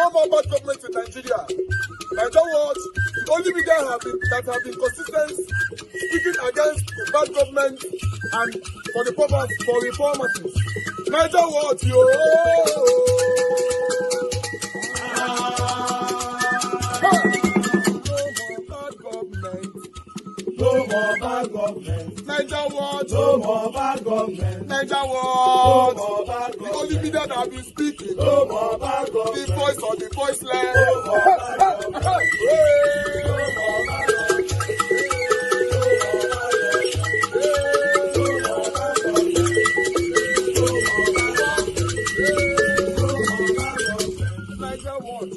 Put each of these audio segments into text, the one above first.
No more bad government in Nigeria. Nigeria what? The only media that have been consistent speaking against the bad government and for the purpose for reformers. Nigeria what, yo? No more bad government. Nigeria what? No more bad government. Nigeria what? No more bad government. The only media that have been speaking. No more bad government. The voice of the voiceless. No more bad government. No more bad government.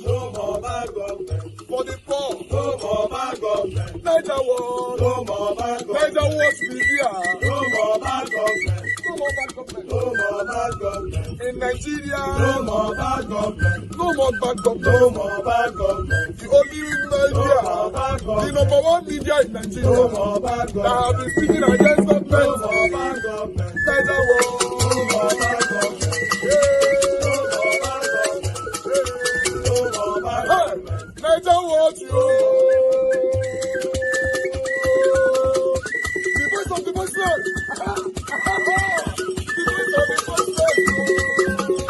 No more bad government. For the poor. No more bad government. Nigeria what? No more bad government. Nigeria what media. No more bad government. No more bad government. No more bad government. In Nigeria. No more bad government. No more bad government. No more bad government. The only media. No more bad government. The number one media in Nigeria. No more bad government. That have been speaking against government. No more bad government. Nigeria what? No more bad government. Nigeria what, yo? The voice of the voiceless. The voice of the voiceless.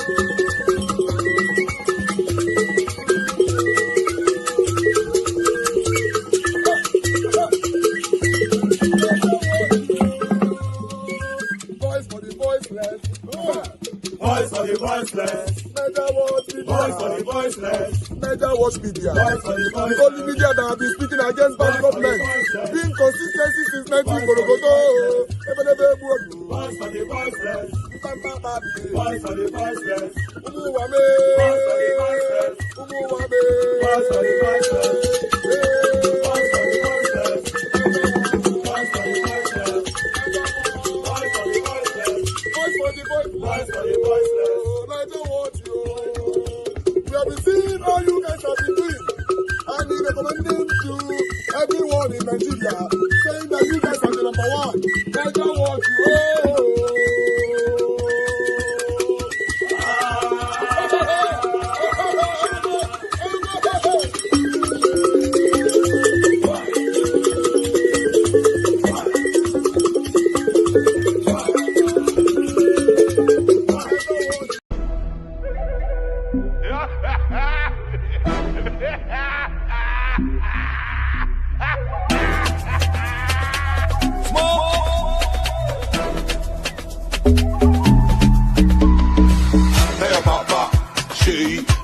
Voice for the voiceless. Voice for the voiceless. Nigeria what? Voice for the voiceless. Nigeria watch media. The only media that have been speaking against bad government. Being consistency since 1944. Voice for the voiceless. Voice for the voiceless. Umuwame. Voice for the voiceless. Umuwame. Voice for the voiceless. Voice for the voiceless. Voice for the voiceless. Voice for the voiceless. Voice for the voiceless. Voice for the voiceless. Nigeria watch you. We have been seeing all you guys have been doing, and we recommending to everyone in Nigeria, saying that you guys are the number one. Nigeria watch you.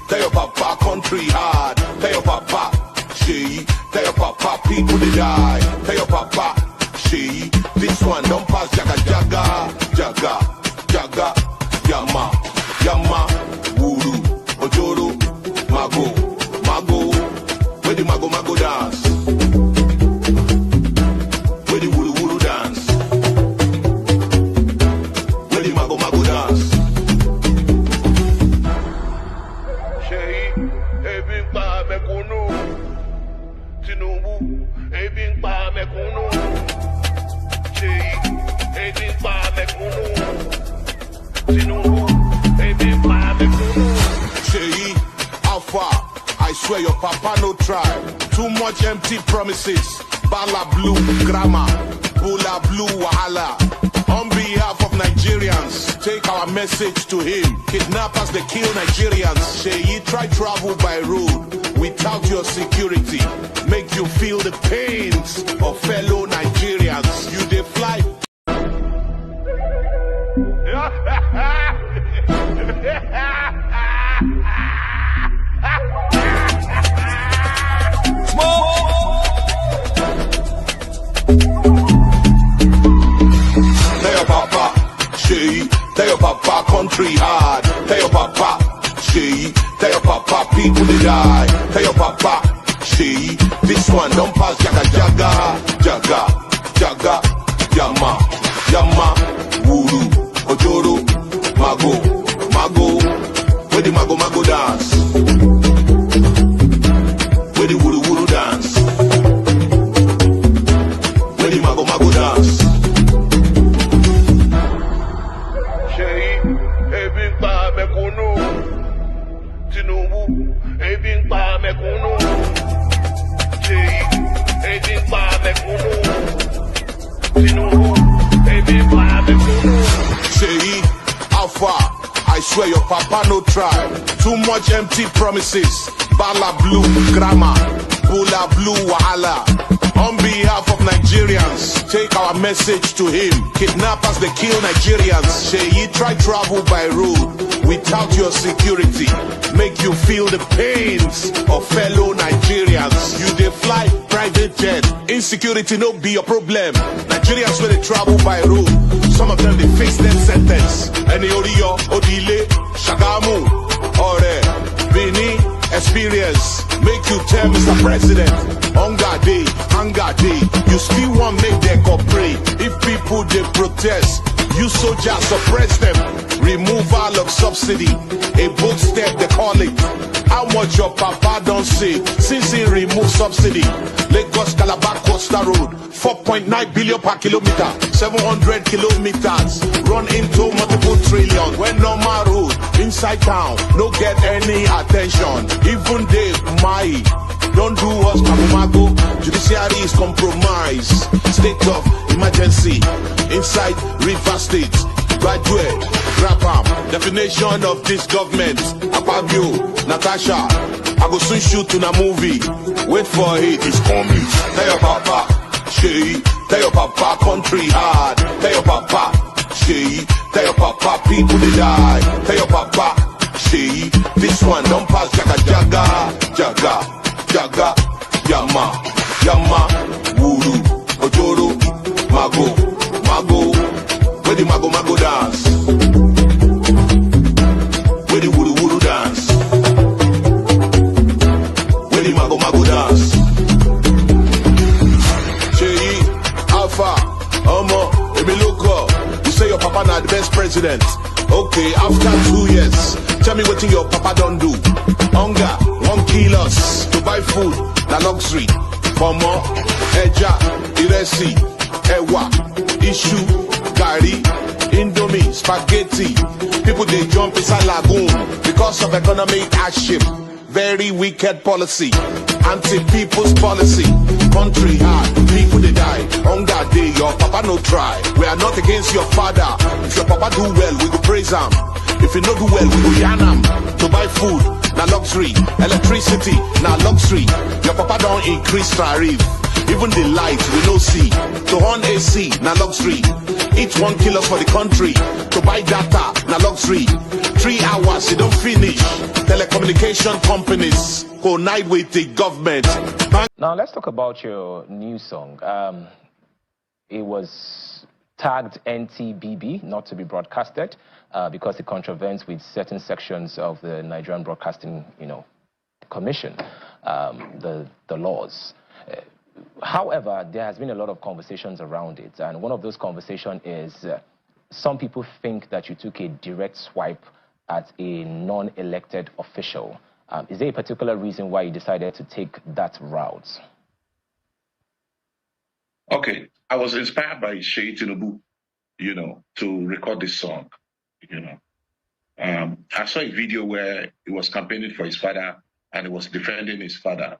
Tell your papa country hard. Tell your papa, she. Tell your papa people they die. Tell your papa, she. This one don't pass jaga jaga, jaga, jaga, yama, yama, wuru, ojoro, mago, mago. Where the mago mago dance? Where the wuru wuru dance? Where the mago mago dance? Tinubu, ebi ń pa mẹ̀kúnnù. Ṣèyí, ebi ń pa mẹ̀kúnnù. Tinubu, ebi ń pa mẹ̀kúnnù. Ṣèyí, how far? I swear your papa no try. Too much empty promises. Bala blue grammar, Bula blue wahala. On behalf of Nigerians, take our message to him. Kidnappers, they kill Nigerians. Ṣèyí, try travel by road without your security. Make you feel the pains of fellow Nigerians. You dey fly. Tell your papa, she. Tell your papa country hard. Tell your papa, she. Tell your papa people they die. Tell your papa, she. This one don't pass jaga jaga, jaga, jaga, yama, yama, wuru, ojoro, mago, mago. Where the mago mago dance? Where the wuru wuru dance? Where the mago mago dance? Ṣèyí, ebi ń pa mẹ̀kúnnù. Tinubu, ebi ń pa mẹ̀kúnnù. Ṣèyí, ebi ń pa mẹ̀kúnnù. Tinubu, ebi ń pa mẹ̀kúnnù. Sheyi, how far? I swear your papa no try. Too much empty promises. Bala blue grammar, Bula blue wahala. On behalf of Nigerians, take our message to him. Kidnappers, they kill Nigerians. Sheyi, try travel by road without your security. Make you feel the pains of fellow Nigerians. You dey fly private jet. Insecurity no be your problem. Nigerians when they travel by road, some of them they face death sentence. Any Oriyo, Odile, Shagamu, Ore, Bini, experience. Make you tell Mr. President, hunger day, you still want make them cooperate. If people they protest, you soldiers suppress them. Removal of subsidy, a bold step they call it. How much your papa don't say since he removed subsidy? Lagos Calabar Coastal Road, 4.9 billion per kilometer, 700 kilometers, run into multiple trillion. When normal road inside town, no get any attention. Even they my don't do us mago. Judiciary is compromised. State of emergency inside River State. Graduate, grab am. Definition of this government. Apagio, Natasha. I go soon shoot in a movie. Wait for it, it's coming. Tell your papa, Sheyi. Tell your papa, country hard. Tell your papa, Sheyi. Tell your papa, people they die. Tell your papa, Sheyi. This one don't pass jaga jaga, jaga, jaga, yama, yama, wuru, ojoro, mago, mago. Where the mago dance? Where the wuru dance? Where the mago dance? Sheyi, Alpha, Omo, Emiloko. You say your papa not the best president. Okay, after 2 years, tell me what your papa don't do. Hunger, won't kill us. To buy food, na luxury. Pomo, Eja, Iresi, Ewa, Issue. Gari, Indomie, spaghetti. People they jump inside lagoon because of economic hardship. Very wicked policy, anti-people's policy. Country hard, people they die. Hunger day, your papa no try. We are not against your father. If your papa do well, we go praise him. If you no do well, we go yarn him. To buy food, na luxury. Electricity, na luxury. Your papa don't increase tariff. Even the light we no see. To on AC, na luxury. Each 1 kilo for the country. To buy data, na luxury. 3 hours, you don't finish. Telecommunication companies connide with the government. Now let's talk about your new song. It was tagged NTBB, not to be broadcasted, because it contravenes with certain sections of the Nigerian Broadcasting, Commission, the laws. However, there has been a lot of conversations around it, and one of those conversations is some people think that you took a direct swipe at a non-elected official. Is there a particular reason why you decided to take that route? Okay, I was inspired by Sheyi Tinubu, to record this song. I saw a video where he was campaigning for his father and he was defending his father,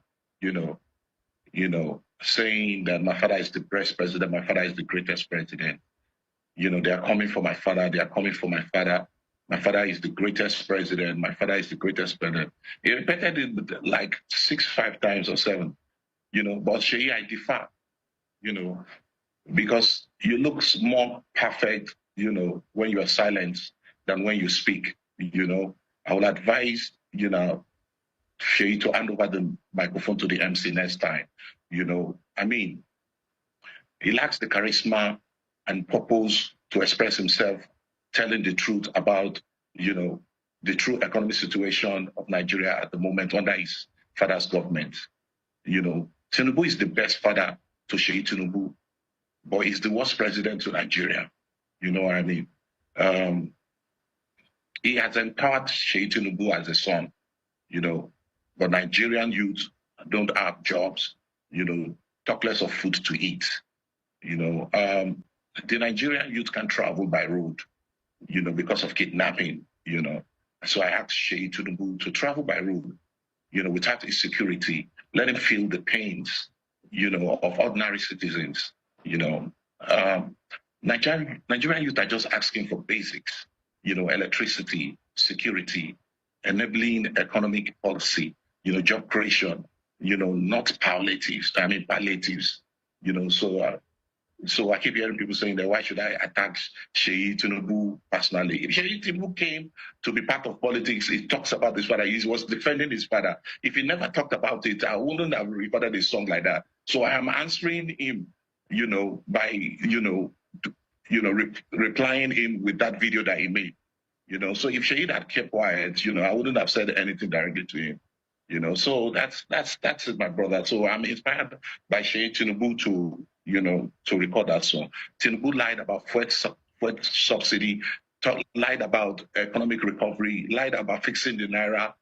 saying that my father is the best president, my father is the greatest president. They are coming for my father, they are coming for my father. My father is the greatest president, my father is the greatest president. He repeated it like 5 times or 7, but Sheyi, I differ, because you look more perfect, when you are silent than when you speak, I will advise, Sheyi to hand over the microphone to the MC next time. He lacks the charisma and purpose to express himself, telling the truth about, the true economic situation of Nigeria at the moment under his father's government. Tinubu is the best father to Sheyi Tinubu, but he's the worst president to Nigeria. You know what I mean? He has empowered Sheyi Tinubu as a son, but Nigerian youth don't have jobs, talk less of food to eat. The Nigerian youth can travel by road, because of kidnapping, So I asked Sheyi Tinubu to travel by road, without insecurity, let him feel the pains, of ordinary citizens. Nigerian youth are just asking for basics, electricity, security, enabling economic policy, job creation, not palliatives. Palliatives, so I keep hearing people saying that why should I attack Sheyi Tinubu personally? If Sheyi Tinubu came to be part of politics, he talks about his father. He was defending his father. If he never talked about it, I wouldn't have recorded a song like that. So I am answering him, by replying him with that video that he made. So if Sheyi had kept quiet, I wouldn't have said anything directly to him. So that's it, my brother. So I'm inspired by Sheyi Tinubu to record that song. Tinubu lied about fuel subsidy, lied about economic recovery, lied about fixing the naira,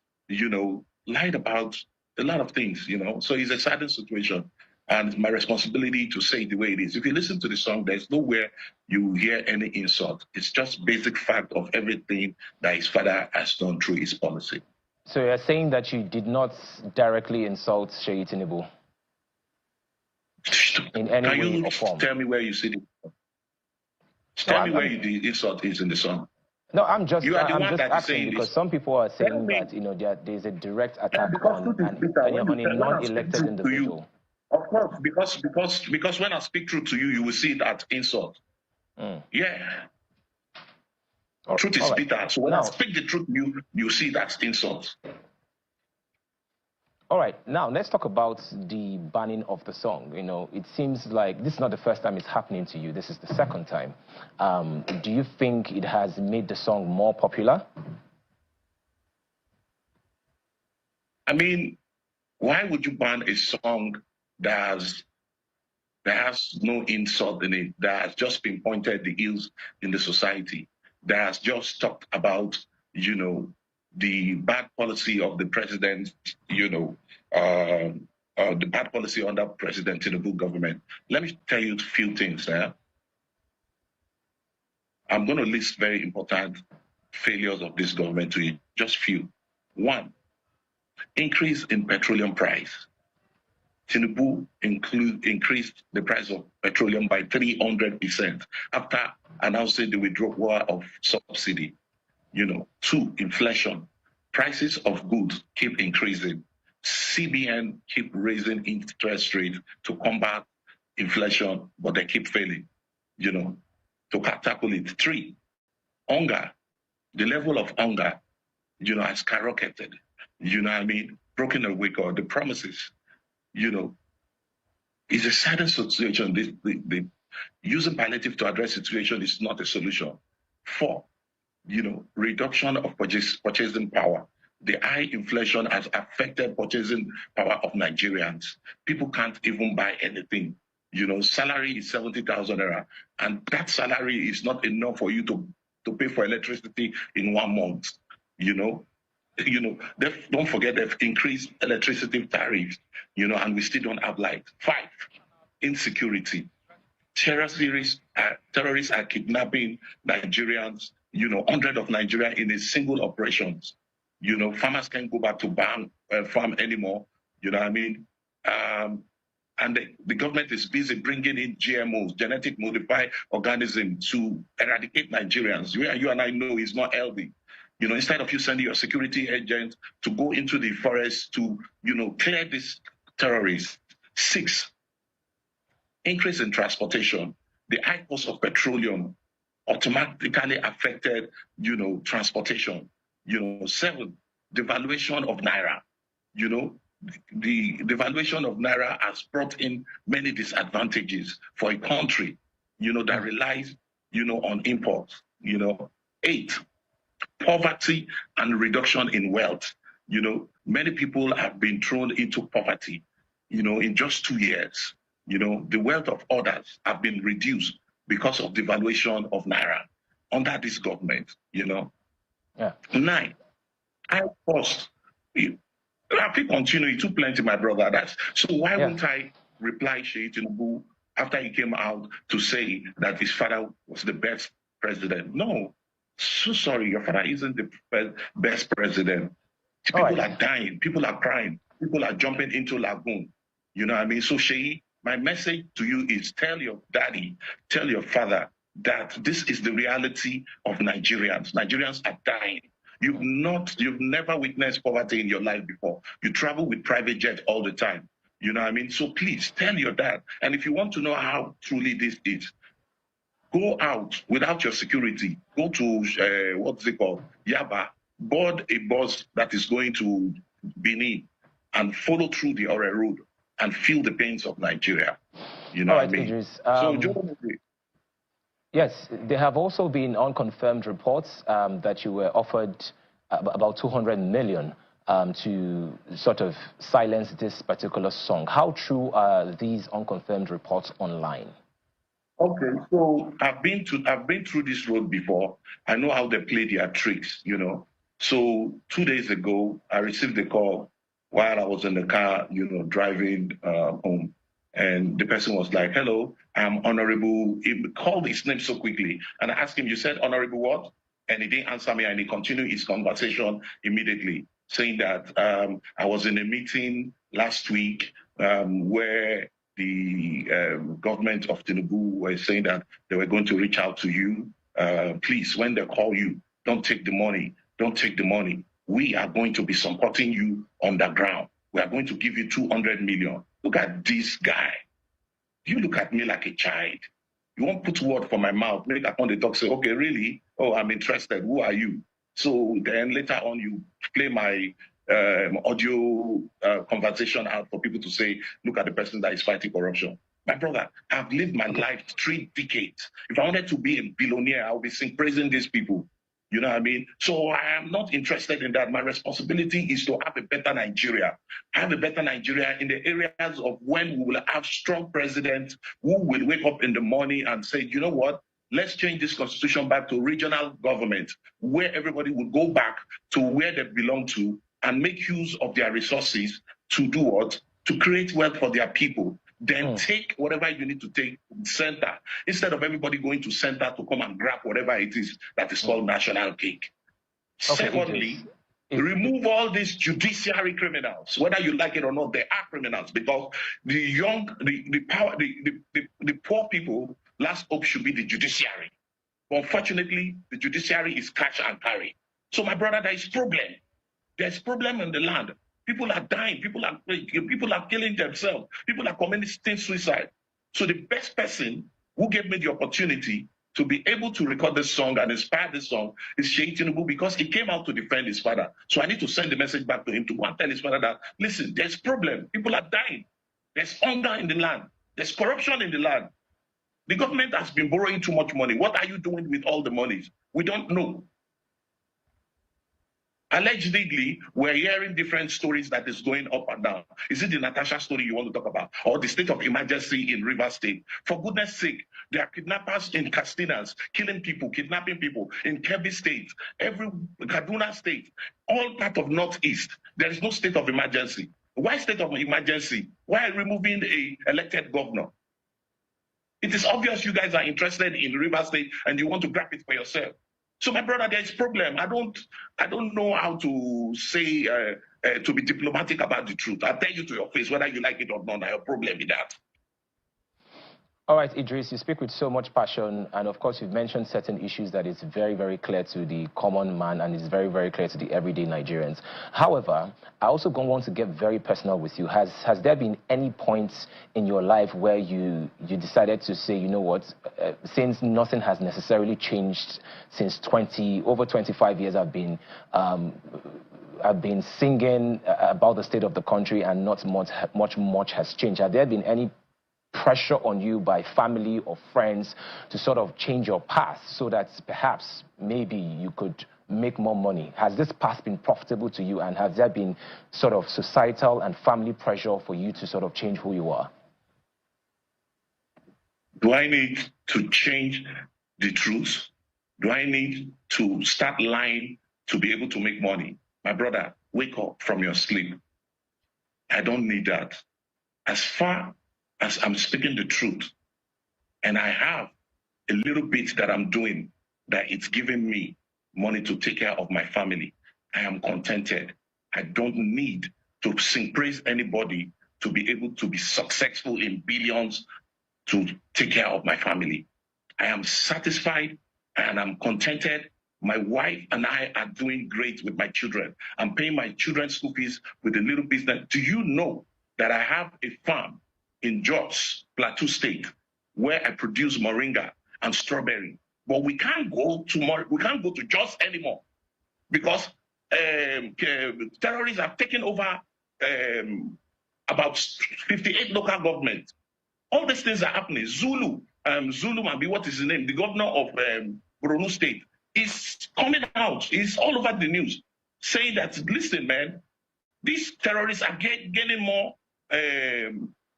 lied about a lot of things, So it's a saddened situation. And it's my responsibility to say it the way it is. If you listen to the song, there's nowhere you hear any insult. It's just basic fact of everything that his father has done through his policy. So you're saying that you did not directly insult Sheyi Tinubu in any way or form? Tell me where you see it. Tell me where the insult is in the song. No, I'm just asking because some people are saying that there's a direct attack on a non-elected individual. Of course, because when I speak truth to you, you will see that insult. Yeah. Truth is bitter. So when I speak the truth, you see that insult. All right. Now, let's talk about the banning of the song. It seems like this is not the first time it's happening to you. This is the second time. Do you think it has made the song more popular? I mean, why would you ban a song that has no insult in it, that has just pinpointed the ills in the society, that has just talked about, the bad policy of the president, the bad policy under President Tinubu government? Let me tell you a few things there. I'm going to list very important failures of this government to you, just few. One, increase in petroleum price. Tinubu increased the price of petroleum by 300% after announcing the withdrawal of subsidy. Two, inflation. Prices of goods keep increasing. CBN keep raising interest rates to combat inflation, but they keep failing, to tackle it. Three, hunger. The level of hunger, has skyrocketed. Broken away or the promises. It's a saddened situation. Using palliative to address situation is not a solution. Four, reduction of purchasing power. The high inflation has affected purchasing power of Nigerians. People can't even buy anything. Salary is 70,000 naira, and that salary is not enough for you to pay for electricity in 1 month. Don't forget they've increased electricity tariffs, and we still don't have light. 5, insecurity. Terrorists are kidnapping Nigerians, hundreds of Nigerians in a single operations. Farmers can't go back to farm anymore, and the government is busy bringing in GMOs, genetic modified organisms, to eradicate Nigerians. You and I know it's not healthy. Instead of you sending your security agent to go into the forest to, clear these terrorists. 6, increase in transportation. The high cost of petroleum automatically affected, transportation. 7, devaluation of naira. The devaluation of naira has brought in many disadvantages for a country, that relies, on imports. 8, poverty and reduction in wealth. Many people have been thrown into poverty, in just 2 years. The wealth of others have been reduced because of devaluation of naira under this government. 9, high cost. I think continue. It took plenty, my brother. So why won't I reply Sheyi Tinubu after he came out to say that his father was the best president? No. So sorry, your father isn't the best president. People are dying. People are crying. People are jumping into lagoon. You know what I mean? So Sheyi, my message to you is tell your daddy, tell your father that this is the reality of Nigerians. Nigerians are dying. You've never witnessed poverty in your life before. You travel with private jet all the time. You know what I mean? So please tell your dad. And if you want to know how truly this is, go out without your security. Go to what's it called? Yaba. Board a bus that is going to Benin and follow through the Ore Road and feel the pains of Nigeria. You know what I mean? Idris, yes, there have also been unconfirmed reports that you were offered about 200 million to sort of silence this particular song. How true are these unconfirmed reports online? Okay, so I've been through this road before. I know how they play their tricks, you know. So 2 days ago, I received a call while I was in the car, you know, driving home. And the person was like, hello, I'm Honorable. He called his name so quickly. And I asked him, you said Honorable what? And he didn't answer me. And he continued his conversation immediately, saying that I was in a meeting last week where the government of Tinubu were saying that they were going to reach out to you. Please, when they call you, don't take the money. Don't take the money. We are going to be supporting you on the ground. We are going to give you 200 million. Look at this guy. You look at me like a child. You won't put word for my mouth. Make up on the talk, say, okay, really? Oh, I'm interested. Who are you? So then later on, you play my audio conversation out for people to say, look at the person that is fighting corruption. My brother, I've lived my life 3 decades. If I wanted to be a billionaire, I would be praising these people. You know what I mean? So I am not interested in that. My responsibility is to have a better Nigeria. Have a better Nigeria in the areas of when we will have strong presidents who will wake up in the morning and say, you know what? Let's change this constitution back to regional government, where everybody will go back to where they belong to and make use of their resources to do what? To create wealth for their people. Then take whatever you need to take center, instead of everybody going to center to come and grab whatever it is that is called national cake. Okay, Secondly, remove all these judiciary criminals. Whether you like it or not, they are criminals, because the poor people, last hope should be the judiciary. But unfortunately, the judiciary is cash and carry. So my brother, there is problem. There's problem in the land. People are dying. People are killing themselves. People are committing suicide. So the best person who gave me the opportunity to be able to record this song and inspire this song is Sheyi Tinubu, because he came out to defend his father. So I need to send the message back to him to go and tell his father that, listen, there's problem. People are dying. There's hunger in the land. There's corruption in the land. The government has been borrowing too much money. What are you doing with all the monies? We don't know. Allegedly, we're hearing different stories that is going up and down. Is it the Natasha story you want to talk about? Or the state of emergency in Rivers State? For goodness sake, there are kidnappers in Castinas, killing people, kidnapping people in Kebbi State, every Kaduna State, all part of Northeast. There is no state of emergency. Why state of emergency? Why removing a elected governor? It is obvious you guys are interested in Rivers State and you want to grab it for yourself. So my brother, there is problem. I don't know how to say to be diplomatic about the truth. I'll tell you to your face whether you like it or not. I have a problem with that. All right, Idris, you speak with so much passion, and of course you've mentioned certain issues that is very, very clear to the common man and is very, very clear to the everyday Nigerians. However, I also want to get very personal with you. Has there been any points in your life where you decided to say, you know what, since nothing has necessarily changed since over 25 years I've been singing about the state of the country and not much has changed. Have there been any pressure on you by family or friends to sort of change your path so that perhaps maybe you could make more money? Has this path been profitable to you, and has there been sort of societal and family pressure for you to sort of change who you are? Do I need to change the truth? Do I need to start lying to be able to make money? My brother, wake up from your sleep. I don't need that. As far as I'm speaking the truth, and I have a little bit that I'm doing that it's giving me money to take care of my family. I am contented. I don't need to sing praise anybody to be able to be successful in billions to take care of my family. I am satisfied and I'm contented. My wife and I are doing great with my children. I'm paying my children's school fees with a little business. Do you know that I have a farm in Jos, Plateau State, where I produce moringa and strawberry? But we can't go to Jos anymore because terrorists have taken over about 58 local governments. All these things are happening. Zulu Mabi, what is his name? The governor of Borno State is coming out. He's all over the news saying that, listen, man, these terrorists are gaining more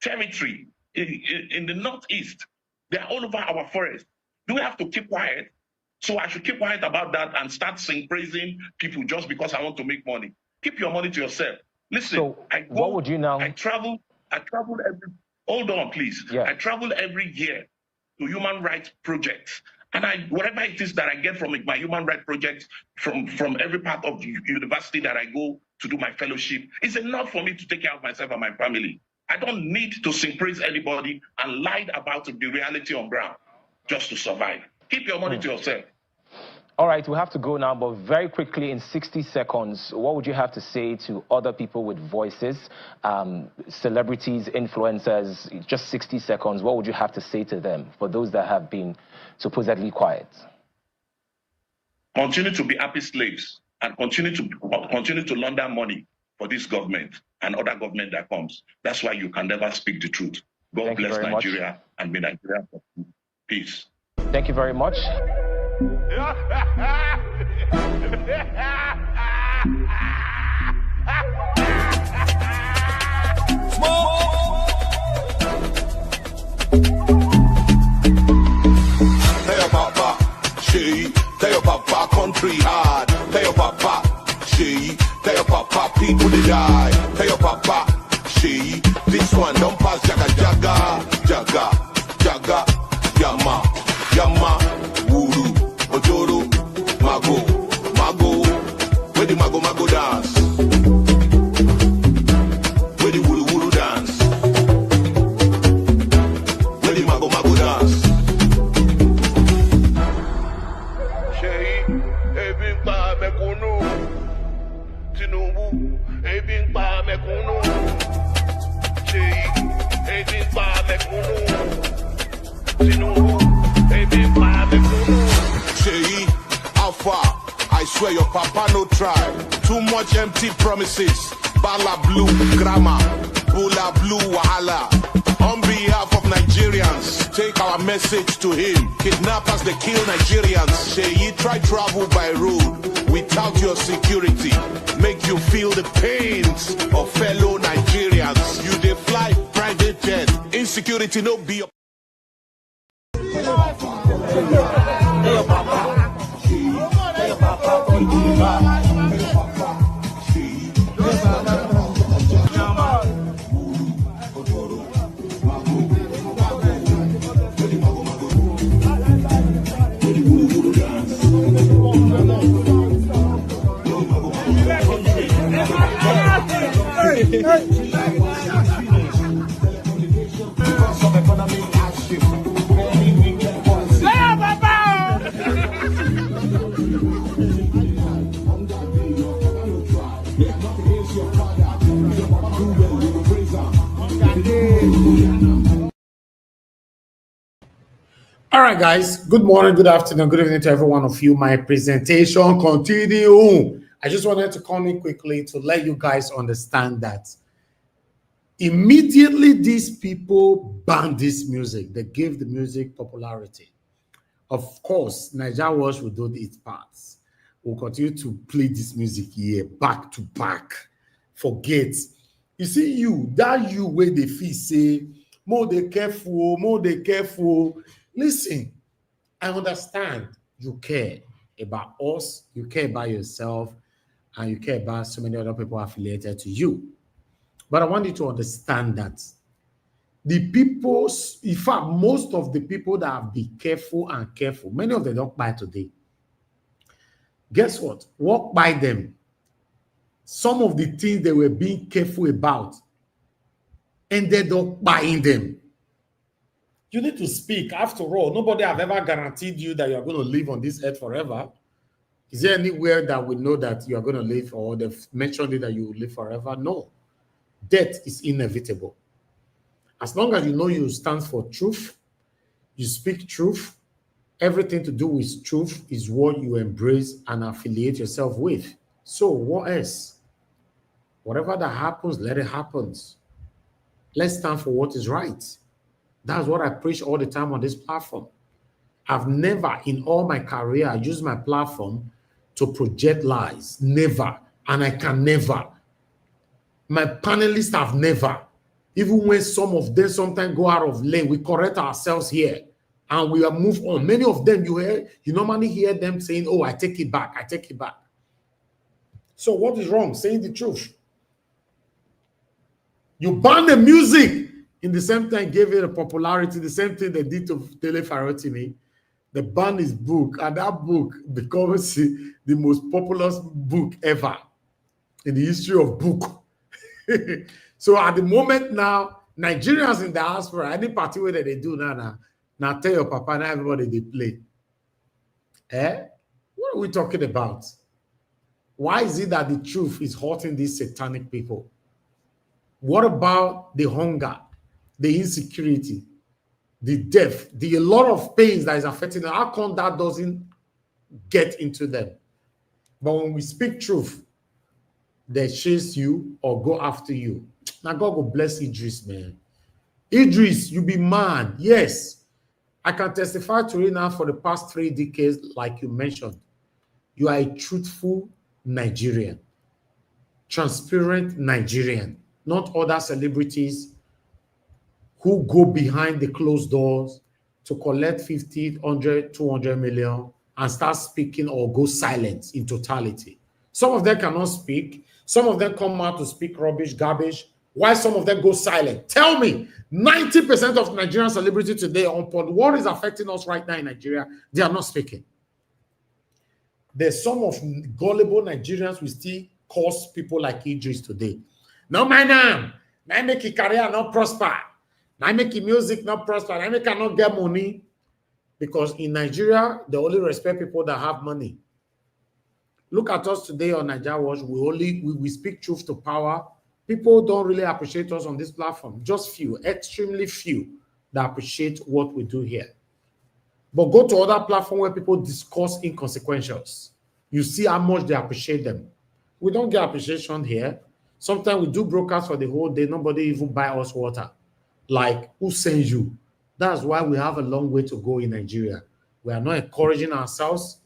territory in the northeast. They're all over our forest. Do we have to keep quiet? So I should keep quiet about that and start praising people just because I want to make money. Keep your money to yourself. Listen, so what would you now? I travel every. Hold on, please. Yeah. I travel every year to human rights projects, and whatever it is that I get from my human rights projects from every part of the university that I go to do my fellowship is enough for me to take care of myself and my family. I don't need to praise anybody and lie about the reality on ground just to survive. Keep your money to yourself. All right, we have to go now, but very quickly, in 60 seconds, what would you have to say to other people with voices, celebrities, influencers? Just 60 seconds, what would you have to say to them, for those that have been supposedly quiet? Continue to be happy slaves and continue to launder money for this government and other government that comes. That's why you can never speak the truth. God bless Nigeria and may Nigeria for peace. Thank you very much. Tell papa, she, tell papa, country hard. Tell papa, she, tell papa, people they die. Tell papa, she, this one don't pass jaga jaga, jaga, jaga, yama, yama, wuru, ojoro, mago, mago, where the mago dance, where the wuru dance, where the mago dance. Tinubu, ebi pa mekunu. Ebi pa mekunu. Tinubu, ebi pa mekunu. Sheyi, how far? I swear your papa no try. Too much empty promises. Bala blue grammar, bula blue wahala. On behalf of Nigerians, take our message to him. Kidnappers, they kill Nigerians. Sheyi, try travel by road without your security. Make you feel the pains of fellow Nigerians. You dey fly private jet. Insecurity no be a All right, guys. Good morning, good afternoon, good evening to every one of you. My presentation continue. I just wanted to come in quickly to let you guys understand that immediately these people banned this music. They gave the music popularity. Of course, Nigerian will do its parts. We'll continue to play this music here, back to back. Forget. You see, you where they feel say, more they careful. Listen, I understand you care about us, you care about yourself, and you care about so many other people affiliated to you. But I want you to understand that the people, in fact, most of the people that have been careful, many of them don't buy today. Guess what? Walk by them. Some of the things they were being careful about ended up buying them. You need to speak. After all, nobody have ever guaranteed you that you're going to live on this earth forever. Is there anywhere that we know that you're going to live, or they've mentioned it that you will live forever? No. Death is inevitable. As long as you know you stand for truth, you speak truth, everything to do with truth is what you embrace and affiliate yourself with. So what else? Whatever that happens, let it happen. Let's stand for what is right. That's what I preach all the time on this platform. I've never in all my career used my platform to project lies. Never. And I can never. My panelists have never. Even when some of them sometimes go out of lane, we correct ourselves here and we move on. Many of them, you normally hear them saying, oh, I take it back, I take it back. So what is wrong? Saying the truth. You ban the music. In the same time, gave it a popularity, the same thing they did to Tele Farotimi. They banned his book, and that book becomes the most popular book ever in the history of book. So at the moment now, Nigerians in diaspora, any party way that they do now tell your papa, now everybody they play. What are we talking about? Why is it that the truth is hurting these satanic people? What about the hunger, the insecurity, the death, a lot of pains that is affecting them? How come that doesn't get into them? But when we speak truth, they chase you or go after you. Now God will bless Idris, man. Idris, you be man. Yes, I can testify to you now for the past 3 decades, like you mentioned. You are a truthful Nigerian, transparent Nigerian, not other celebrities who go behind the closed doors to collect 50, 100, 200 million and start speaking or go silent in totality. Some of them cannot speak. Some of them come out to speak rubbish, garbage. Why some of them go silent? Tell me, 90% of Nigerian celebrities today on what is affecting us right now in Nigeria, they are not speaking. There's some of gullible Nigerians who still curse people like Idris today. No, my name. I make a career not prosper. I make a music not prosper. I make cannot get money. Because in Nigeria, they only respect people that have money. Look at us today on Nigeria Watch. We speak truth to power. People don't really appreciate us on this platform. Just few, extremely few that appreciate what we do here. But go to other platforms where people discuss inconsequentials. You see how much they appreciate them. We don't get appreciation here. Sometimes we do broadcast for the whole day. Nobody even buy us water. Like, who sends you? That's why we have a long way to go in Nigeria. We are not encouraging ourselves.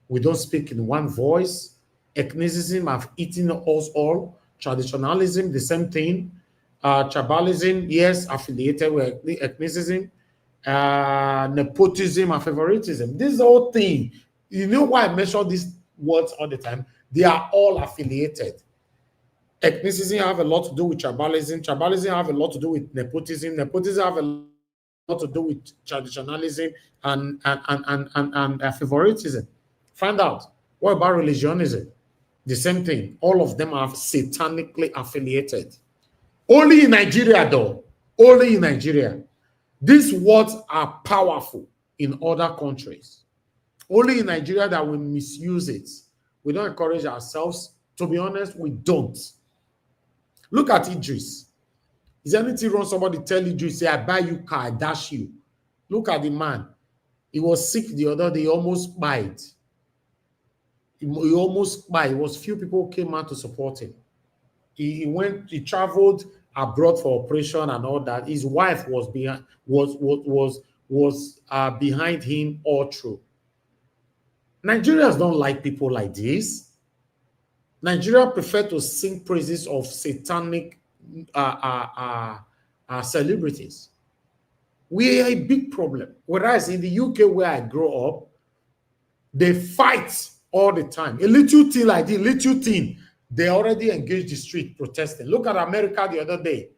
We don't speak in one voice. Ethnicism have eaten us all. Traditionalism, the same thing. Tribalism, yes, affiliated with ethnicism. Nepotism and favoritism. This whole thing, you know why I mention these words all the time? They are all affiliated. Ethnicism have a lot to do with tribalism. Tribalism have a lot to do with nepotism. Nepotism have a lot to do with traditionalism and favoritism. Find out. What about religionism? The same thing. All of them are satanically affiliated. Only in Nigeria, though. Only in Nigeria. These words are powerful in other countries. Only in Nigeria that we misuse it. We don't encourage ourselves. To be honest, we don't. Look at Idris. Is anything wrong? Somebody tell Idris, say, I buy you car, I dash you. Look at the man. He was sick the other day, he almost died. He almost died. It was few people who came out to support him. He traveled abroad for operation and all that. His wife was behind him all through. Nigerians don't like people like this. Nigeria prefer to sing praises of satanic celebrities. We are a big problem. Whereas in the UK where I grew up, they fight all the time. A little thing like this, little thing, they already engaged the street protesting. Look at America the other day.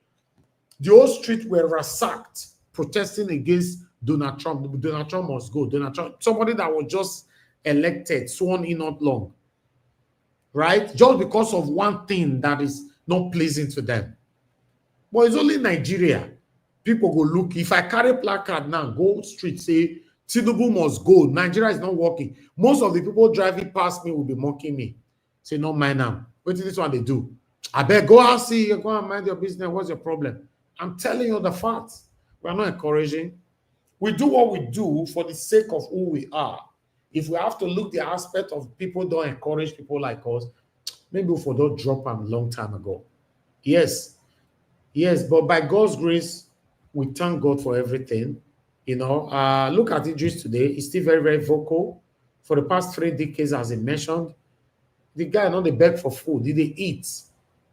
The whole street were ransacked protesting against Donald Trump. Donald Trump must go. Donald Trump, somebody that was just elected, sworn in not long, right? Just because of one thing that is not pleasing to them. But it's only Nigeria. People go look. If I carry placard now, go street, say, Tinubu must go. Nigeria is not working. Most of the people driving past me will be mocking me. Say, no, mind now. What is this one they do? I bet go and see, go and mind your business. What's your problem? I'm telling you the facts. We're not encouraging. We do what we do for the sake of who we are. If we have to look the aspect of people don't encourage people like us, maybe we don't drop them a long time ago. Yes, but by God's grace, we thank God for everything. You know, look at Idris today. He's still very, very vocal. For the past 3 decades, as he mentioned, the guy not they beg for food, did they eat?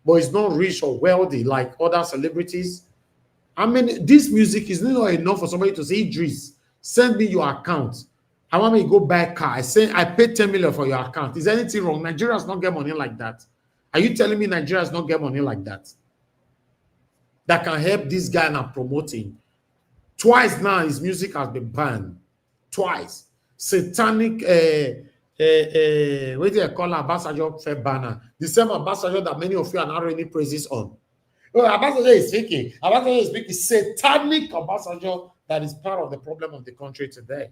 But he's not rich or wealthy like other celebrities. I mean, this music is not enough for somebody to say, Idris, send me your account. I want me to go buy a car. I paid 10 million for your account. Is anything wrong? Nigerians not get money like that. Are you telling me Nigerians not get money like that? That can help this guy now promoting. Twice now his music has been banned. Twice. Satanic, what do you call ambassador fair banner? The same ambassador that many of you are not really praises on. Oh, ambassador is speaking. Ambassador is speaking. Satanic ambassador that is part of the problem of the country today.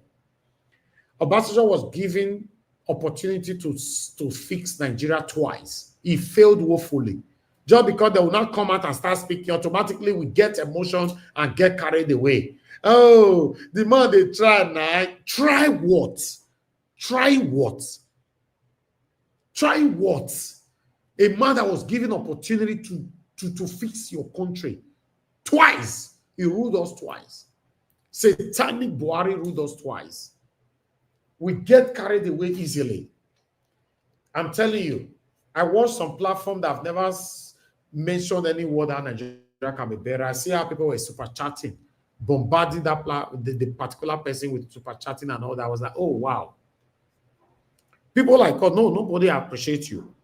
Ambassador was given opportunity to fix Nigeria twice. He failed woefully. Just because they will not come out and start speaking, automatically we get emotions and get carried away. Oh, the man they try now. Try what? Try what? Try what? A man that was given opportunity to fix your country twice. He ruled us twice. Satanic Buhari ruled us twice. We get carried away easily. I'm telling you, I watched some platform that I've never mentioned any word that Nigeria can be better. I see how people were super chatting, bombarding that the particular person with super chatting and all that. I was like, oh wow. People like, oh no, nobody appreciates you.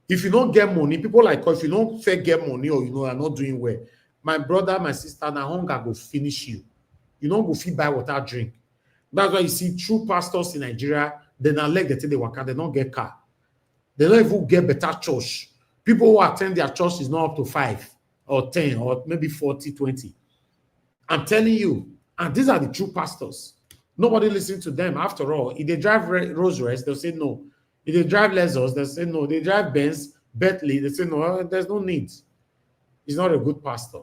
If you don't get money, people like, oh, if you don't get money or you know are not doing well, my brother, my sister, now hunger go finish you. You don't go feed buy water, drink. That's why you see true pastors in Nigeria, they not like the thing they work out, they don't get car. They don't even get better church. People who attend their church is not up to 5 or 10 or maybe 40, 20. I'm telling you, and these are the true pastors. Nobody listens to them. After all, if they drive Rolls Royce, they'll say no. If they drive Lexus, they'll say no. They drive Benz, Bentley, they say no, there's no need. He's not a good pastor.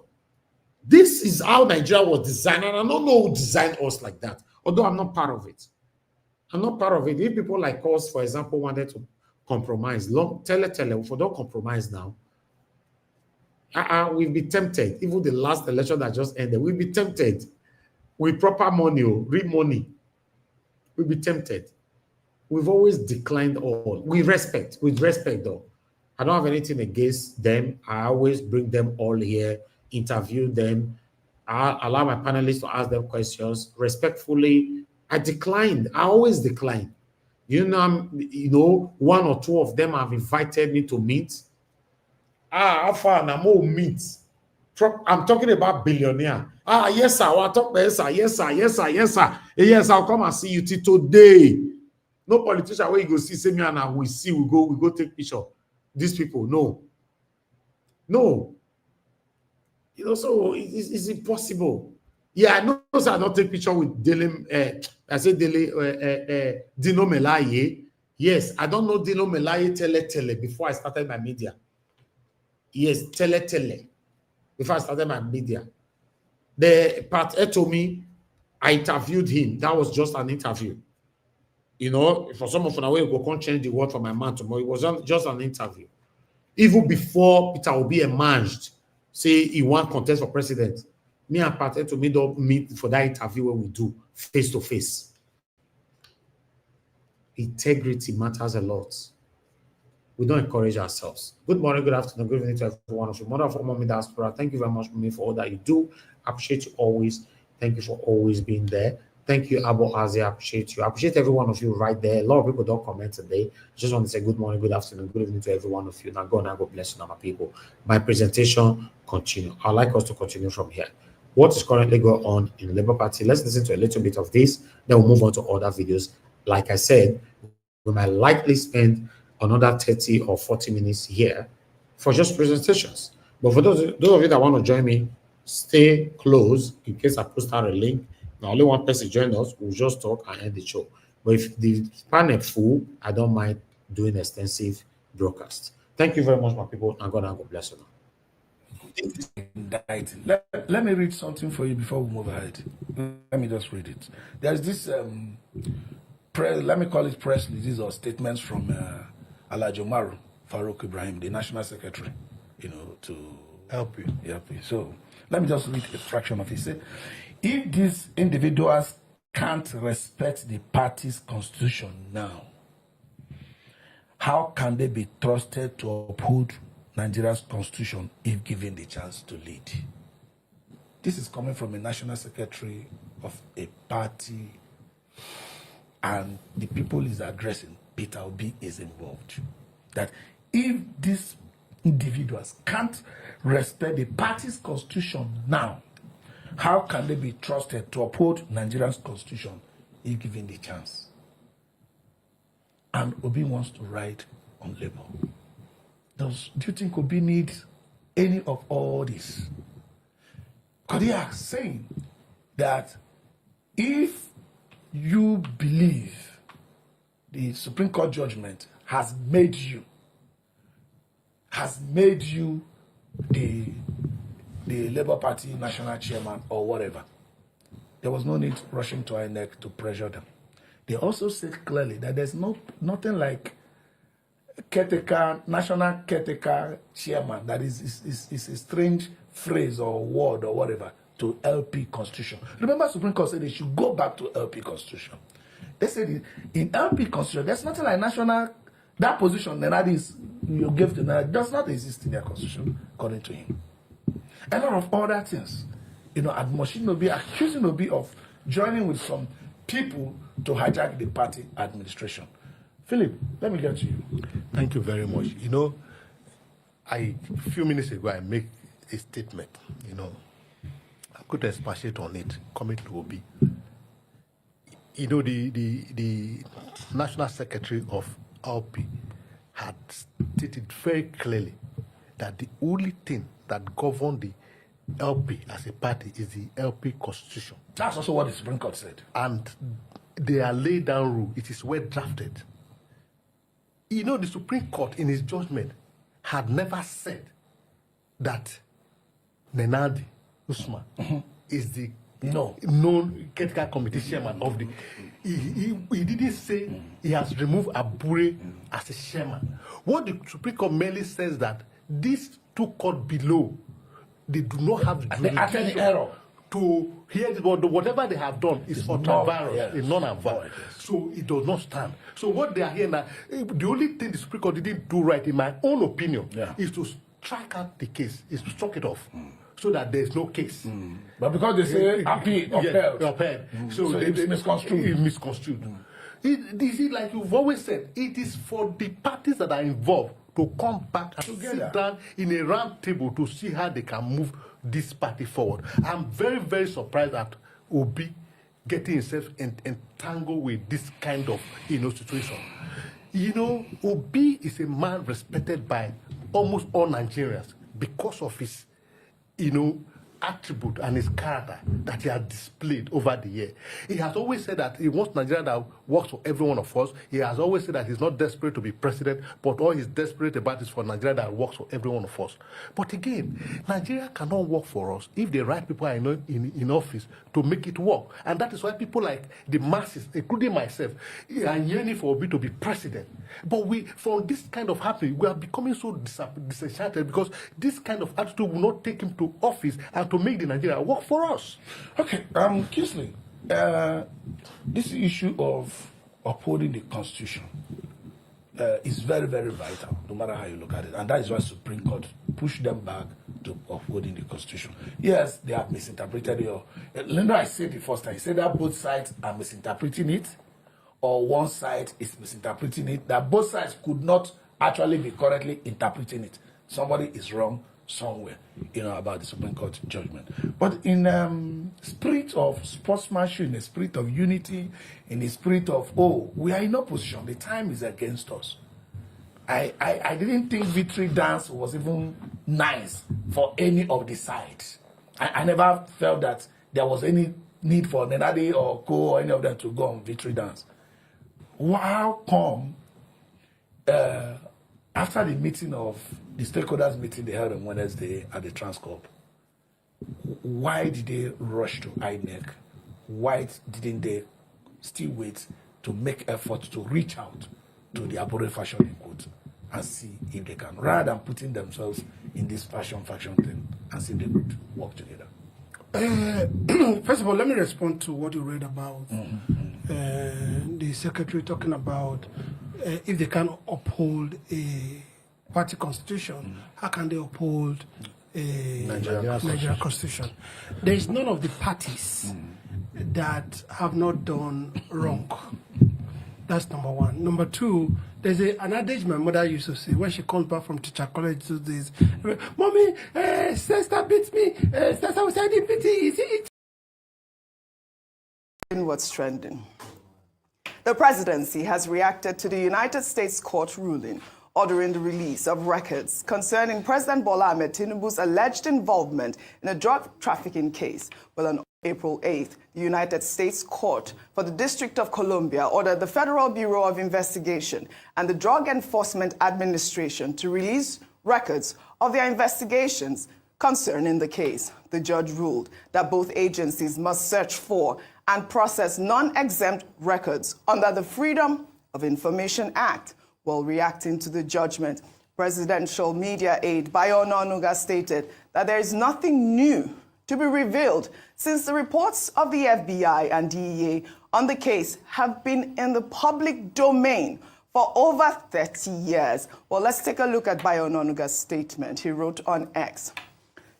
This is how Nigeria was designed, and I don't know who designed us like that, although I'm not part of it. I'm not part of it. If people like us, for example, wanted to compromise, tell if we don't compromise now, we'll be tempted. Even the last election that just ended, we'll be tempted with proper money, real money. We'll be tempted. We've always declined all. With respect though. I don't have anything against them. I always bring them all here, interview them. I allow my panelists to ask them questions respectfully. I always decline. You know, 1 or 2 of them have invited me to meet. How far I'm all meet. I'm talking about billionaire. Yes, sir. I'll talk about yes, sir. Yes, sir. Yes, sir. Yes, sir. Yes, I'll come and see you today. No politician where you go see me and we see, we go take picture. These people, no. You know, so it's impossible. Yeah, I know I don't take picture with Dino Melaye. Yes, I don't know Dino Melaye tele before I started my media. Yes, tele. Before I started my media. The part told me I interviewed him. That was just an interview. You know, for some of you, we can't change the word for my man tomorrow. It was just an interview. Even before Peter Obi emerged, say he won contest for president, me and Pat to meet for that interview where we do face to face. Integrity matters a lot. We don't encourage ourselves. Good morning, good afternoon, good evening to everyone of you. Mother of all, Diaspora, thank you very much for all that you do. I appreciate you always. Thank you for always being there. Thank you, Abu Azi. I appreciate you. I appreciate every one of you right there. A lot of people don't comment today. I just want to say good morning, good afternoon, good evening to every one of you. Now God bless you, my people. My presentation continue. I'd like us to continue from here. What is currently going on in the Labour Party? Let's listen to a little bit of this. Then we'll move on to other videos like I said, we might likely spend another 30 or 40 minutes here for just presentations. But for those of you that want to join me, stay close in case I post out a link. Now, only one person join us, we'll just talk and end the show. But if the panel full, I don't mind doing extensive broadcast. Thank you very much, my people, and God bless you. Let me read something for you before we move ahead. Let me just read it. There's this let me call it press releases or statements from Alhaji Umaru Farouk Ibrahim, the National Secretary, to LP. So let me just read a fraction of it. Say, if these individuals can't respect the party's constitution now, how can they be trusted to uphold Nigeria's constitution if given the chance to lead? This is coming from a national secretary of a party, and the people is addressing, Peter Obi is involved. That if these individuals can't respect the party's constitution now, how can they be trusted to uphold Nigeria's constitution if given the chance? And Obi wants to ride on Labour. Do you think Obi needs any of all this? Because they are saying that if you believe the Supreme Court judgment has made you the Labour Party national chairman or whatever, there was no need rushing to INEC to pressure them. They also said clearly that there's nothing like national caretaker chairman. That is a strange phrase or word or whatever to LP constitution. Remember, Supreme Court said they should go back to LP constitution. They said in LP constitution, there's nothing like national, that position that is you give to that does not exist in their constitution, according to him. A lot of other things, admonishing Obi, accusing Obi of joining with some people to hijack the party administration. Philip, let me get to you. Thank you very much. A few minutes ago, I made a statement. I could expatiate on it, coming to Obi. The National Secretary of LP had stated very clearly that the only thing that governed the LP as a party is the LP constitution. That's also what the Supreme Court said. And they are laid down rule. It is well drafted. The Supreme Court in its judgment had never said that Nenadi Usman is the known caretaker committee chairman of the. He didn't say he has removed Abure as a chairman. What the Supreme Court merely says that these two courts below, they do not have the jurisdiction to hear whatever they have done is ultra-virus, is non-virus. So it does not stand. So what they are here now, the only thing the Supreme Court didn't do right, in my own opinion, is to strike out the case, is to struck it off. So that there's no case. But because they say upheld. So it's misconstrued. It's misconstrued. This is like you've always said, it is for the parties that are involved to come back and sit down in a round table to see how they can move this party forward. I'm very, very surprised at Obi getting himself entangled with this kind of situation. Obi is a man respected by almost all Nigerians because of his attribute and his character that he has displayed over the year. He has always said that he wants Nigeria that works for every one of us. He has always said that he's not desperate to be president, but all he's desperate about is for Nigeria that works for every one of us. But again, Nigeria cannot work for us if the right people are in office to make it work. And that is why people like the masses, including myself, are yearning for Obi to be president. But from this kind of happening, we are becoming so disenchanted because this kind of attitude will not take him to office and to make the Nigeria work for us. Okay, Kingsley, this issue of upholding the Constitution is very, very vital, no matter how you look at it. And that is why Supreme Court pushed them back to upholding the Constitution. Yes, they have misinterpreted it. Linda, I said the first time, he said that both sides are misinterpreting it, or one side is misinterpreting it, that both sides could not actually be correctly interpreting it. Somebody is wrong, somewhere, about the Supreme Court judgment. But in spirit of sportsmanship, in the spirit of unity, in the spirit of, we are in opposition, the time is against us. I didn't think victory dance was even nice for any of the sides. I never felt that there was any need for Nenadi or Co or any of them to go on victory dance. How come after the meeting of the stakeholders meeting they held on Wednesday at the Transcorp, why did they rush to INEC? Why didn't they still wait to make efforts to reach out to the abhorrent fashion in quote and see if they can, rather than putting themselves in this faction thing and see if they could work together? First of all, let me respond to what you read about the secretary talking about if they can uphold a party constitution, how can they uphold a Nigerian constitution? There is none of the parties that have not done wrong. That's number one. Number two, there's an adage my mother used to say when she comes back from teacher college these days. Mommy, sister beats me. Sister was saying it. What's trending? The presidency has reacted to the United States court ruling ordering the release of records concerning President Bola Ahmed Tinubu's alleged involvement in a drug trafficking case. Well, on April 8th, the United States Court for the District of Columbia ordered the Federal Bureau of Investigation and the Drug Enforcement Administration to release records of their investigations concerning the case. The judge ruled that both agencies must search for and process non-exempt records under the Freedom of Information Act. While reacting to the judgment, presidential media aide Bayo Onanuga stated that there is nothing new to be revealed since the reports of the FBI and DEA on the case have been in the public domain for over 30 years. Well, let's take a look at Bayo Onanuga's statement. He wrote on X,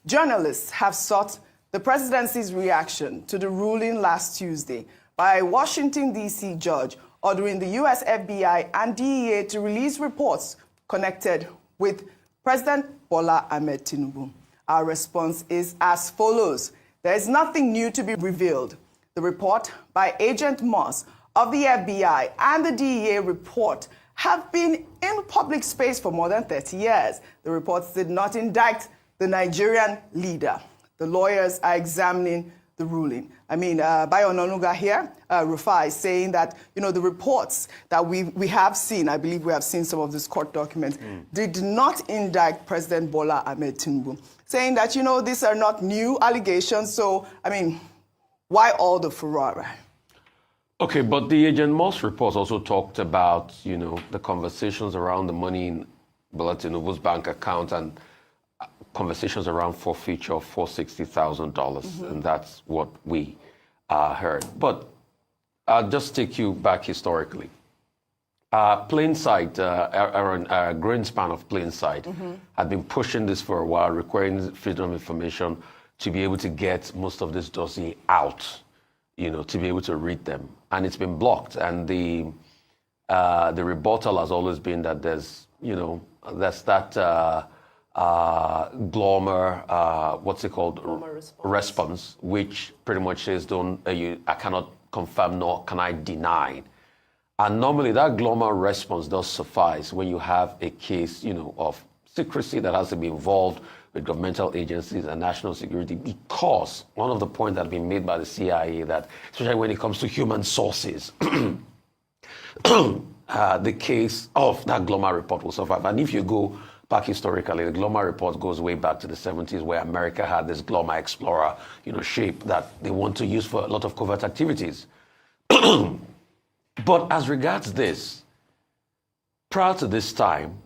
"Journalists have sought the presidency's reaction to the ruling last Tuesday by a Washington, D.C. judge ordering the U.S. FBI and DEA to release reports connected with President Bola Ahmed Tinubu. Our response is as follows. There is nothing new to be revealed. The report by Agent Moss of the FBI and the DEA report have been in public space for more than 30 years. The reports did not indict the Nigerian leader. The lawyers are examining the ruling." I mean, Bayo Onanuga here, Rufai, saying that, the reports that we have seen, I believe we have seen some of these court documents, did not indict President Bola Ahmed Tinubu, saying that, these are not new allegations. So, I mean, why all the furore? Okay, but the Agent Moss report also talked about, the conversations around the money in Bola Tinubu's bank account and conversations around forfeiture of $460,000, and that's what we heard. But I'll just take you back historically. Plainsight, around a growing span of Plainsight, had been pushing this for a while, requiring freedom of information to be able to get most of this dossier out, to be able to read them. And it's been blocked. And the rebuttal has always been that there's that response, which pretty much says, I cannot confirm nor can I deny. And normally that glomar response does suffice when you have a case, of secrecy that has to be involved with governmental agencies and national security, because one of the points that have been made by the CIA that, especially when it comes to human sources, the case of that glomar report will survive. And if you go back historically, the glomar report goes way back to the 70s, where America had this glomar explorer, shape that they want to use for a lot of covert activities. But as regards this, prior to this time,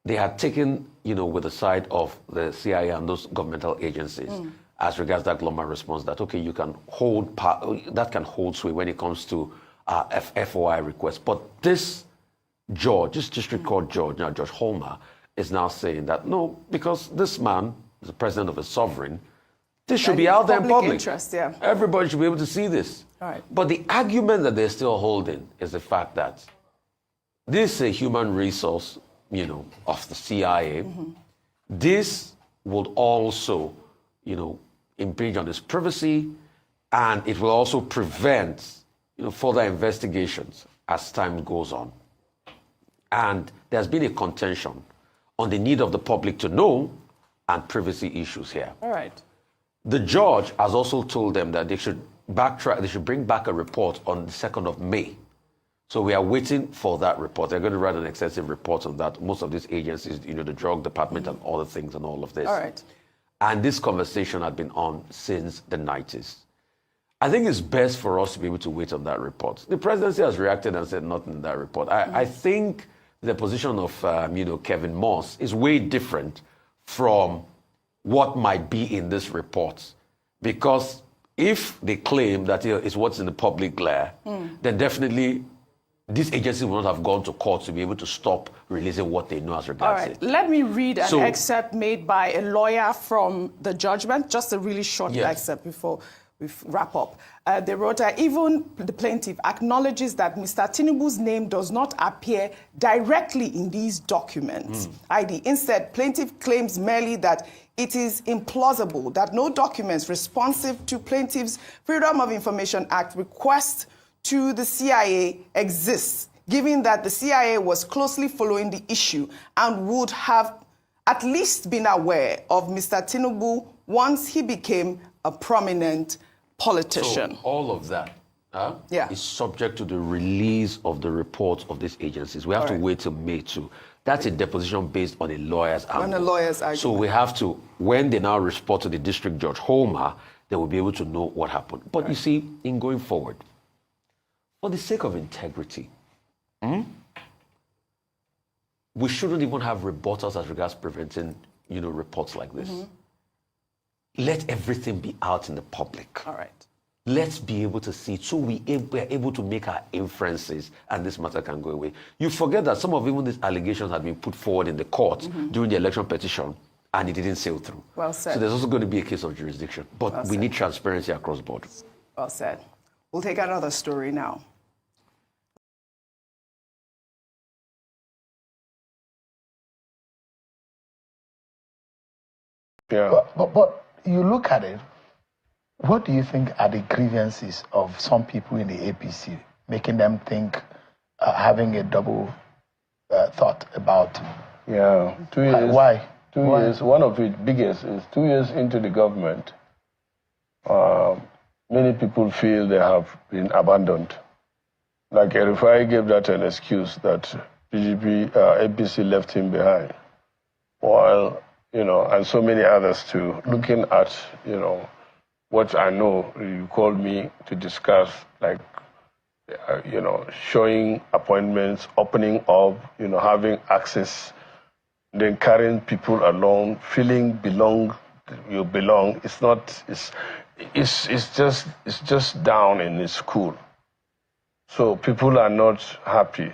they had taken, with the side of the CIA and those governmental agencies, as regards that glomar response, that, okay, you can that can hold sway when it comes to FOI requests. But this district court judge, now Judge Holmer, is now saying that, no, because this man is the president of a sovereign, this should be out there in public. Interest, yeah. Everybody should be able to see this. All right. But the argument that they're still holding is the fact that this is a human resource, of the CIA. This will also, impinge on his privacy, and it will also prevent, further investigations as time goes on. And there's been a contention on the need of the public to know and privacy issues here. All right. The judge has also told them that they should backtrack, they should bring back a report on the 2nd of May. So we are waiting for that report. They're going to write an extensive report on that. Most of these agencies, the drug department and all the things and all of this. All right. And this conversation had been on since the 90s. I think it's best for us to be able to wait on that report. The presidency has reacted and said nothing in that report. I think the position of, Kevin Moss is way different from what might be in this report. Because if they claim that it's what's in the public glare, then definitely this agency will not have gone to court to be able to stop releasing what they know as regards All right. it. Let me read an excerpt made by a lawyer from the judgment, just a really short excerpt before we wrap up. They wrote, even the plaintiff acknowledges that Mr. Tinubu's name does not appear directly in these documents. Instead, plaintiff claims merely that it is implausible that no documents responsive to plaintiff's Freedom of Information Act request to the CIA exists, given that the CIA was closely following the issue and would have at least been aware of Mr. Tinubu once he became a prominent politician. So all of that is subject to the release of the reports of these agencies. We have to wait till May 2. That's a deposition based on a lawyer's argument. On a lawyer's argument. So we have to, when they now report to the district judge, Homer, they will be able to know what happened. But you see, in going forward, for the sake of integrity, we shouldn't even have rebuttals as regards preventing, reports like this. Let everything be out in the public. All right. Let's be able to see it so we're able to make our inferences and this matter can go away. You forget that some of even these allegations had been put forward in the court during the election petition and it didn't sail through. Well said. So there's also going to be a case of jurisdiction. But we need transparency across board. Well said. We'll take another story now. Yeah. But you look at it, what do you think are the grievances of some people in the APC, making them think, having a double thought about? Yeah, 2 years. Why? 2 years. One of the biggest is 2 years into the government. Many people feel they have been abandoned. Like Rufai gave that an excuse that APC left him behind. While, and so many others too, looking at, what I know, you called me to discuss, like, showing appointments, opening up, having access, then carrying people along, feeling you belong. It's not, it's just down in the school. So people are not happy.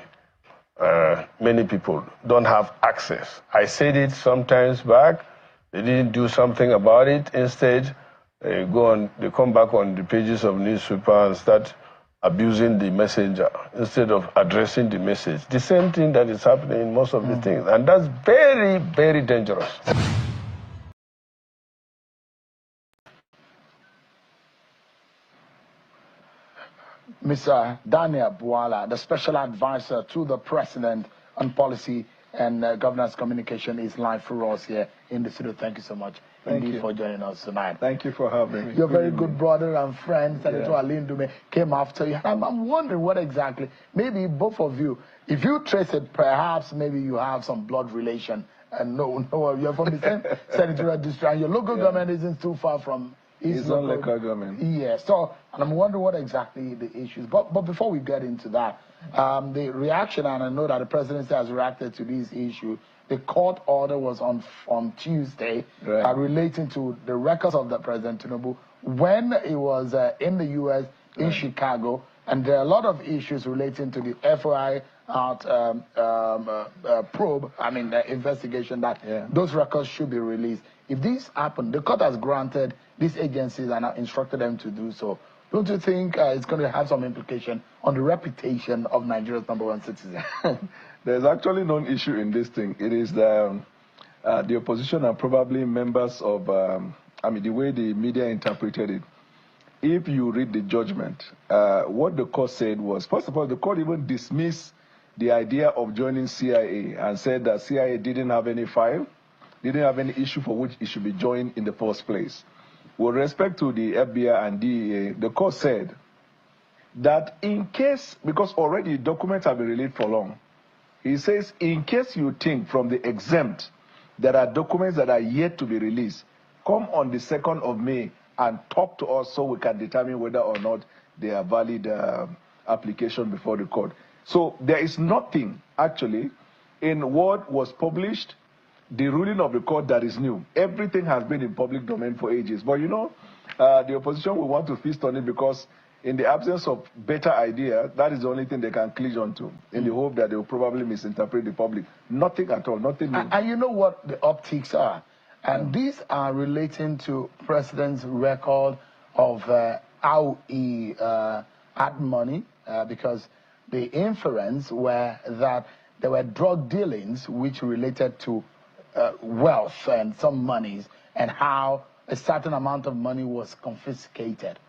Many people don't have access. I said it sometimes back. They didn't do something about it. Instead, they come back on the pages of newspaper and start abusing the messenger instead of addressing the message. The same thing that is happening in most of the things. And that's very, very dangerous. Mr. Daniel Bwala, the special advisor to the president on policy and governance communication, is live for us here in the studio. Thank you so much indeed for joining us tonight. Thank you for having me. Your very good brother and friend, Senator Alindume, came after you. I'm wondering what exactly, maybe both of you, if you trace it, perhaps maybe you have some blood relation. And no, you're from the same senatorial district, and your local government isn't too far from his local government. Yeah, so, and I'm wondering what exactly the issues. But before we get into that, the reaction, and I know that the presidency has reacted to this issue. The court order was on Tuesday, relating to the records of the President Tinubu when he was in the U.S. in Chicago, and there are a lot of issues relating to the FOI probe. I mean, the investigation that those records should be released. If this happened, the court has granted these agencies and instructed them to do so. Don't you think it's going to have some implication on the reputation of Nigeria's #1 citizen? There's actually no issue in this thing. It is the the opposition are probably members of, the way the media interpreted it. If you read the judgment, what the court said was, first of all, the court even dismissed the idea of joining CIA and said that CIA didn't have any file, didn't have any issue for which it should be joined in the first place. With respect to the FBI and DEA, the court said that in case, because already documents have been released for long, he says, in case you think from the exempt there are documents that are yet to be released, come on the 2nd of May and talk to us so we can determine whether or not they are valid application before the court. So there is nothing actually in what was published, the ruling of the court, that is new. Everything has been in public domain for ages. But you know, the opposition will want to feast on it because in the absence of better idea, that is the only thing they can cling on to, in the hope that they will probably misinterpret the public. Nothing at all, nothing new. And you know what the optics are? And these are relating to President's record of how he had money, because the inference were that there were drug dealings which related to wealth and some monies, and how a certain amount of money was confiscated.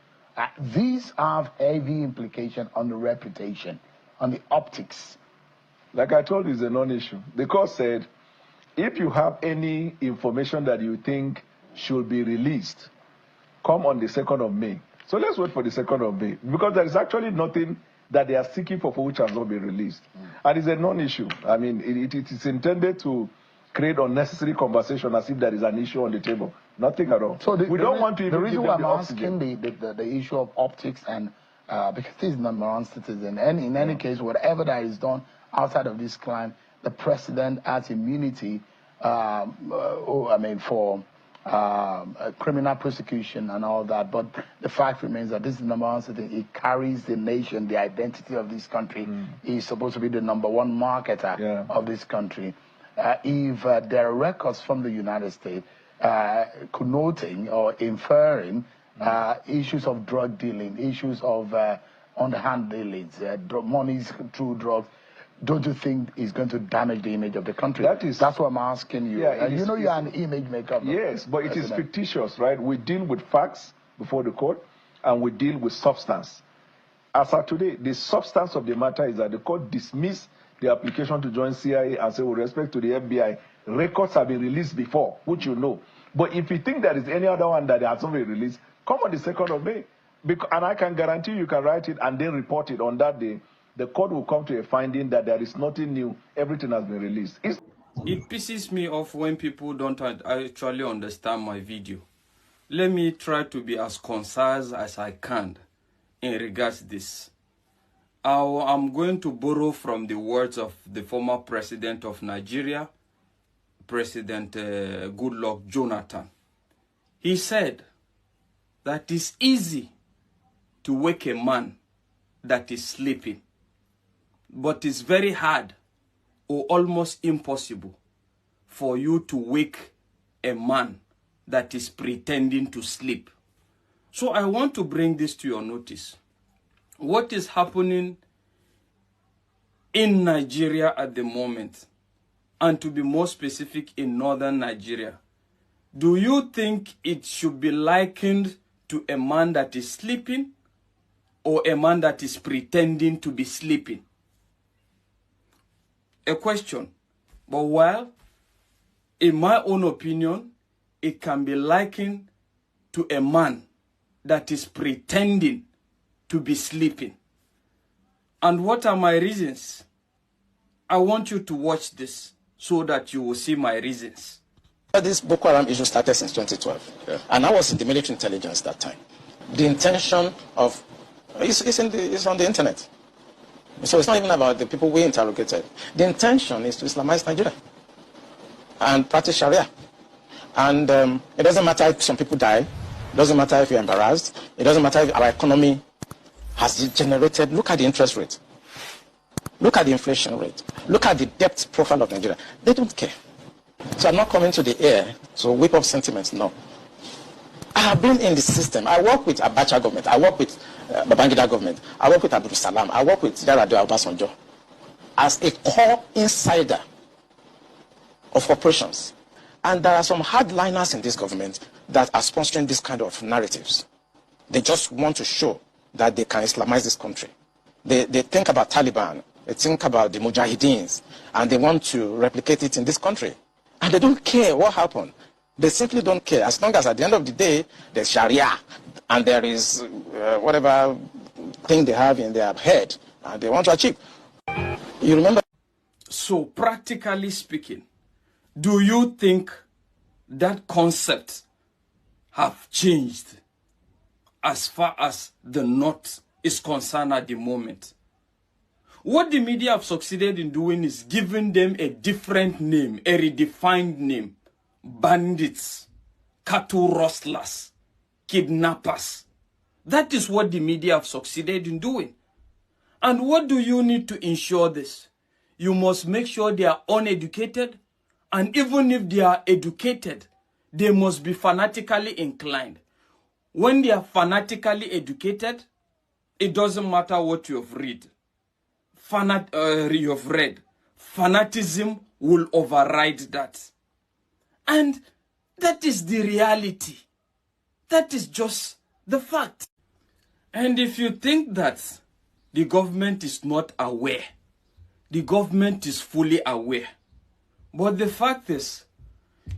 These have heavy implication on the reputation, on the optics. Like I told you, it's a non-issue. The court said, if you have any information that you think should be released, come on the 2nd of May. So let's wait for the 2nd of May, because there is actually nothing that they are seeking for which has not been released. And it's a non-issue. I mean, it is intended to create unnecessary conversation as if there is an issue on the table. Nothing at all. So we don't want to even the reason give why them I'm the asking the issue of optics, and because this is number one citizen, and in any case, whatever that is done outside of this crime, the president has immunity for criminal prosecution and all that. But the fact remains that this is number one citizen. It carries the nation, the identity of this country. He's supposed to be the number one marketer of this country. If there are records from the United States connoting or inferring issues of drug dealing, issues of underhand dealings, monies through drugs, don't you think it's going to damage the image of the country? That's what I'm asking you. Yeah, you know you're an image maker. Yes, but it is fictitious, right? We deal with facts before the court, and we deal with substance. As of today, the substance of the matter is that the court dismissed the application to join CIA and say, with respect to the FBI, records have been released before, which you know. But if you think there is any other one that has not been released, come on the 2nd of May. And I can guarantee you can write it and then report it on that day. The court will come to a finding that there is nothing new. Everything has been released. It pisses me off when people don't actually understand my video. Let me try to be as concise as I can in regards to this. I'm going to borrow from the words of the former president of Nigeria, President Goodluck Jonathan. He said that it's easy to wake a man that is sleeping, but it's very hard or almost impossible for you to wake a man that is pretending to sleep. So I want to bring this to your notice. What is happening in Nigeria at the moment, and to be more specific, in northern Nigeria, do you think it should be likened to a man that is sleeping or a man that is pretending to be sleeping? A question. But well, in my own opinion, it can be likened to a man that is pretending to be sleeping. And what are my reasons? I want you to watch this so that you will see my reasons. This Boko Haram issue started since 2012, and I was in the military intelligence that time. The intention of it's on the internet, so it's not even about the people we interrogated. The intention is to Islamize Nigeria and practice Sharia, and it doesn't matter if some people die, it doesn't matter if you're embarrassed, it doesn't matter if our economy has degenerated. Look at the interest rate, look at the inflation rate, look at the debt profile of Nigeria. They don't care. So I'm not coming to the air to whip up sentiments, no. I have been in the system. I work with Abacha government. I work with Babangida government. I work with Abdul Salam. I work with Yar'Adua Obasanjo as a core insider of operations. And there are some hardliners in this government that are sponsoring this kind of narratives. They just want to show that they can Islamize this country. They think about Taliban, they think about the Mujahideens, and they want to replicate it in this country. And they don't care what happened. They simply don't care. As long as at the end of the day, there's Sharia, and there is whatever thing they have in their head, and they want to achieve. You remember? So, practically speaking, do you think that concept have changed as far as the North is concerned at the moment? What the media have succeeded in doing is giving them a different name, a redefined name. Bandits, cattle rustlers, kidnappers. That is what the media have succeeded in doing. And what do you need to ensure this? You must make sure they are uneducated, and even if they are educated, they must be fanatically inclined. When they are fanatically educated, it doesn't matter what you have read. Fanatism will override that. And that is the reality. That is just the fact. And if you think that the government is not aware, the government is fully aware. But the fact is,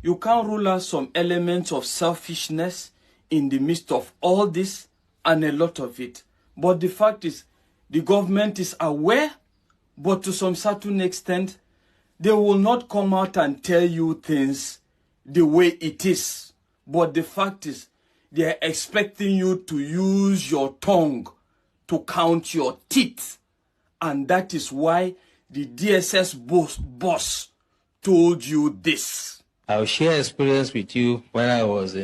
you can't rule out some elements of selfishness in the midst of all this and a lot of it. But the fact is, the government is aware, but to some certain extent, they will not come out and tell you things the way it is. But the fact is, they are expecting you to use your tongue to count your teeth. And that is why the DSS boss told you this. I'll share experience with you when I was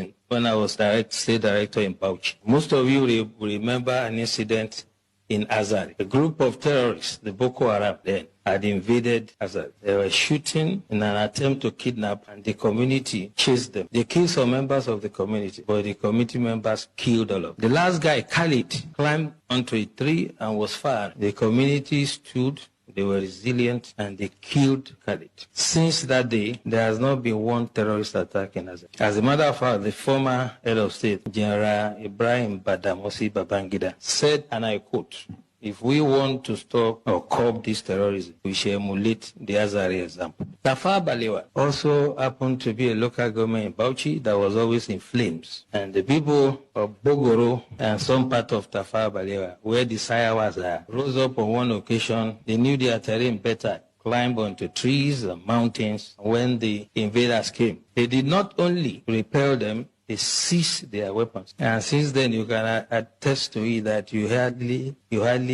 state director in Bauchi. Most of you will remember an incident in Azari. A group of terrorists, the Boko Haram then, had invaded Azari. They were shooting in an attempt to kidnap, and the community chased them. They killed some members of the community, but the community members killed all of them. The last guy, Khalid, climbed onto a tree and was fired. The community stood. They were resilient, and they killed Khalid. Since that day, there has not been one terrorist attack in Azari. As a matter of fact, the former head of state, General Ibrahim Badamasi Babangida, said, and I quote, "If we want to stop or curb this terrorism, we should emulate the Azari example." Tafawa Balewa also happened to be a local government in Bauchi that was always in flames. And the people of Bogoro and some part of Tafawa Balewa, where the Sayawas are, rose up on one occasion. They knew their terrain better, climbed onto trees and mountains when the invaders came. They did not only repel them, they seized their weapons. And since then, you can attest to it that you hardly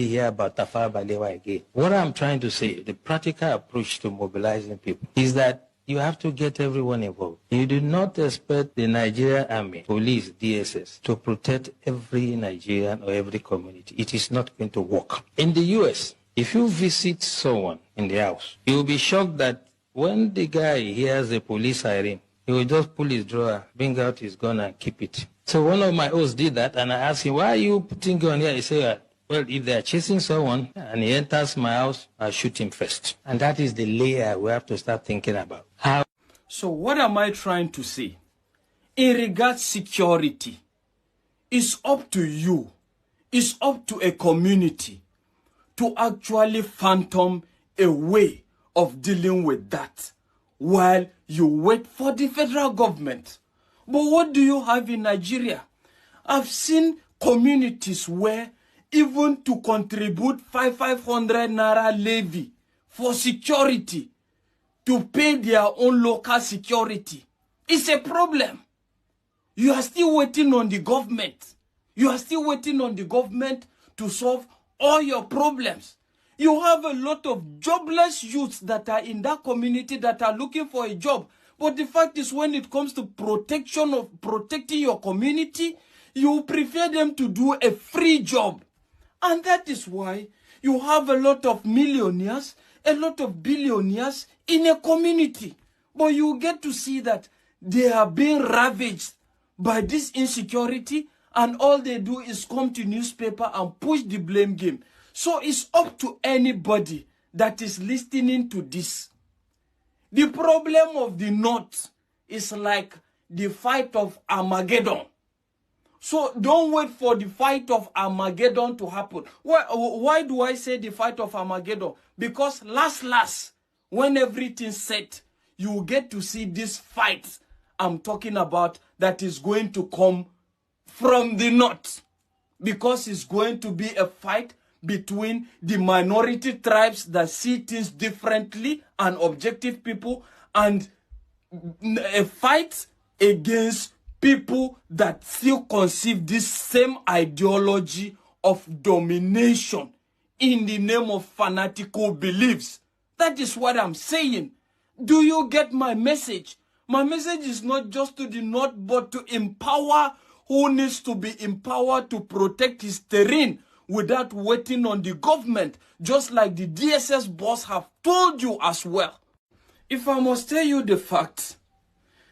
hear about Tafawa Balewa again. What I'm trying to say, the practical approach to mobilizing people, is that you have to get everyone involved. You do not expect the Nigerian army, police, DSS, to protect every Nigerian or every community. It is not going to work. In the US, if you visit someone in the house, you'll be shocked that when the guy hears the police siren, he will just pull his drawer, bring out his gun, and keep it. So one of my hosts did that, and I asked him, "Why are you putting gun here?" He said, "Well, if they are chasing someone and he enters my house, I'll shoot him first." And that is the layer we have to start thinking about. How? So what am I trying to say? In regards security, it's up to you, it's up to a community to actually phantom a way of dealing with that, while you wait for the federal government. But what do you have in Nigeria? I've seen communities where even to contribute 500 naira levy for security, to pay their own local security, is a problem. You are still waiting on the government. You are still waiting on the government to solve all your problems. You have a lot of jobless youths that are in that community that are looking for a job. But the fact is, when it comes to protecting your community, you prefer them to do a free job. And that is why you have a lot of millionaires, a lot of billionaires in a community. But you get to see that they are being ravaged by this insecurity, and all they do is come to newspaper and push the blame game. So it's up to anybody that is listening to this. The problem of the North is like the fight of Armageddon. So don't wait for the fight of Armageddon to happen. Why do I say the fight of Armageddon? Because last, when everything's set, you will get to see this fight I'm talking about that is going to come from the north. Because it's going to be a fight between the minority tribes that see things differently and objective people, and a fight against people that still conceive this same ideology of domination in the name of fanatical beliefs. That is what I'm saying. Do you get my message? My message is not just to the north, but to empower who needs to be empowered to protect his terrain without waiting on the government, just like the DSS boss have told you as well. If I must tell you the facts,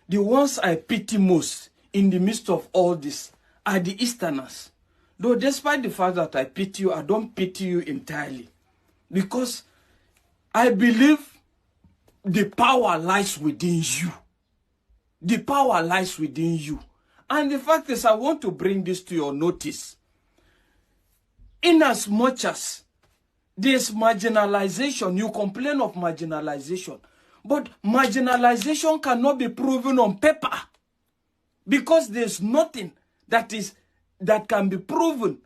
the ones I pity most in the midst of all this are the Easterners. Though despite the fact that I pity you, I don't pity you entirely. Because I believe the power lies within you. The power lies within you. And the fact is, I want to bring this to your notice. In as much as there's marginalization, you complain of marginalization, but marginalization cannot be proven on paper. Because there's nothing that can be proven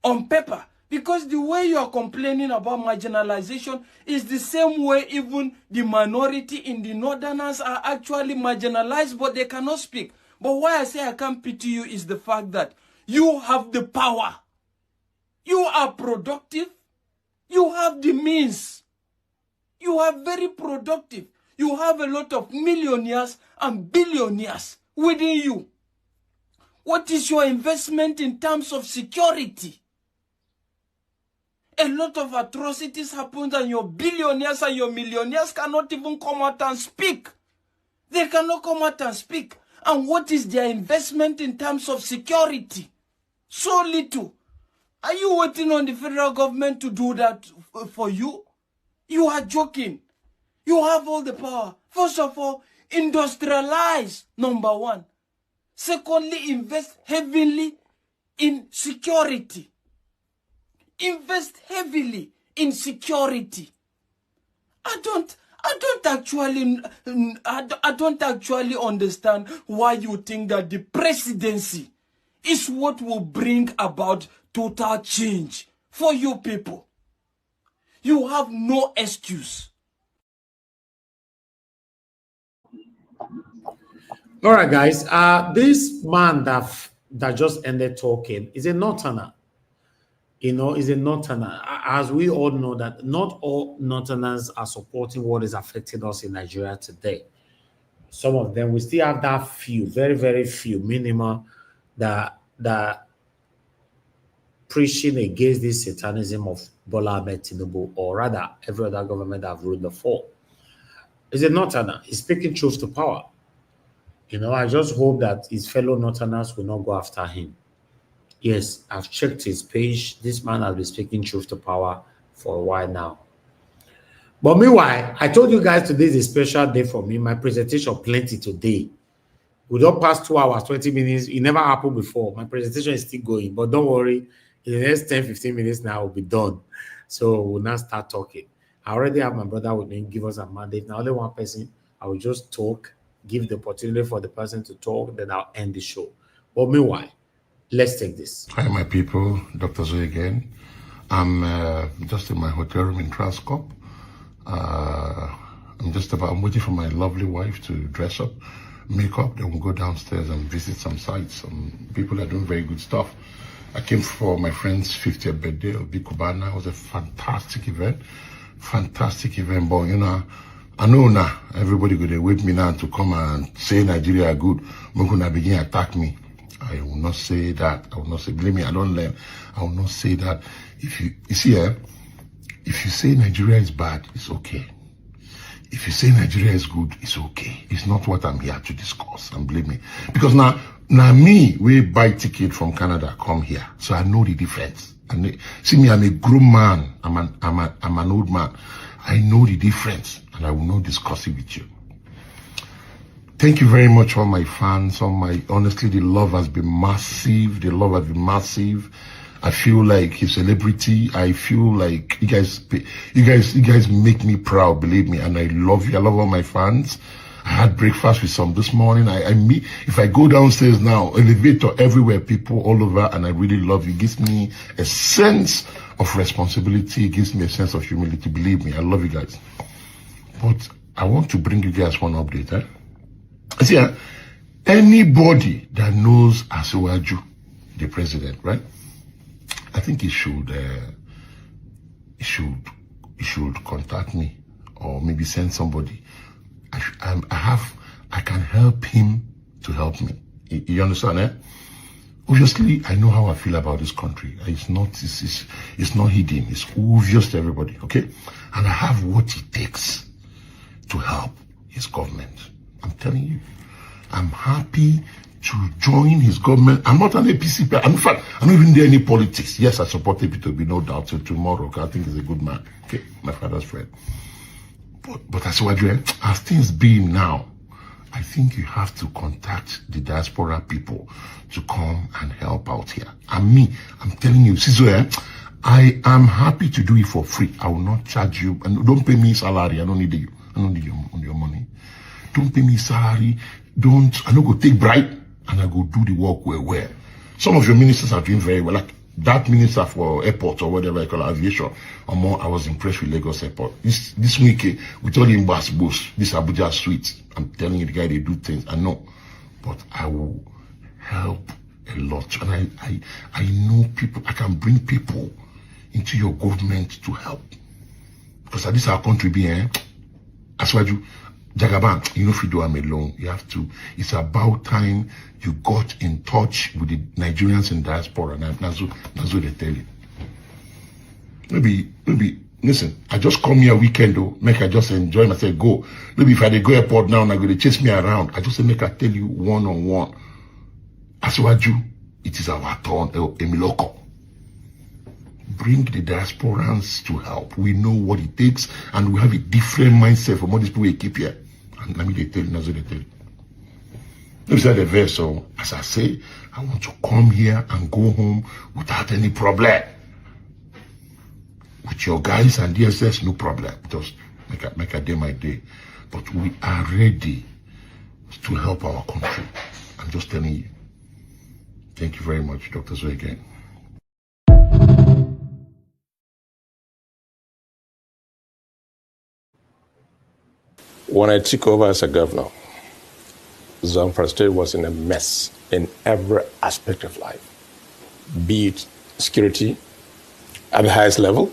on paper. Because the way you are complaining about marginalization is the same way even the minority in the northerners are actually marginalized, but they cannot speak. But why I say I can't pity you is the fact that you have the power. You are productive. You have the means. You are very productive. You have a lot of millionaires and billionaires within you. What is your investment in terms of security? A lot of atrocities happen and your billionaires and your millionaires cannot even come out and speak. They cannot come out and speak. And what is their investment in terms of security? So little. Are you waiting on the federal government to do that for you? You are joking. You have all the power. First of all, industrialize, number one. Secondly, invest heavily in security. Invest heavily in security. I don't actually understand why you think that the presidency is what will bring about total change for you people. You have no excuse. All right, guys. This man that just ended talking is a northerner. You know, is a northerner. As we all know that not all northerners are supporting what is affecting us in Nigeria today. Some of them, we still have that few, very, very few, minimal, that preaching against this satanism of Bola Ahmed Tinubu, or rather every other government that have ruled before. Is a northerner. He's speaking truth to power. You know, I just hope that his fellow northerners will not go after him. Yes, I've checked his page. This man has been speaking truth to power for a while now. But meanwhile, I told you guys today is a special day for me. My presentation plenty today. We don't pass 2 hours, 20 minutes. It never happened before. My presentation is still going. But don't worry, in the next 10, 15 minutes now, we'll be done. So we'll now start talking. I already have my brother with me, give us a mandate. Now, only one person, I will just talk, give the opportunity for the person to talk, then I'll end the show. But meanwhile, let's take this. Hi, my people. Dr. Zoe again. I'm just in my hotel room in Transcorp. I'm waiting for my lovely wife to dress up, make up, then we'll go downstairs and visit some sites. Some people are doing very good stuff. I came for my friend's 50th birthday of Bikubana. It was a fantastic event. But you know, I know now everybody going to wait me now to come and say Nigeria are good. We're going to begin attack me. I will not say that. I will not say, believe me, I don't learn. I will not say that. If you see, if you say Nigeria is bad, it's okay. If you say Nigeria is good, it's okay. It's not what I'm here to discuss, and believe me. Because now me, we buy ticket from Canada, come here. So I know the difference. See me, I'm a grown man. I'm an old man. I know the difference, and I will not discuss it with you. thank you very much, all my fans, honestly, the love has been massive. The love has been massive. I feel like a celebrity. I feel like you guys make me proud, believe me. And I love you. I love all my fans. I had breakfast with some this morning. If I go downstairs now, elevator everywhere, people all over, and I really love you. It gives me a sense of responsibility. It gives me a sense of humility. Believe me, I love you guys. But I want to bring you guys one update. See, anybody that knows Asiwaju, the president, right? I think he should contact me, or maybe send somebody. I can help him to help me. You understand, Obviously, I know how I feel about this country. It's not hidden. It's obvious to everybody, okay? And I have what it takes to help his government. I'm telling you. I'm happy to join his government. I'm not an APC player. In fact, I'm not even there any politics. Yes, I support APC, no doubt, till tomorrow. I think he's a good man. Okay, my father's friend. But as things be now, I think you have to contact the diaspora people to come and help out here. And me, I'm telling you, Sizo, I am happy to do it for free. I will not charge you, and don't pay me salary. I don't need you. I don't need your money. Don't pay me salary. I don't go take bribe, and I go do the work well. Some of your ministers are doing very well. Like that minister for airports or whatever I call aviation. I was impressed with Lagos Airport. This week, with all the ambassadors, this Abuja suite, I'm telling you, the guy, they do things. I know. But I will help a lot. And I know people, I can bring people into your government to help. Because this our country being, as well you, Jagaban, you know if you do I'm alone, you have to. It's about time you got in touch with the Nigerians in diaspora. And that's what they tell you. Maybe, listen, I just come here weekend though, make I just enjoy myself, go. Maybe if I go airport now and I go to chase me around, I just say make I tell you one-on-one. Asiwaju, it is our turn, Emiloko. Bring the diasporans to help. We know what it takes, and we have a different mindset from all these people we keep here. And let me tell you, that's what they tell you. Those are the verse, so as I say, I want to come here and go home without any problem. With your guys and DSS, no problem. Just make a day my day. But we are ready to help our country. I'm just telling you. Thank you very much, Dr. Zoe again. When I took over as a governor, Zamfara State was in a mess in every aspect of life, be it security at the highest level,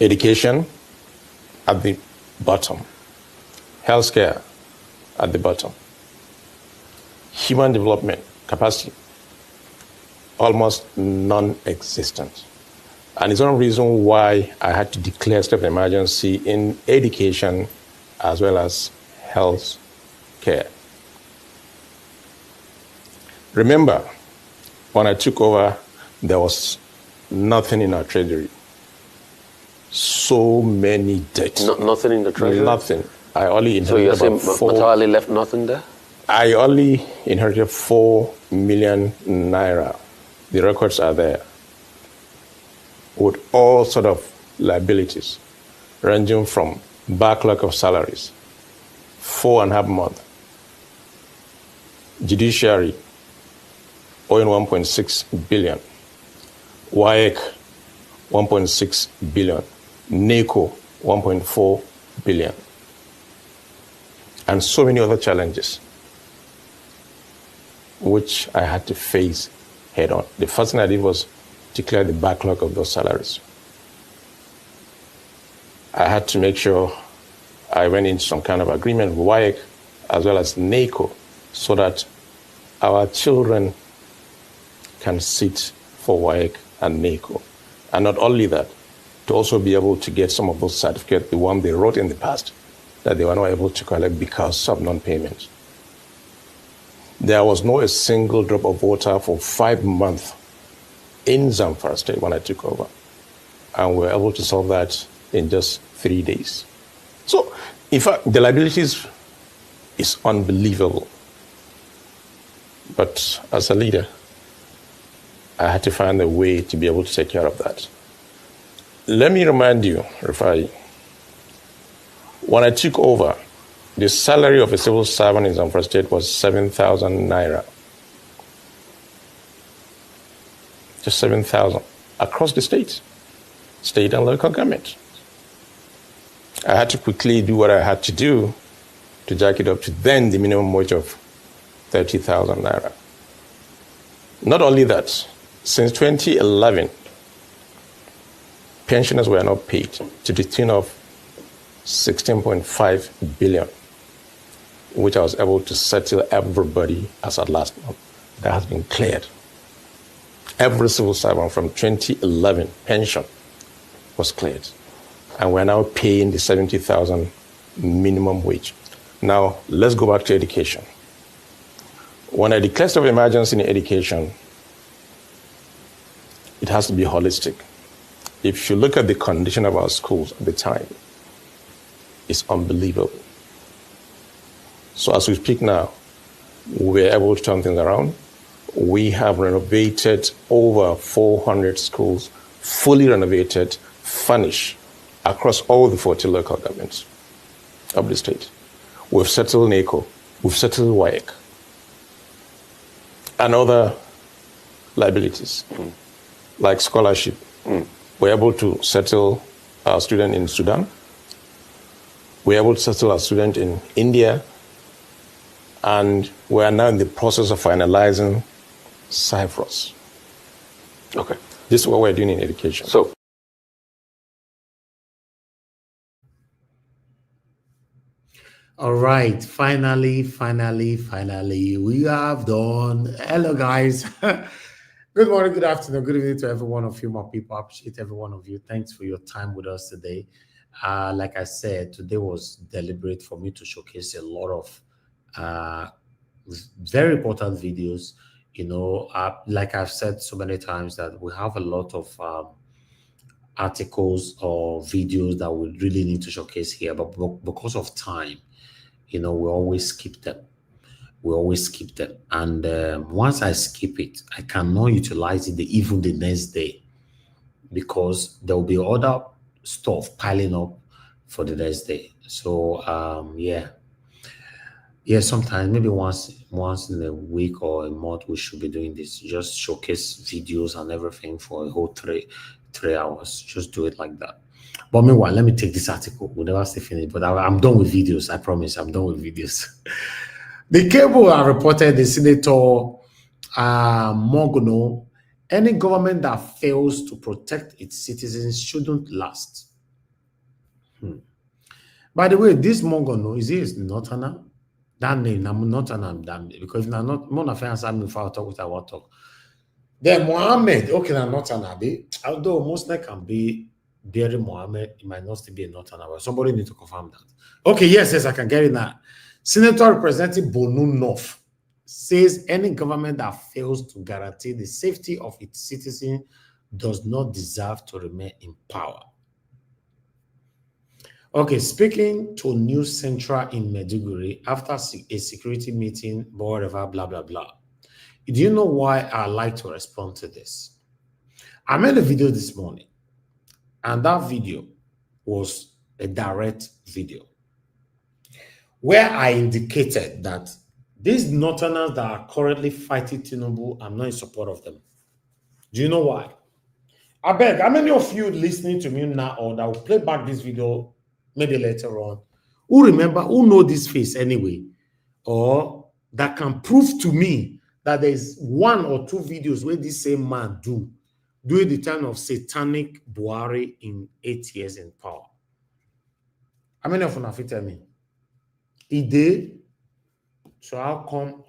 education at the bottom, healthcare at the bottom, human development capacity almost non-existent. And it's one reason why I had to declare state of emergency in education as well as health care. Remember, when I took over, there was nothing in our treasury. So many debts. Nothing in the treasury? Nothing. I only inherited so you're saying Matawali left nothing there? I only inherited 4 million naira. The records are there. With all sort of liabilities, ranging from backlog of salaries, 4.5 months, judiciary owing 1.6 billion, WAEC 1.6 billion, NACO 1.4 billion, and so many other challenges which I had to face head on. The first thing I did was declare the backlog of those salaries. I had to make sure I went into some kind of agreement with WAEC as well as NACO so that our children can sit for WAEC and NACO. And not only that, to also be able to get some of those certificates, the one they wrote in the past, that they were not able to collect because of non-payment. There was not a single drop of water for 5 months in Zamfara State when I took over. And we were able to solve that in just 3 days. So, in fact, the liabilities is unbelievable. But as a leader, I had to find a way to be able to take care of that. Let me remind you, Rufai, when I took over, the salary of a civil servant in Zamfara State was 7,000 naira. Just 7,000 across the state and local government. I had to quickly do what I had to do to jack it up to then the minimum wage of 30,000 naira. Not only that, since 2011, pensioners were not paid to the tune of 16.5 billion, which I was able to settle everybody as at last month. That has been cleared. Every civil servant from 2011 pension was cleared. And we're now paying the 70,000 minimum wage. Now, let's go back to education. When I declare state of emergency in education, it has to be holistic. If you look at the condition of our schools at the time, it's unbelievable. So as we speak now, we're able to turn things around. We have renovated over 400 schools, fully renovated, furnished, across all the 40 local governments of the state. We've settled NACO, we've settled WAEC, and other liabilities, like scholarship. We're able to settle our student in Sudan. We're able to settle our student in India. And we are now in the process of finalizing Cyprus. Okay. This is what we're doing in education. So, all right, finally, we have done. Hello, guys. Good morning, good afternoon, good evening to every one of you, my people. I appreciate every one of you. Thanks for your time with us today. Like I said, today was deliberate for me to showcase a lot of very important videos. You know, like I've said so many times, that we have a lot of articles or videos that we really need to showcase here, but because of time, you know, we always skip them. And once I skip it, I cannot utilize it even the next day, because there will be other stuff piling up for the next day. So yeah, sometimes maybe once in a week or a month we should be doing this. Just showcase videos and everything for a whole three hours. Just do it like that. But meanwhile, let me take this article. We'll never stay finished, but I'm done with videos. I promise, I'm done with videos. The cable have reported the Senator Mogono, any government that fails to protect its citizens shouldn't last. By the way, this Mogono, is he Northerner? That name, I'm Northerner, because if I'm not, more than answer me if I talk with I want to talk. Then Mohammed, okay, I'm Northerner, although most can be Berry Mohammed, it might not still be a Northerner, but somebody need to confirm that. Okay, yes, I can get it now. Senator representing Bonu North says any government that fails to guarantee the safety of its citizens does not deserve to remain in power. Okay, speaking to News Central in Maiduguri after a security meeting, whatever, blah, blah, blah. Do you know why I like to respond to this? I made a video this morning, and that video was a direct video where I indicated that these Northerners that are currently fighting Tinubu, I'm not in support of them. Do you know why? I beg, how many of you listening to me now or that will play back this video maybe later on, who know this face anyway, or that can prove to me that there's one or two videos where this same man during the time of satanic Buhari in 8 years in power? How many of you have tell me? He did. So how come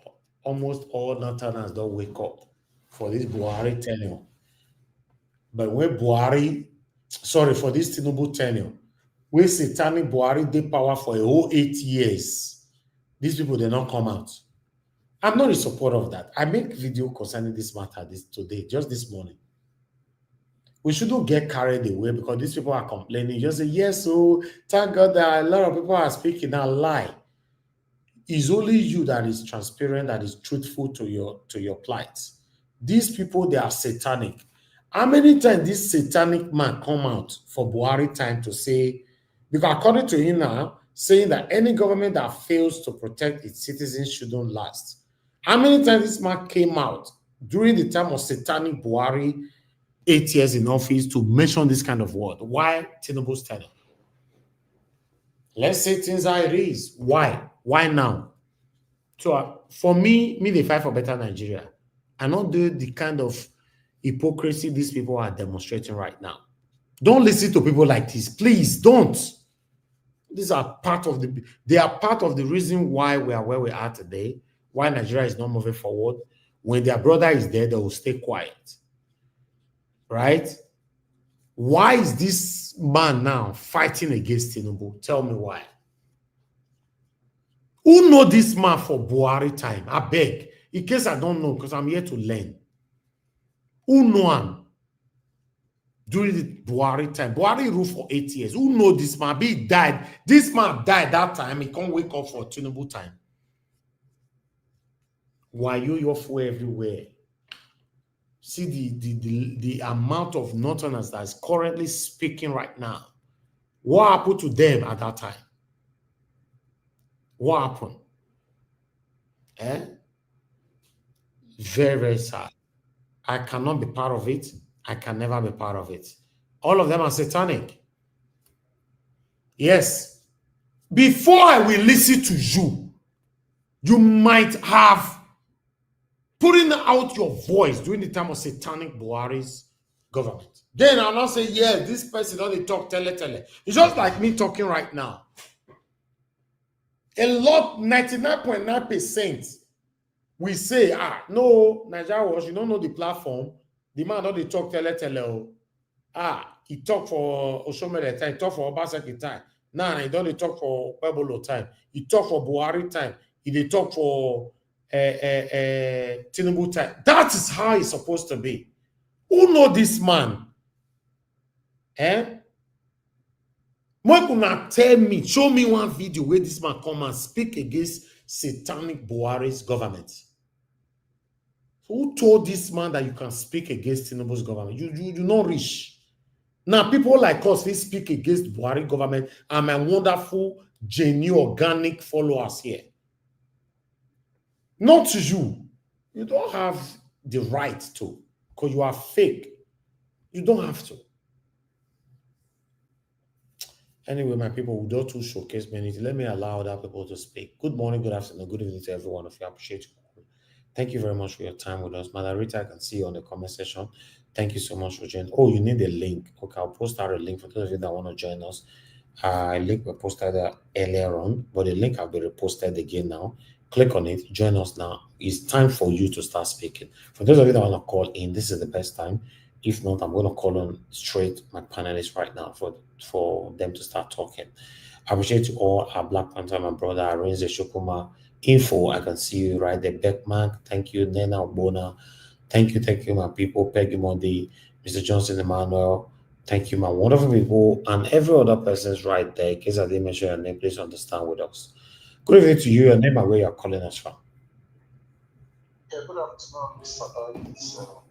almost all Northerners don't wake up for this Buhari tenure? But when for this Tinubu tenure, where satanic Buhari did power for a whole 8 years, these people did not come out. I'm not in support of that. I make video concerning this matter today, just this morning. We shouldn't get carried away because these people are complaining. Just say, yes, so thank God that a lot of people are speaking and lie. It's only you that is transparent, that is truthful to your plight. These people, they are satanic. How many times this satanic man come out for Buhari time to say, because according to him now, saying that any government that fails to protect its citizens shouldn't last. How many times this man came out during the time of satanic Buhari, 8 years in office, to mention this kind of word? Why Tinubu's tenure? Let's say things how it is. Why? Why now? So for me, they fight for better Nigeria. I don't do the kind of hypocrisy these people are demonstrating right now. Don't listen to people like this. Please don't. These are they are part of the reason why we are where we are today, why Nigeria is not moving forward. When their brother is there, they will stay quiet. Right? Why is this man now fighting against Tinubu? Tell me why. Who know this man for Buhari time? I beg. In case I don't know, because I'm here to learn. Who know him during the Buhari time? Buhari ruled for 8 years. Who know this man? He died. This man died that time. He can't wake up for Tinubu time. Why you fool everywhere? See the amount of Northerners that is currently speaking right now. What happened to them at that time? What happened? Very, very sad. I cannot be part of it. I can never be part of it. All of them are satanic. Yes. Before I will listen to you, you might have putting out your voice during the time of satanic Buhari's government. Then I'll not say, yes, this person only talk tele. It's just like me talking right now. A lot, 99.9%, we say, no, Nigerians, you don't know the platform. The man don't talk tele. He talk for Oshomele time, he talk for Obaseki time. Nah, he don't talk for Pebolo time. He talk for Buhari time. He talk for Tinubu time. That is how it's supposed to be. Who know this man? Not tell me, show me one video where this man come and speak against satanic Buhari's government. Who told this man that you can speak against Tinubu's government? You not rich. Now, people like us, they speak against Buhari government and my wonderful, genuine, organic followers here. Not to you. You don't have the right to, because you are fake. You don't have to. Anyway, my people, we don't showcase many. Let me allow other people to speak. Good morning, good afternoon, good evening to every one of you. I appreciate you. Thank you very much for your time with us. Mother Rita, I can see you on the comment section. Thank you so much for joining. Oh, you need a link. Okay, I'll post out a link for those of you that want to join us. A link was posted earlier on, but the link will be reposted again now. Click on it, join us now. It's time for you to start speaking. For those of you that want to call in, this is the best time. If not, I'm going to call on straight my panelists right now for them to start talking. I appreciate you all. Our Black Panther, my brother, Arinze Shukuma, Info, I can see you right there. Beckman, thank you. Nena Obona, thank you, my people. Peggy Mondi, Mr. Johnson Emmanuel, thank you, my wonderful people, and every other person's right there. In case I didn't mention your name, please understand with us. Good evening to you. Your name and where you're calling us from. Yeah, good afternoon, Mr.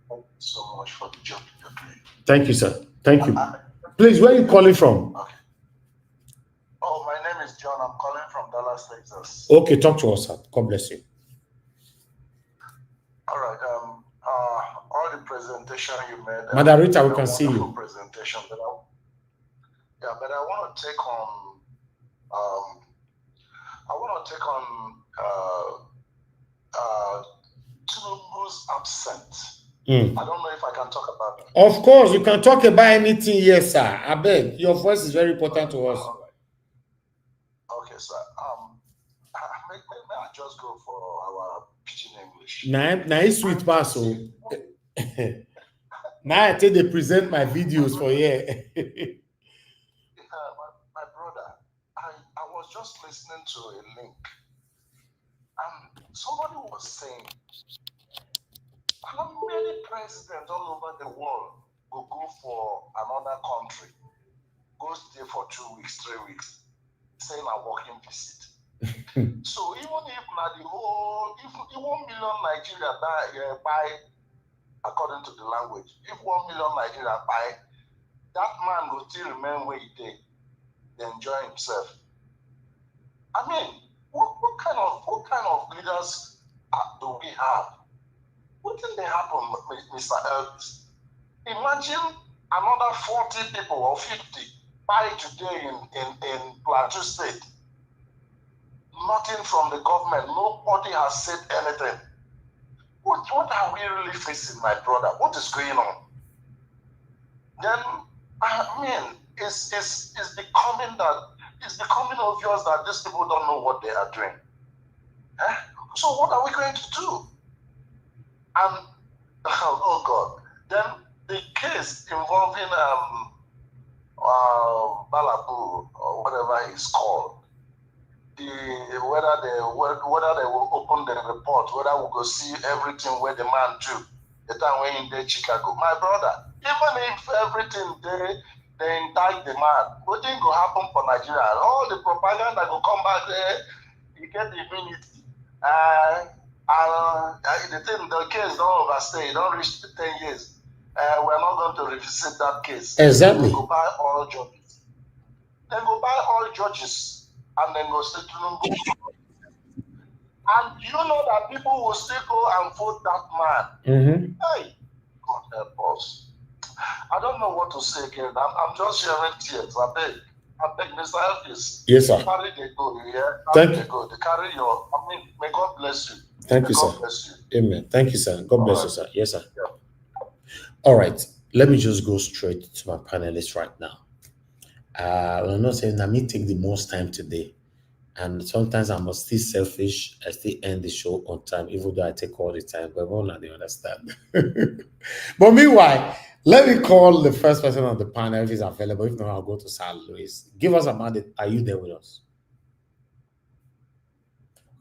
Thank you so much for the job you're doing. Thank you, sir. Thank you. Please, where are you calling from? Okay. Oh, my name is John. I'm calling from Dallas, Texas. Okay, talk to us, sir. God bless you. All right. All the presentation you made. Madam Rita, we can see you. Presentation, but I want to take on. Tinubu's absent. I don't know if I can talk about that. Of course, you can talk about anything, yes, sir. I beg. Your voice is very important to us. Okay, sir. May I just go for our pidgin English? Now it's sweet pass, so. Now I tell they present my videos for you. My brother, I was just listening to a link, and somebody was saying, how many presidents all over the world will go for another country, go stay for 2 weeks, 3 weeks, saying a working visit? So even if na the whole, if 1 million Nigeria buy, according to the language, if 1 million Nigeria buy, that man will still remain where he did, enjoy himself. I mean, what kind of leaders do we have? What did they happen, Mr. Elvis? Imagine another 40 people or 50 buy today in Plateau State. Nothing from the government. Nobody has said anything. What are we really facing, my brother? What is going on? Then, I mean, it's becoming obvious that these people don't know what they are doing. So what are we going to do? And oh God, then the case involving Balabu or whatever he's called, whether they will open the report, whether we go see everything where the man do the time when in there Chicago. My brother, even if everything they indict the man, what thing go happen for Nigeria? All the propaganda go come back there, you get the immunity. The case don't overstay, don't reach 10 years. We're not going to revisit that case. Exactly. They go buy all judges. They go buy all judges and then go say Tinubu. And you know that people will still go and vote that man. Hey, God help us. I don't know what to say again. I'm just sharing tears. I beg, Mr. Elvis. Yes, sir. Carry the go, yeah? Thank you. Go. Carry your, may God bless you. Thank you, God sir. bless you. Amen. Thank you, sir. God bless you, sir. Yes, sir. Yeah. All right. Let me just go straight to my panelists right now. I'm not saying I may take the most time today. And sometimes I'm still selfish. I still end the show on time, even though I take all the time. But everyone they understand. But meanwhile, let me call the first person on the panel if he's available. If not, I'll go to Sir Louis. Give us a mandate. Are you there with us?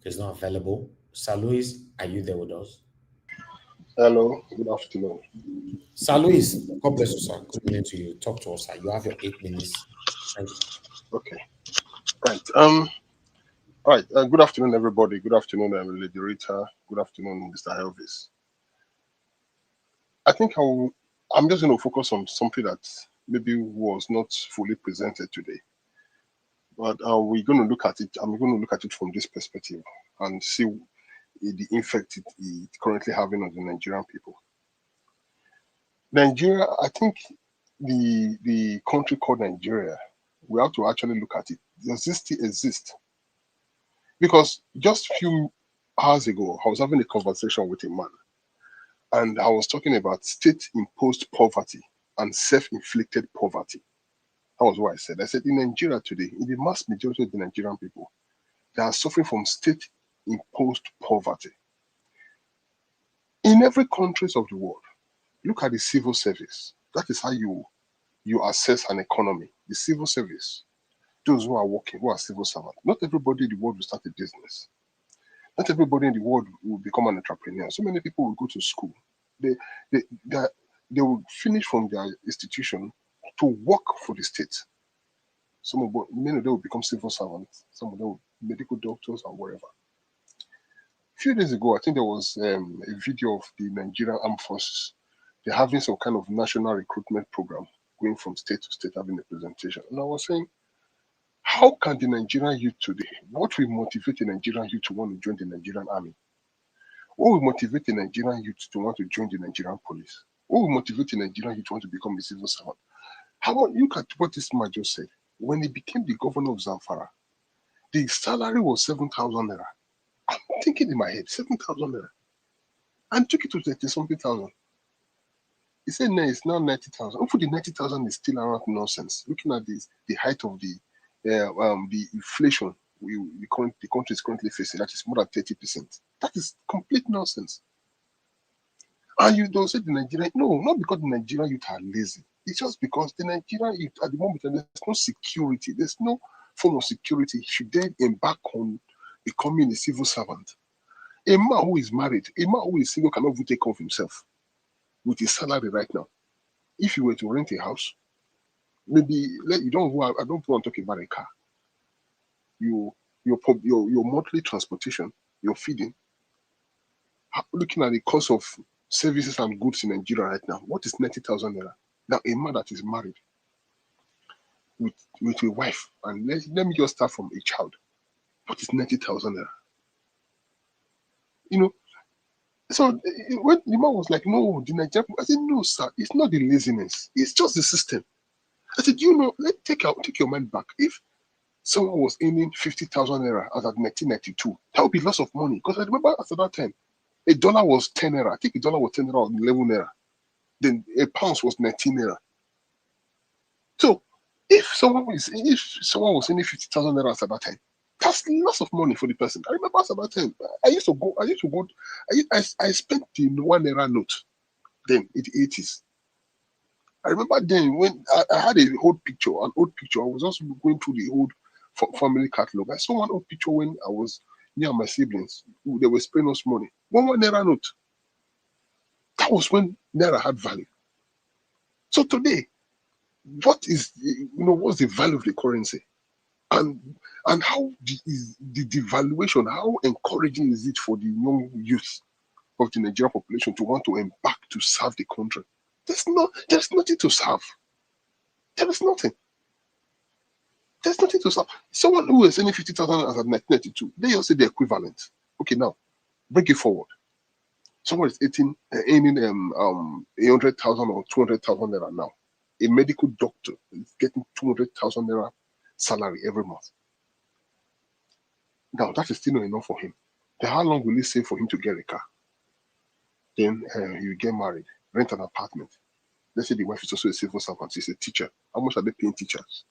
He's not available. Sir Louis, are you there with us? Hello, good afternoon. Sir Louis, God bless you, sir. Good evening to you. Talk to us, sir. You have your 8 minutes. Thank you. Okay. Right. All right. Good afternoon, everybody. Good afternoon, Lady Rita. Good afternoon, Mr. Elvis. I think I'm just going to focus on something that maybe was not fully presented today. But we're going to look at it. I'm going to look at it from this perspective and see the effect it currently having on the Nigerian people. Nigeria, I think the country called Nigeria, we have to actually look at it. Does this still exist? Because just a few hours ago, I was having a conversation with a man, and I was talking about state-imposed poverty and self-inflicted poverty. That was what I said. I said, in Nigeria today, in the mass majority of the Nigerian people, they are suffering from state-imposed poverty. In every country of the world, look at the civil service. That is how you assess an economy. The civil service. Those who are working, who are civil servants. Not everybody in the world will start a business. Not everybody in the world will become an entrepreneur. So many people will go to school. They will finish from their institution to work for the state. Many of them will become civil servants. Some of them will be medical doctors and whatever. A few days ago, I think there was a video of the Nigerian Armed Forces. They're having some kind of national recruitment program, going from state to state, having a presentation. And I was saying, how can the Nigerian youth today, what will motivate the Nigerian youth to want to join the Nigerian army? What will motivate the Nigerian youth to want to join the Nigerian police? What will motivate the Nigerian youth to want to become a civil servant? Look at what this man just said. When he became the governor of Zamfara, the salary was 7,000 naira. I'm thinking in my head, 7,000 naira. And took it to 30-something thousand. He said, no, it's now 90,000. Hopefully, the 90,000 is still around nonsense. Looking at this, the height of the inflation the country is currently facing, that is more than 30%. That is complete nonsense. And you don't say the Nigerian, no, not because the Nigerian youth are lazy. It's just because the Nigerian youth at the moment, there's no security. There's no form of security. Should they embark on becoming a civil servant? A man who is married, a man who is single cannot even take care of himself with his salary right now. If you were to rent a house, maybe I don't want to talk about a car. your monthly transportation, your feeding. Looking at the cost of services and goods in Nigeria right now, what is 90,000 naira? Now, a man that is married with a wife, and let me just start from a child. What is 90,000 naira? You know, so when the man was like, no, the Nigerian, I said, no, sir, it's not the laziness, it's just the system. I said, you know, let's take your mind back. If someone was earning 50,000 naira as at 1992, that would be lots of money. Because I remember at that time, a dollar was 10 naira. I think a dollar was 10 naira or 11 naira. Then a pound was 19 naira. So if someone was earning 50,000 naira at that time, that's lots of money for the person. I remember at that time, I spent the 1 naira note then in the 80s. I remember then when I had an old picture. I was also going through the old family catalog. I saw one old picture when I was near my siblings. They were spending us money. 1 naira note. That was when naira had value. So today, what's the value of the currency? And how is the devaluation, how encouraging is it for the young youth of the Nigerian population to want to embark to serve the country? There's nothing to serve. There is nothing. There's nothing to serve. Someone who is earning 50,000 as of 1992, they also say the equivalent. Okay, now bring it forward. Someone is earning 100,000 or 200,000 naira now. A medical doctor is getting 200,000 naira salary every month. Now that is still not enough for him. Then how long will it save for him to get a car? Then you get married, rent an apartment. Let's say the wife is also a civil servant, she's a teacher. How much are they paying teachers?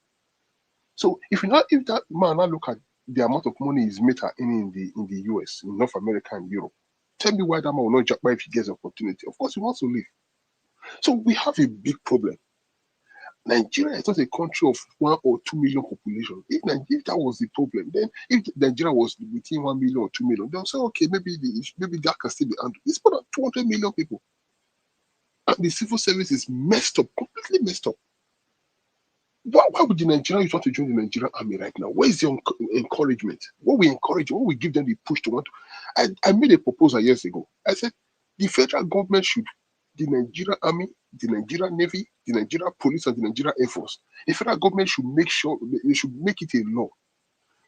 So if that man now look at the amount of money he's made in the US, in North America and Europe, tell me why that man will not jump if he gets an opportunity. Of course he wants to live. So we have a big problem. Nigeria is not a country of 1 or 2 million population. If that was the problem, then if Nigeria was within 1 million or 2 million, they'll say, okay, maybe that can still be handled. It's more than 200 million people. And the civil service is messed up, completely messed up. Why would the Nigerians want to join the Nigerian army right now? Where is the encouragement? What we encourage, what we give them the push to want to? I made a proposal years ago. I said the federal government should, the Nigerian army, the Nigerian Navy, the Nigerian police, and the Nigerian Air Force, the federal government should make sure, they should make it a law.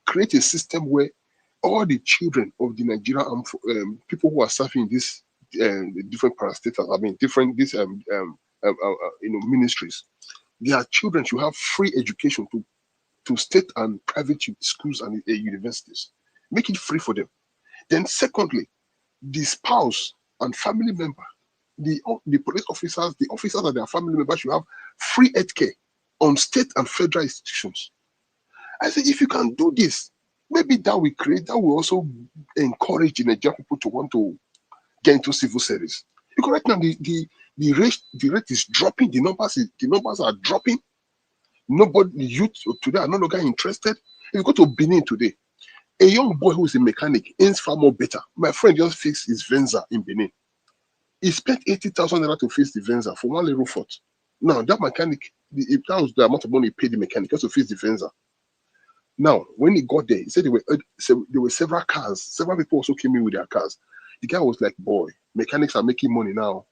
Create a system where all the children of the Nigerian people who are serving this different parastatals, different ministries, their children should have free education to state and private schools and universities. Make it free for them. Then secondly, the spouse and family member, the police officers, the officers and their family members should have free healthcare on state and federal institutions. I say if you can do this, maybe that will also encourage the Nigerian people to want to get into civil service. Because right now the rate is dropping, the numbers are dropping. The youth today are no longer interested. If you go to Benin today, a young boy who is a mechanic earns far more better. My friend just fixed his Venza in Benin. He spent 80,000 naira to fix the Venza for one little fault. Now that mechanic, that was the amount of money he paid the mechanic just to fix the Venza. Now, when he got there, he said there were several cars. Several people also came in with their cars. The guy was like, boy, mechanics are making money now.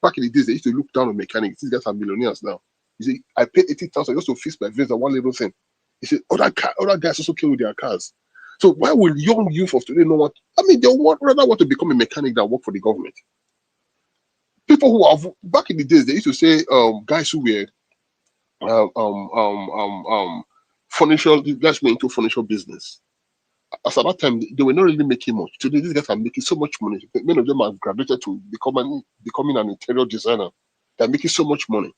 Back in the days, they used to look down on mechanics. These guys are millionaires now. He said, I paid 80,000 just to fix my Venza, one little thing. He said, other guys also came with their cars. So why will young youth of today know what? They rather want to become a mechanic than work for the government. People who have, back in the days, they used to say guys who were financial, guys were into financial business. As at that time, they were not really making much. Today, these guys are making so much money. Many of them have graduated to becoming an interior designer. They're making so much money.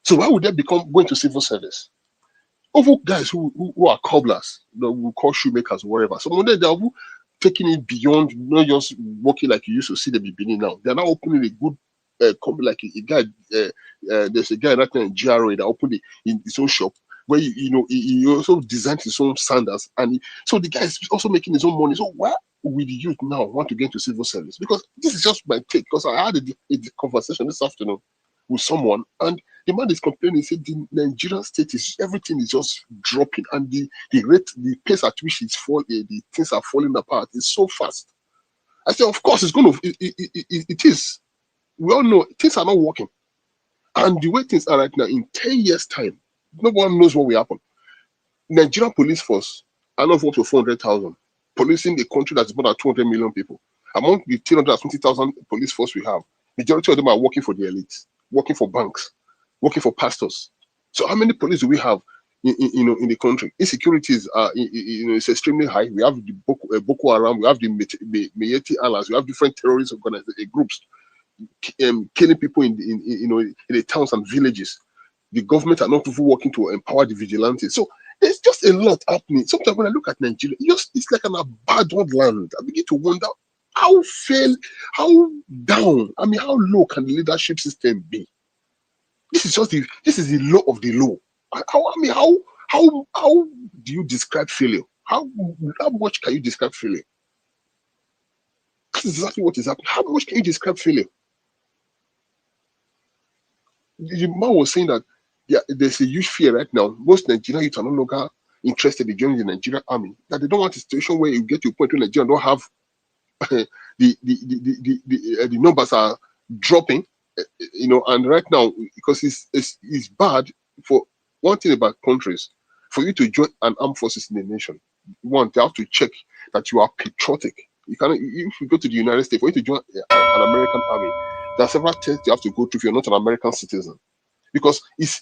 So why would they go into civil service? Over guys who are cobblers, we call shoemakers or whatever. So when they're taking it beyond, not just working like you used to see them in Benin now. They're now opening a good company, like a guy. There's a guy right now in GRA that opened in his own shop where he also designed his own sandals, and so the guy is also making his own money. So why would the youth now want to get into civil service? Because this is just my take. Because I had a conversation this afternoon with someone, and the man is complaining. He said the Nigerian state is everything is just dropping, and the rate, the pace at which it's falling, the things are falling apart is so fast. I said, of course, it's going to. It is. We all know things are not working, and the way things are right now, in 10 years' time, no one knows what will happen. Nigerian police force are not up to 400,000, policing a country that's more than 200 million people. Among the 320,000 police force we have, majority of them are working for the elites, working for banks, working for pastors. So how many police do we have in the country? Insecurities are it's extremely high. We have the Boko Haram, we have the Miyetti Allahs, we have different terrorist groups killing people in the towns and villages. The government are not even working to empower the vigilantes. So there's just a lot happening. Sometimes when I look at Nigeria, it's like an abandoned land. I begin to wonder how down, how low can the leadership system be? This is the low of the low. How do you describe failure? How much can you describe failure? That's exactly what is happening. How much can you describe failure? The man was saying that there's a huge fear right now. Most Nigerian youth are no longer interested in joining the Nigerian army. That they don't want a situation where you get to a point where Nigerians don't have the numbers are dropping, and right now, because it's bad. For one thing about countries, for you to join an armed forces in the nation, one, they have to check that you are patriotic. You cannot, if you go to the United States, for you to join an American army, there are several tests you have to go through if you're not an American citizen, because it's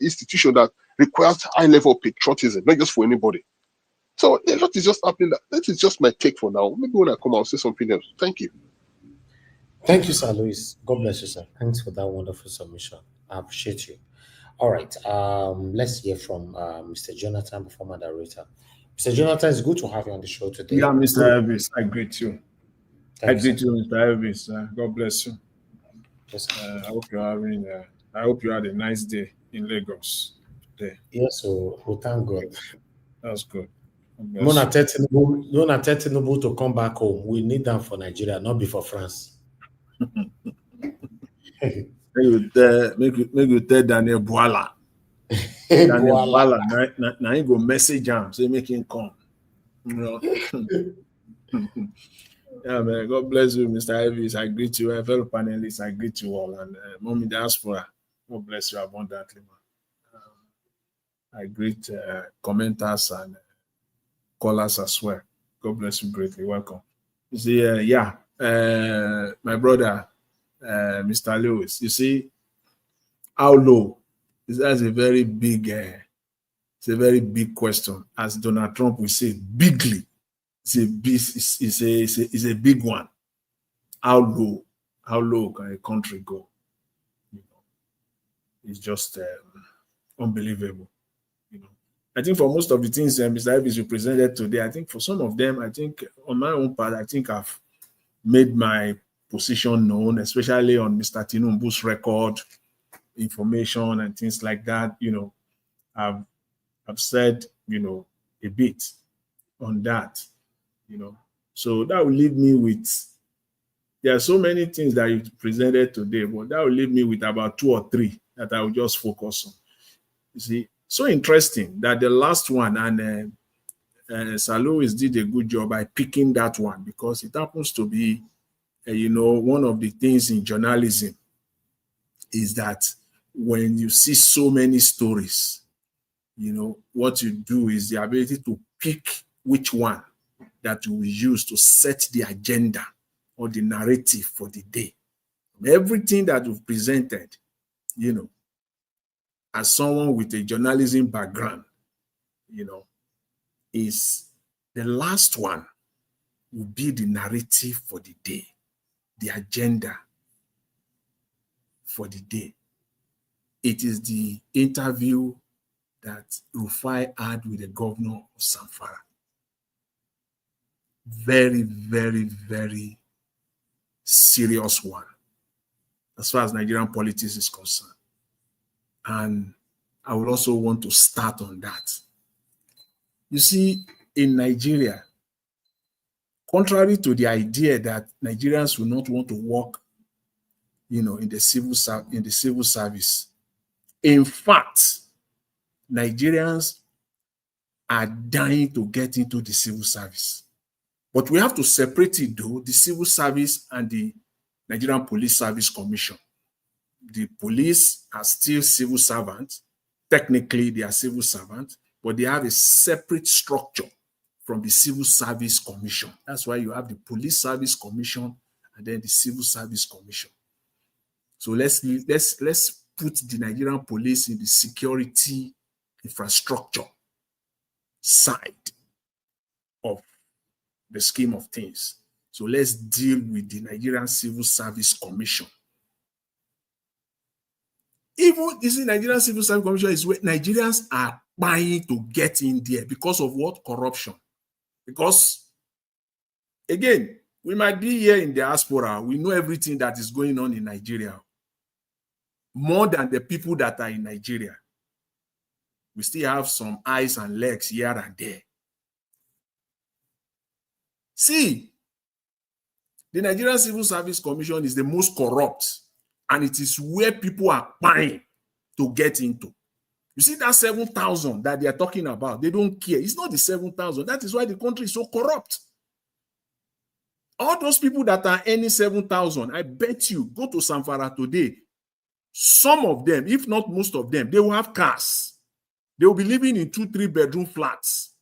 institution that requires high level of patriotism, not just for anybody. So a lot is just happening. That is just my take for now. Maybe when I come, I'll say something else. Thank you. Thank you, Sir Luis. God bless you, sir. Thanks for that wonderful submission. I appreciate you. All right. Let's hear from Mr. Jonathan, the former narrator. Mr. Jonathan, it's good to have you on the show today. Yeah, Mr. Elvis, I greet you. I greet you, Mr. Elvis. God bless you. Yes, I hope you're having. I hope you had a nice day in Lagos today. Yes, so we thank God. That's good. Mona Tinubu to come back home. We need them for Nigeria, not before France. Make you tell Daniel Bwala. Daniel Bwala. Now he go message him, say make him come. Yeah, man. God bless you, Mr. Elvis. I greet you, fellow panelists. I greet you all, and Mommy Diaspora. God bless you abundantly, man. I greet commenters and callers as well. God bless you greatly. Welcome. You see, my brother, Mr. Lewis. You see how low? That's a very big. It's a very big question. As Donald Trump will say, bigly. It's a big one. How low can a country go? It's just unbelievable. I think for most of the things Mr. Elvis you presented today, I think for some of them, I think on my own part, I think I've made my position known, especially on Mr. Tinubu's record, information and things like that. I've said, a bit on that, So that will leave me with, there are so many things that you presented today, but that will leave me with about 2 or 3 that I will just focus on. You see, so interesting that the last one, and Sir Louis did a good job by picking that one, because it happens to be, one of the things in journalism is that when you see so many stories, what you do is the ability to pick which one that you will use to set the agenda or the narrative for the day. Everything that you've presented, as someone with a journalism background, is the last one will be the narrative for the day, the agenda for the day. It is the interview that Rufai had with the governor of Zamfara. Very, very, very serious one as far as Nigerian politics is concerned. And I would also want to start on that. You see, in Nigeria, contrary to the idea that Nigerians will not want to work in the civil service. In fact, Nigerians are dying to get into the civil service. But we have to separate it, though, the civil service and the Nigerian Police Service Commission. The police are still civil servants. Technically, they are civil servants, but they have a separate structure from the Civil Service Commission. That's why you have the Police Service Commission and then the Civil Service Commission. So let's put the Nigerian police in the security infrastructure side of the scheme of things. So let's deal with the Nigerian Civil Service Commission. Even this Nigerian Civil Service Commission is where Nigerians are buying to get in there because of what? Corruption. Because, again, we might be here in diaspora. We know everything that is going on in Nigeria. More than the people that are in Nigeria. We still have some eyes and legs here and there. See, the Nigerian Civil Service Commission is the most corrupt, and it is where people are buying to get into. You see that 7,000 that they are talking about, they don't care. It's not the 7,000. That is why the country is so corrupt. All those people that are earning 7,000, I bet you, go to Zamfara today, some of them, if not most of them, they will have cars. They will be living in 2-3 bedroom flats.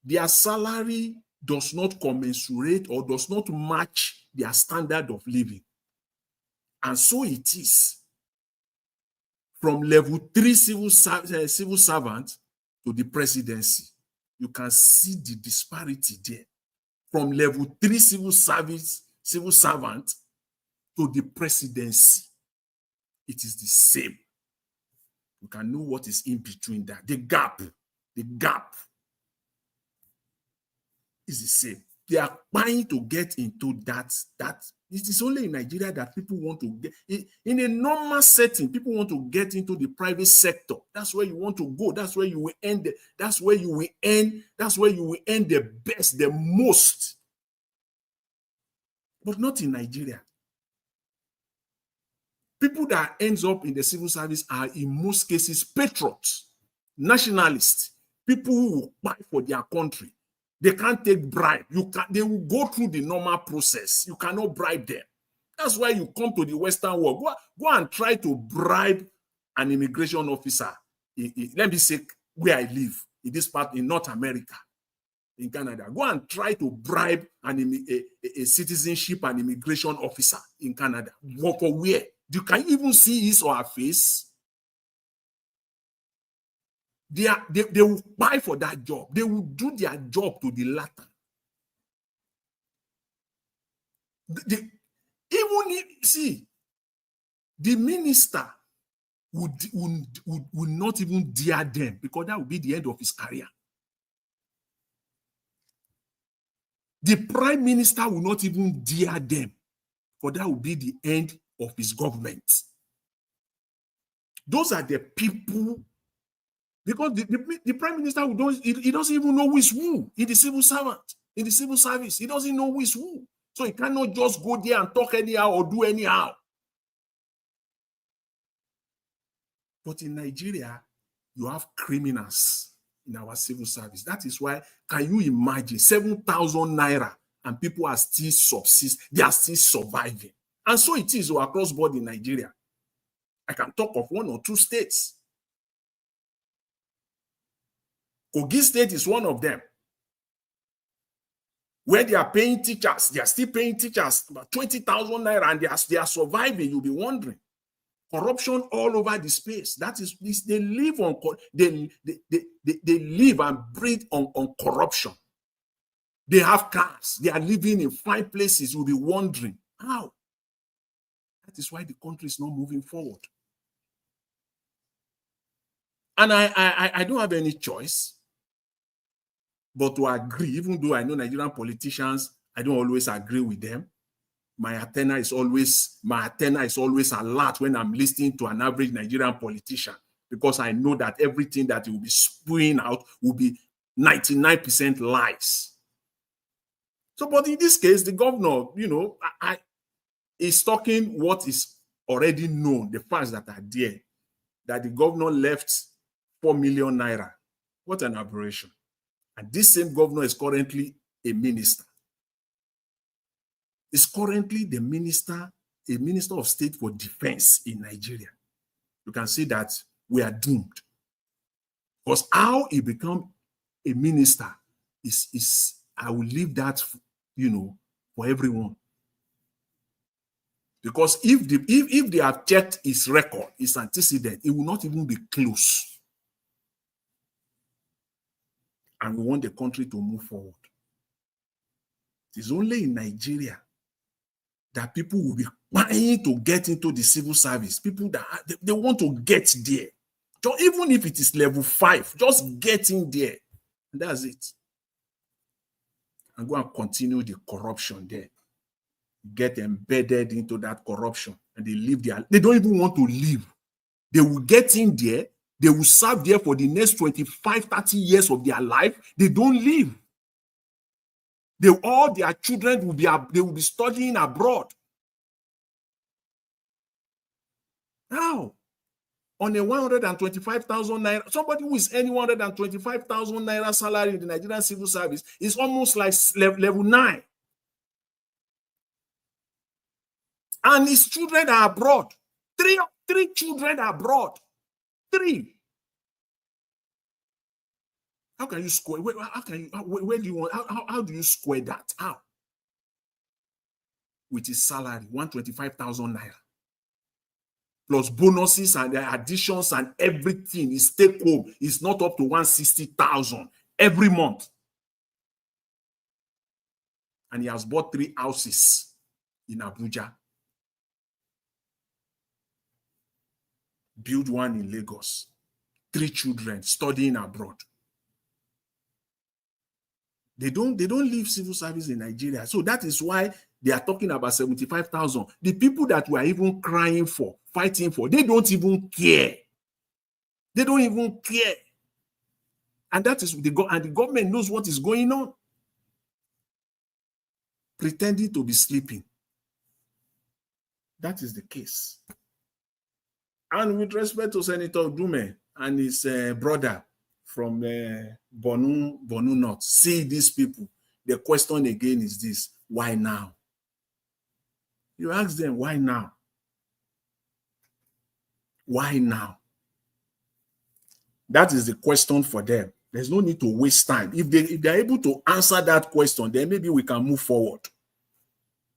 Their salary does not commensurate or does not match their standard of living. And so it is. From level 3 civil servant to the presidency. You can see the disparity there. From level 3 civil servant to the presidency. It is the same. You can know what is in between that. The gap is the same. They are trying to get into that. It is only in Nigeria that people want to get in a normal setting. People want to get into the private sector. That's where you want to go. That's where you will end. That's where you will end. That's where you will earn the best, the most. But not in Nigeria. People that ends up in the civil service are in most cases patriots, nationalists, people who will fight for their country. They can't take bribe. They will go through the normal process. You cannot bribe them. That's why you come to the Western world. Go and try to bribe an immigration officer. Let me say where I live, in this part in North America, in Canada. Go and try to bribe a citizenship and immigration officer in Canada. For where? You can even see his or her face. They will buy for that job. They will do their job to the latter. The minister would not even dare them because that would be the end of his career. The prime minister will not even dare them because that would be the end of his government. Those are the people. Because the prime minister he doesn't even know who is who in the civil service. He doesn't know who is who. So he cannot just go there and talk anyhow or do anyhow. But in Nigeria, you have criminals in our civil service. That is why, can you imagine 7,000 naira and people are still they are still surviving. And so it is across board in Nigeria. I can talk of 1 or 2 states. Kogi State is one of them. Where they are paying teachers, they are still paying teachers about 20,000 naira and they are surviving. You'll be wondering. Corruption all over the space. That is, they live on they live and breathe on corruption. They have cars. They are living in fine places. You'll be wondering how. That is why the country is not moving forward. And I don't have any choice but to agree, even though I know Nigerian politicians, I don't always agree with them. My antenna is always alert when I'm listening to an average Nigerian politician, because I know that everything that he will be spewing out will be 99% lies. So, but in this case, the governor, He's talking what is already known, the facts that are there, that the governor left 4 million naira. What an aberration. And this same governor is currently a minister. Is currently the minister, a minister of state for defense in Nigeria. You can see that we are doomed. Because how he become a minister is I will leave that, for everyone. Because if they have checked his record, his antecedent, it will not even be close. And we want the country to move forward. It is only in Nigeria that people will be trying to get into the civil service. People that they want to get there. So even if it is level 5, just get in there. And that's it. And go and continue the corruption there. Get embedded into that corruption. And they live there. They don't even want to leave. They will get in there. They will serve there for the next 25, 30 years of their life. They don't leave. All their children will be studying abroad. How? On a 125,000 naira, somebody who is earning 125,000 naira salary in the Nigerian civil service is almost like level 9. And his children are abroad. Three children are abroad. 3. How can you square? Where do you want? How do you square that? How? With his salary, 125,000 naira. Plus bonuses and the additions and everything. His take home is not up to 160,000 every month. And he has bought 3 houses in Abuja. Build one in Lagos. 3 children studying abroad. They don't leave civil service in Nigeria. So that is why they are talking about 75,000. The people that we are even crying for, fighting for, they don't even care. They don't even care. And that is the government knows what is going on. Pretending to be sleeping. That is the case. And with respect to Senator Dume and his brother from Bonu North, see these people. The question again is this: why now? You ask them, why now? Why now? That is the question for them. There's no need to waste time. If they're able to answer that question, then maybe we can move forward.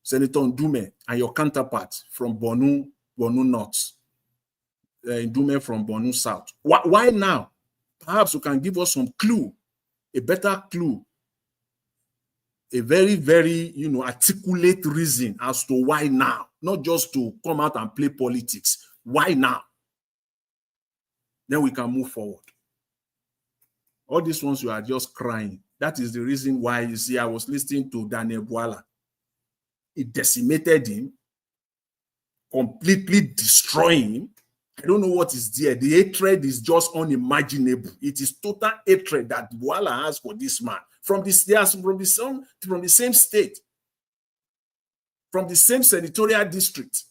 Senator Ndume and your counterpart from Bonu North, Ndume from Bonu South. Why now? Perhaps you can give us some clue, a better clue, a very, very, articulate reason as to why now, not just to come out and play politics. Why now? Then we can move forward. All these ones you are just crying. That is the reason why, you see, I was listening to Daniel Bwala. It decimated him, completely destroying him. I don't know what is there. The hatred is just unimaginable. It is total hatred that Bwala has for this man. From the same state, from the same senatorial district.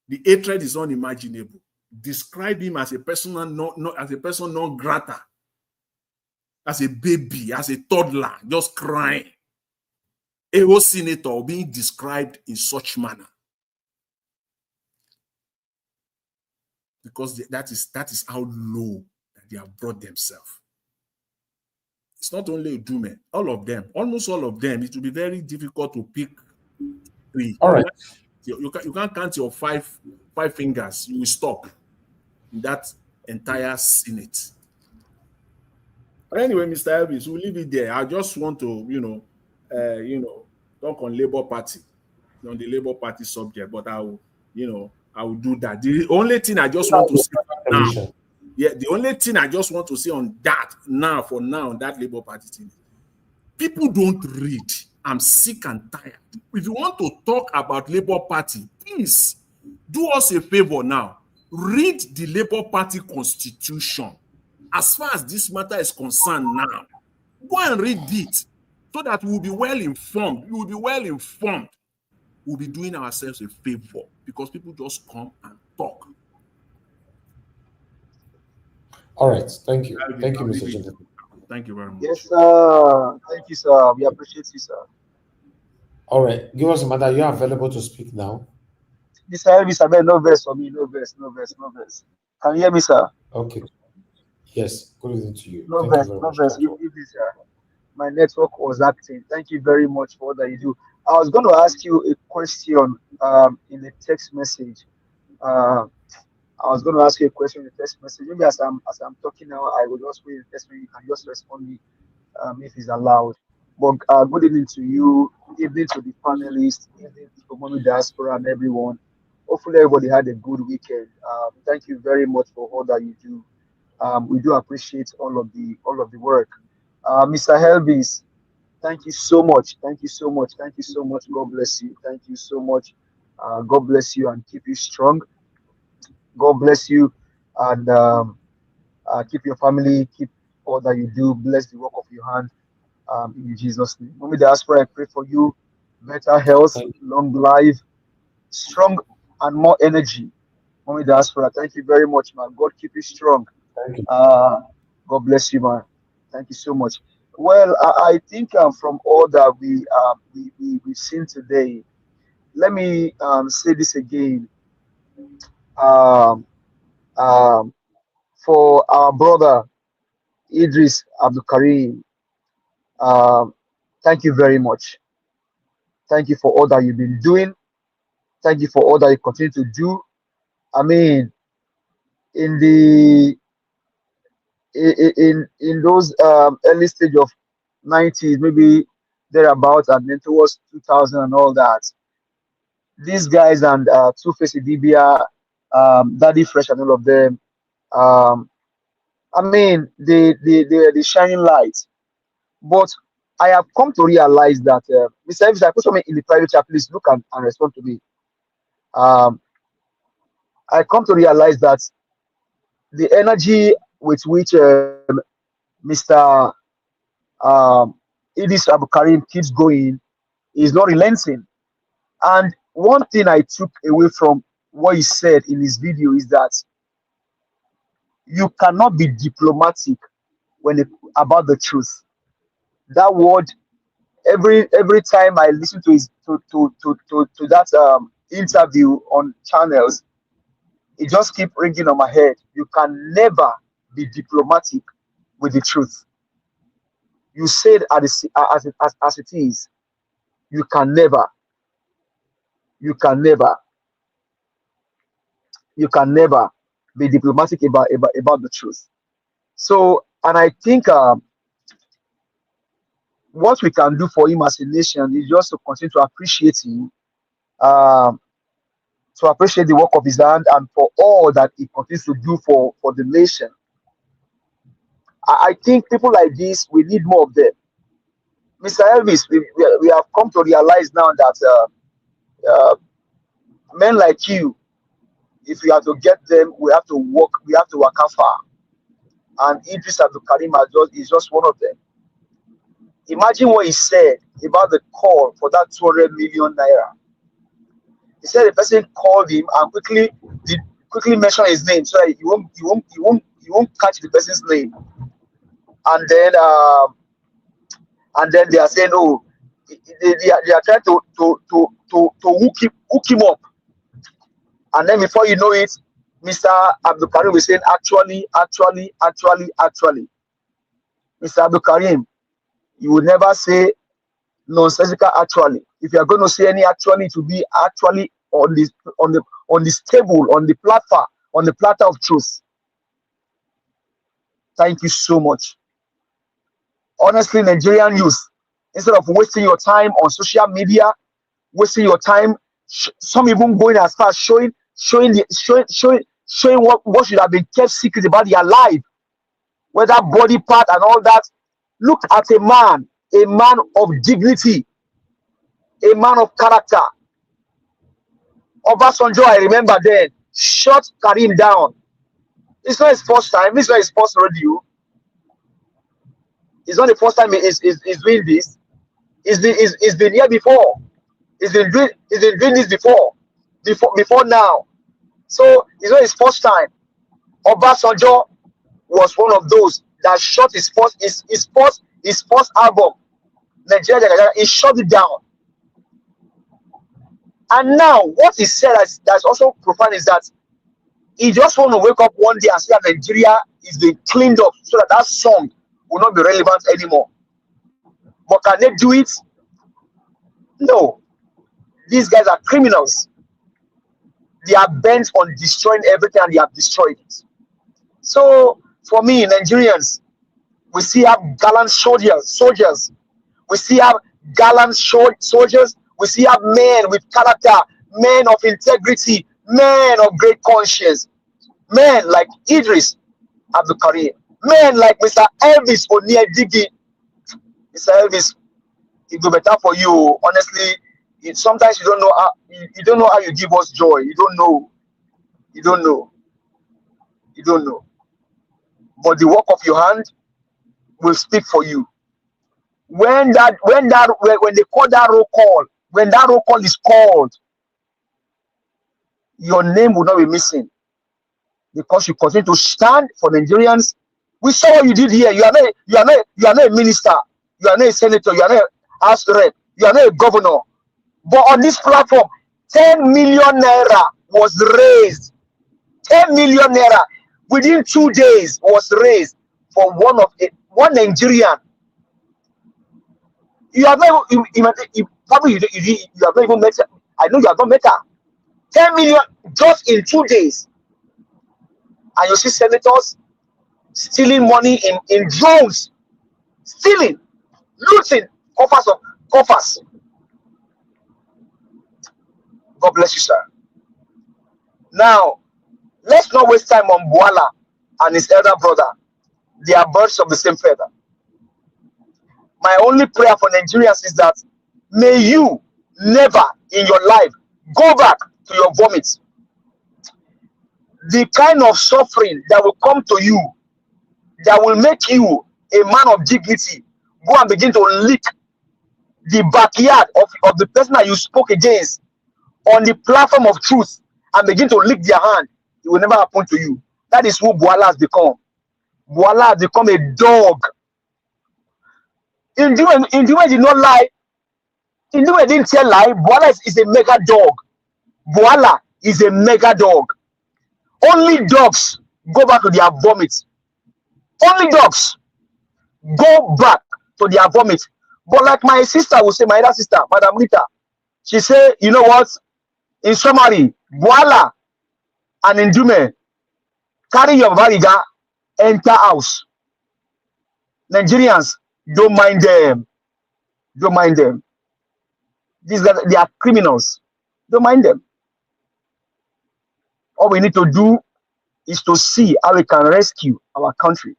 The hatred is unimaginable. Describe him as a person non grata, as a baby, as a toddler, just crying. A whole senator being described in such manner. Because that is how low that they have brought themselves. It's not only Dume, all of them, almost all of them. It will be very difficult to pick 3. All right. You can't count your five fingers. You will stop in that entire Senate. But anyway, Mr. Elvis, we'll leave it there. I just want to, talk on Labour Party, on the Labour Party subject, but I will do that. The only thing I just want to say now, the only thing I just want to say on that now, on that Labour Party thing, people don't read. I'm sick and tired. If you want to talk about Labour Party, please do us a favor now. Read the Labour Party constitution. As far as this matter is concerned now, go and read it so that we'll be well informed. You will be well informed. we'll be doing ourselves a favor because people just come and talk. All right. Thank you. Thank you, Mr. Gentleman. Thank you very much. Yes, sir. Thank you, sir. We appreciate you, sir. All right. Give us a matter. You're available to speak now. Mr. Elvis, I mean, no verse for me. No verse, no verse, no verse. Can you hear me, sir? Okay. Yes. Good evening to you. No Thank verse, you very no much. verse. My network was acting. Thank you very much for all that you do. I was going to ask you a question in the text message. I was going to ask you a question in the text message. Maybe as I'm talking now, I will just wait the text message. You can just respond me if it's allowed. But good evening to you, evening to the panelists, evening to Mommy Diaspora and everyone. Hopefully everybody had a good weekend. Thank you very much for all that you do. We do appreciate all of the work. Mr. Helvis, thank you so much. Thank you so much. Thank you so much. God bless you. Thank you so much. God bless you and keep you strong. God bless you and keep your family, keep all that you do. Bless the work of your hand in Jesus' name. Mommy Diaspora, I pray for you better health, long life, strong and more energy. Mommy Diaspora, thank you very much, man. God keep you strong. Thank you. God bless you, man. Thank you so much. Well, I think from all that we've seen today, let me say this again. For our brother Idris Abdul Karim, thank you very much. Thank you for all that you've been doing. Thank you for all that you continue to do. I mean, in the in those early stage of 90s, maybe thereabouts, and then towards 2000 and all that, these guys and Two-Face Idibia, Daddy Fresh and all of them, I mean, they're the shining light. But I have come to realize that, Mr. Evans, I put something in the private chat, please look and respond to me. I come to realize that the energy with which Mr. Idris Abu Karim keeps going is not relenting. And one thing I took away from what he said in his video is that you cannot be diplomatic about the truth. That word, every time I listen to his to that interview on channels, it just keep ringing on my head. You can never be diplomatic with the truth. You say it as it is. You can never be diplomatic about the truth. So, and I think what we can do for him as a nation is just to continue to appreciate him, to appreciate the work of his hand, and for all that he continues to do for the nation. I think people like this, we need more of them. Mr. Elvis, we have come to realize now that men like you, if we have to get them, we have to work far. And Idris Abdul Karim is just one of them. Imagine what he said about the call for that 200 million naira. He said the person called him and quickly mentioned his name so that you won't catch the person's name. And then they are saying, oh, they are trying to hook him up. And then before you know it, Mr. Abdul Karim was saying, actually. Mr. Abdul Karim, you will never say nonsensical actually. If you are going to say any actually, to be actually on this table, on the platform, on the platter of truth. Thank you so much. Honestly, Nigerian youth, instead of wasting your time on social media, wasting your time, some even going as far as showing what should have been kept secret about their life, whether body part and all that. Look at a man of dignity, a man of character. Obasanjo, I remember then, shut Karim down. It's not his first time. It's not his first rodeo. It's not the first time he's doing this. It's been here before. He's been doing this before now. So it's not his first time. Obasanjo was one of those that shot his first album, Nigeria. He shut it down. And now what he said that's also profound is that he just want to wake up one day and see that Nigeria is being cleaned up so that song will not be relevant anymore. But can they do it? No. These guys are criminals. They are bent on destroying everything and they have destroyed it. So for me, Nigerians, we see have gallant soldiers. We see have gallant soldiers. We see have men with character, men of integrity, men of great conscience, men like Idris Abdul Karim, men like Mr. Elvis Onyedigi. Mr. Elvis, it will be better for you. Honestly, sometimes you don't know how you give us joy. You don't know. But the work of your hand will speak for you. When they call that roll call, when that roll call is called, your name will not be missing because you continue to stand for Nigerians. We saw what you did here. You are not a minister. You are not a senator. You are not a house rep. You are not a governor. But on this platform, 10 million naira was raised. 10 million naira within 2 days was raised for one Nigerian. You have not probably you have not even met her. I know you have not met her. 10 million just in 2 days. And you see senators stealing money in drones, stealing, looting coffers. God bless you, sir. Now, let's not waste time on Buala and his elder brother. They are birds of the same feather. My only prayer for Nigerians is that may you never in your life go back to your vomit. The kind of suffering that will come to you, that will make you a man of dignity, go and begin to lick the backyard of the person that you spoke against on the platform of truth and begin to lick their hand. It will never happen to you. That is who Buala has become. Buala has become a dog. Indime did not lie. Indime didn't tell lie. Buala is a mega dog. Buala is a mega dog. Only dogs go back to their vomit. Only dogs go back to their vomit. But like my sister will say, my other sister, Madam Rita, she say, you know what? In summary, Buala and Indume, carry your variga, enter house. Nigerians, don't mind them. Don't mind them. These guys, they are criminals. Don't mind them. All we need to do is to see how we can rescue our country.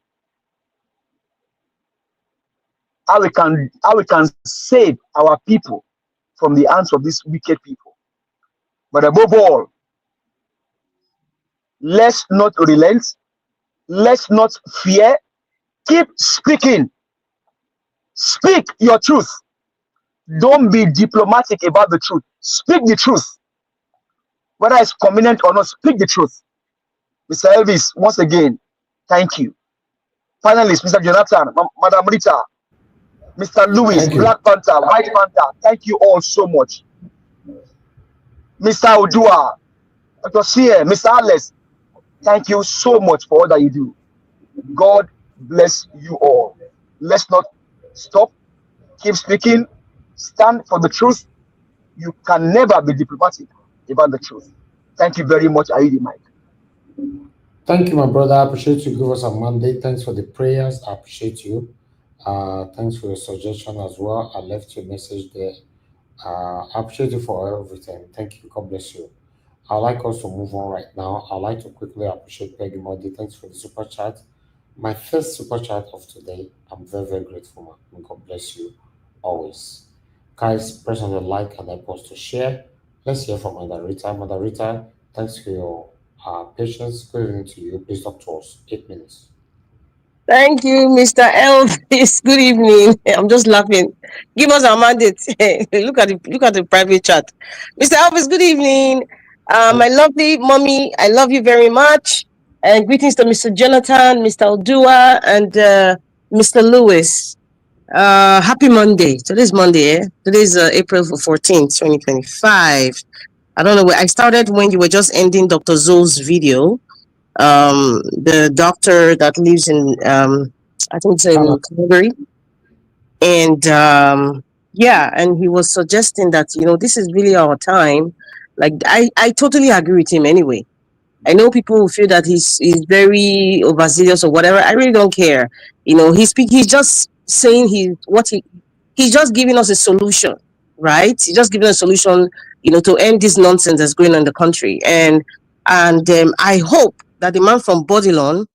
How we can save our people from the hands of these wicked people. But above all, let's not relent. Let's not fear. Keep speaking. Speak your truth. Don't be diplomatic about the truth. Speak the truth. Whether it's convenient or not, speak the truth. Mr. Elvis, once again, thank you. Finalists, Mr. Jonathan, Madam Rita, Mr. Lewis, Black Panther, White Panther, thank you all so much. Mr. Odua, Dr. Sia, Mr. Alex, thank you so much for all that you do. God bless you all. Let's not stop. Keep speaking. Stand for the truth. You can never be diplomatic about the truth. Thank you very much. I yield the mic. Thank you, my brother. I appreciate you give us a mandate. Thanks for the prayers. I appreciate you. Thanks for your suggestion as well. I left your message there. I appreciate you for everything. Thank you. God bless you. I'd like us to move on right now. I'd like to quickly appreciate Peggy Modi. Thanks for the super chat. My first super chat of today. I'm very, very grateful, man. God bless you always. Guys, press on the like and help us to share. Let's hear from Mother Rita. Mother Rita, thanks for your patience. Good evening to you. Please talk to us. 8 minutes. Thank you, Mr. Elvis. Good evening. I'm just laughing. Give us our mandate. Look at the private chat. Mr. Elvis, good evening. My lovely mommy, I love you very much. And greetings to Mr. Jonathan, Mr. Odua, and Mr. Lewis. Happy Monday. Today's Monday, eh? Today's April 14th, 2025. I don't know where I started when you were just ending Dr. Zoe's video. The doctor that lives in I think it's in Calgary, and yeah, and he was suggesting that this is really our time. Like I totally agree with him. Anyway, I know people who feel that he's very overzealous or whatever. I really don't care. He's just saying he's just giving us a solution, right? He's just giving us a solution, to end this nonsense that's going on in the country. And I hope that the man from Bodilon,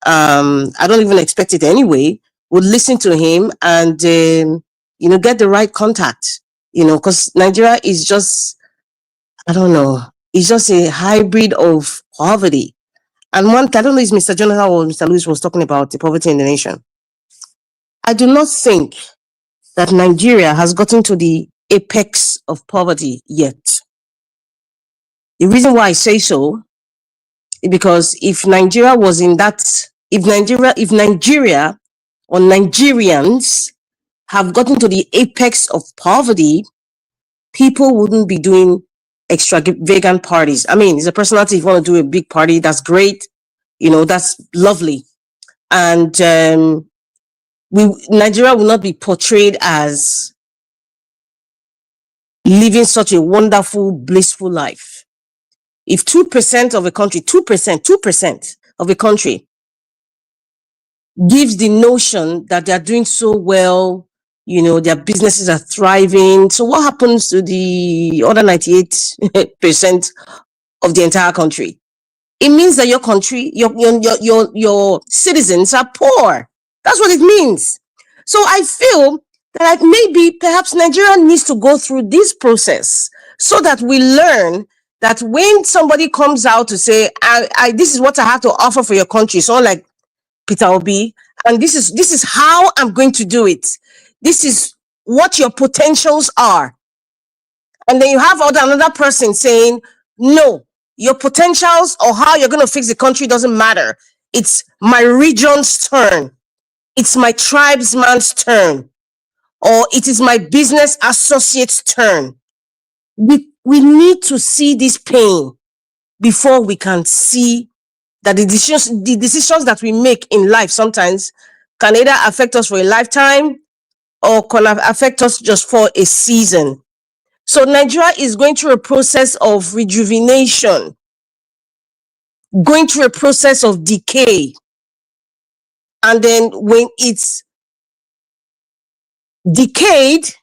I don't even expect it anyway, would listen to him and get the right contact. Because Nigeria is just, I don't know, it's just a hybrid of poverty. And I don't know if Mr. Jonathan or Mr. Lewis was talking about the poverty in the nation. I do not think that Nigeria has gotten to the apex of poverty yet. The reason why I say so is because if Nigeria was in that, if Nigeria or Nigerians have gotten to the apex of poverty, people wouldn't be doing extravagant parties. I mean, it's a personality. If you want to do a big party, that's great. That's lovely. And Nigeria will not be portrayed as living such a wonderful, blissful life. If 2% of a country, 2% of a country gives the notion that they're doing so well, their businesses are thriving. So what happens to the other 98% of the entire country? It means that your country, your citizens are poor. That's what it means. So I feel that perhaps Nigeria needs to go through this process so that we learn that when somebody comes out to say, this is what I have to offer for your country, so like Peter Obi, and this is how I'm going to do it. This is what your potentials are. And then you have another person saying, no, your potentials or how you're going to fix the country doesn't matter. It's my region's turn. It's my tribesman's turn. Or it is my business associate's turn. We need to see this pain before we can see that the decisions that we make in life sometimes can either affect us for a lifetime or can affect us just for a season. So Nigeria is going through a process of rejuvenation, going through a process of decay. And then when it's decayed,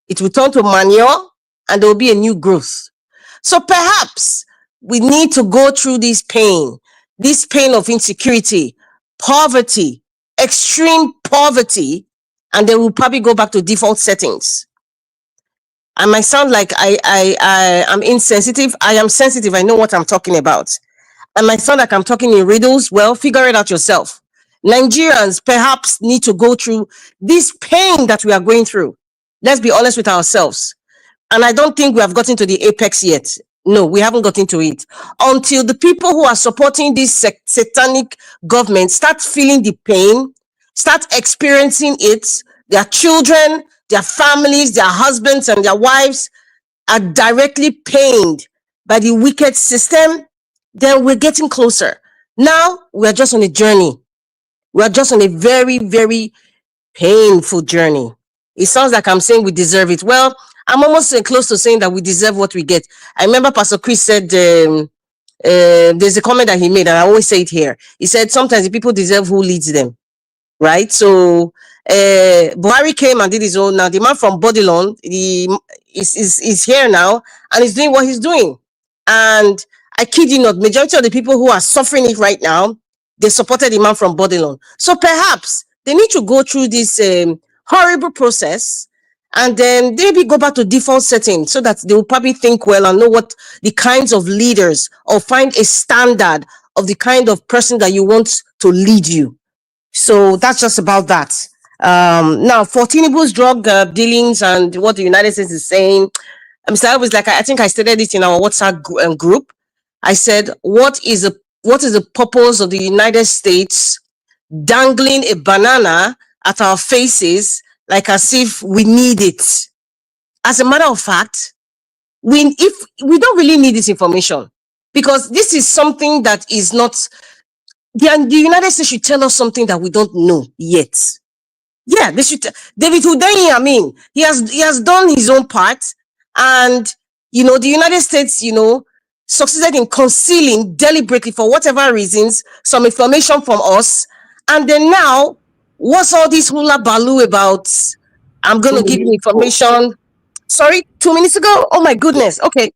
it will turn to manure and there will be a new growth. So perhaps we need to go through this pain of insecurity, poverty, extreme poverty, and then we'll probably go back to default settings. I might sound like I'm insensitive. I am sensitive. I know what I'm talking about. I might sound like I'm talking in riddles. Well, figure it out yourself. Nigerians perhaps need to go through this pain that we are going through. Let's be honest with ourselves. And I don't think we have gotten to the apex yet. No, we haven't gotten to it. Until the people who are supporting this satanic government start feeling the pain, start experiencing it, their children, their families, their husbands and their wives are directly pained by the wicked system, then we're getting closer. Now, we're just on a journey. We're just on a very, very painful journey. It sounds like I'm saying we deserve it. Well, I'm almost close to saying that we deserve what we get. I remember Pastor Chris said, there's a comment that he made, and I always say it here. He said, sometimes the people deserve who leads them, right? So Buhari came and did his own. Now, the man from Bodilon is here now, and he's doing what he's doing. And I kid you not, majority of the people who are suffering it right now, they supported the man from Bodilon. So perhaps they need to go through this horrible process and then maybe go back to default settings so that they will probably think well and know what the kinds of leaders, or find a standard of the kind of person that you want to lead you. So that's just about that. Now, for Tinubu's drug dealings and what the United States is saying, Mr. Elvis, like I think I stated it in our WhatsApp group. I said, what is the purpose of the United States dangling a banana at our faces like as if we need it? As a matter of fact, if we don't really need this information, because this is something that is not the United States should tell us something that we don't know yet. Yeah, they should. David Hundeyin, I mean, he has done his own part, and the United States, succeeded in concealing deliberately for whatever reasons some information from us, and then now, what's all this hula baloo about? I'm going to give you information. Sorry, 2 minutes ago. Oh my goodness. Okay,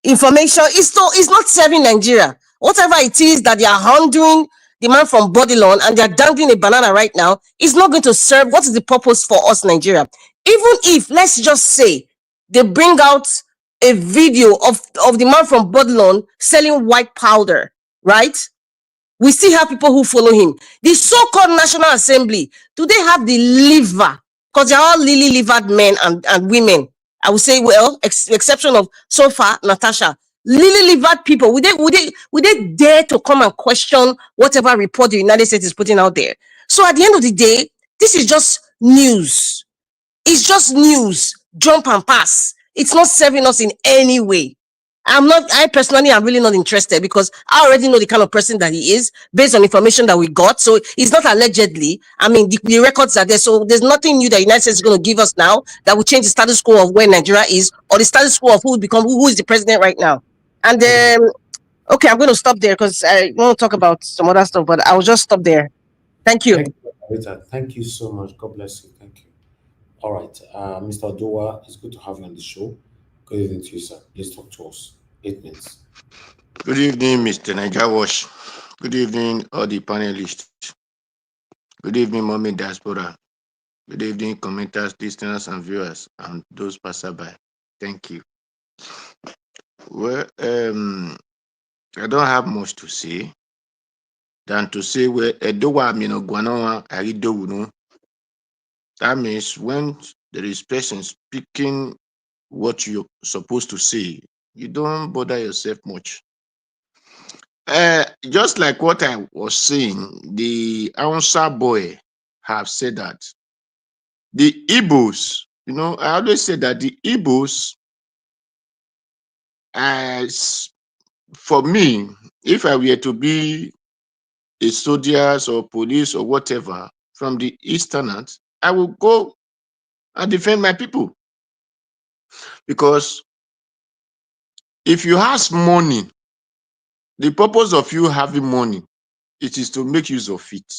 information is not serving Nigeria. Whatever it is that they are handling the man from Bodilon and they are dangling a banana right now is not going to serve. What is the purpose for us, Nigeria? Even if, let's just say, they bring out a video of the man from Bodilon selling white powder, right? We still have people who follow him. The so-called National Assembly, do they have the liver? Because they're all lily-livered men and women. I would say, well, exception of so far, Natasha. Lily-livered people, would they dare to come and question whatever report the United States is putting out there? So at the end of the day, this is just news. It's just news. Jump and pass. It's not serving us in any way. I personally am really not interested because I already know the kind of person that he is based on information that we got. So it's not allegedly. I mean, the records are there. So there's nothing new that the United States is going to give us now that will change the status quo of where Nigeria is or the status quo of who is the president right now. And then, okay, I'm going to stop there because I want to talk about some other stuff, but I'll just stop there. Thank you. Thank you so much. God bless you. Thank you. All right. Mr. Odowa, it's good to have you on the show. Good evening to you, sir. Please talk to us. 8 minutes. Good evening, Mr. Niger. Good evening, all the panelists. Good evening, Mommy Diaspora. Good evening, commenters, listeners, and viewers, and those passerby. Thank you. Well, I don't have much to say than to say that means when there is person speaking what you're supposed to say, you don't bother yourself much. Just like what I was saying, the Ansa boy have said that the Igbos, I always say that the Igbos, for me, if I were to be a soldiers or police or whatever from the Easterners, I will go and defend my people. Because if you have money, the purpose of you having money, it is to make use of it.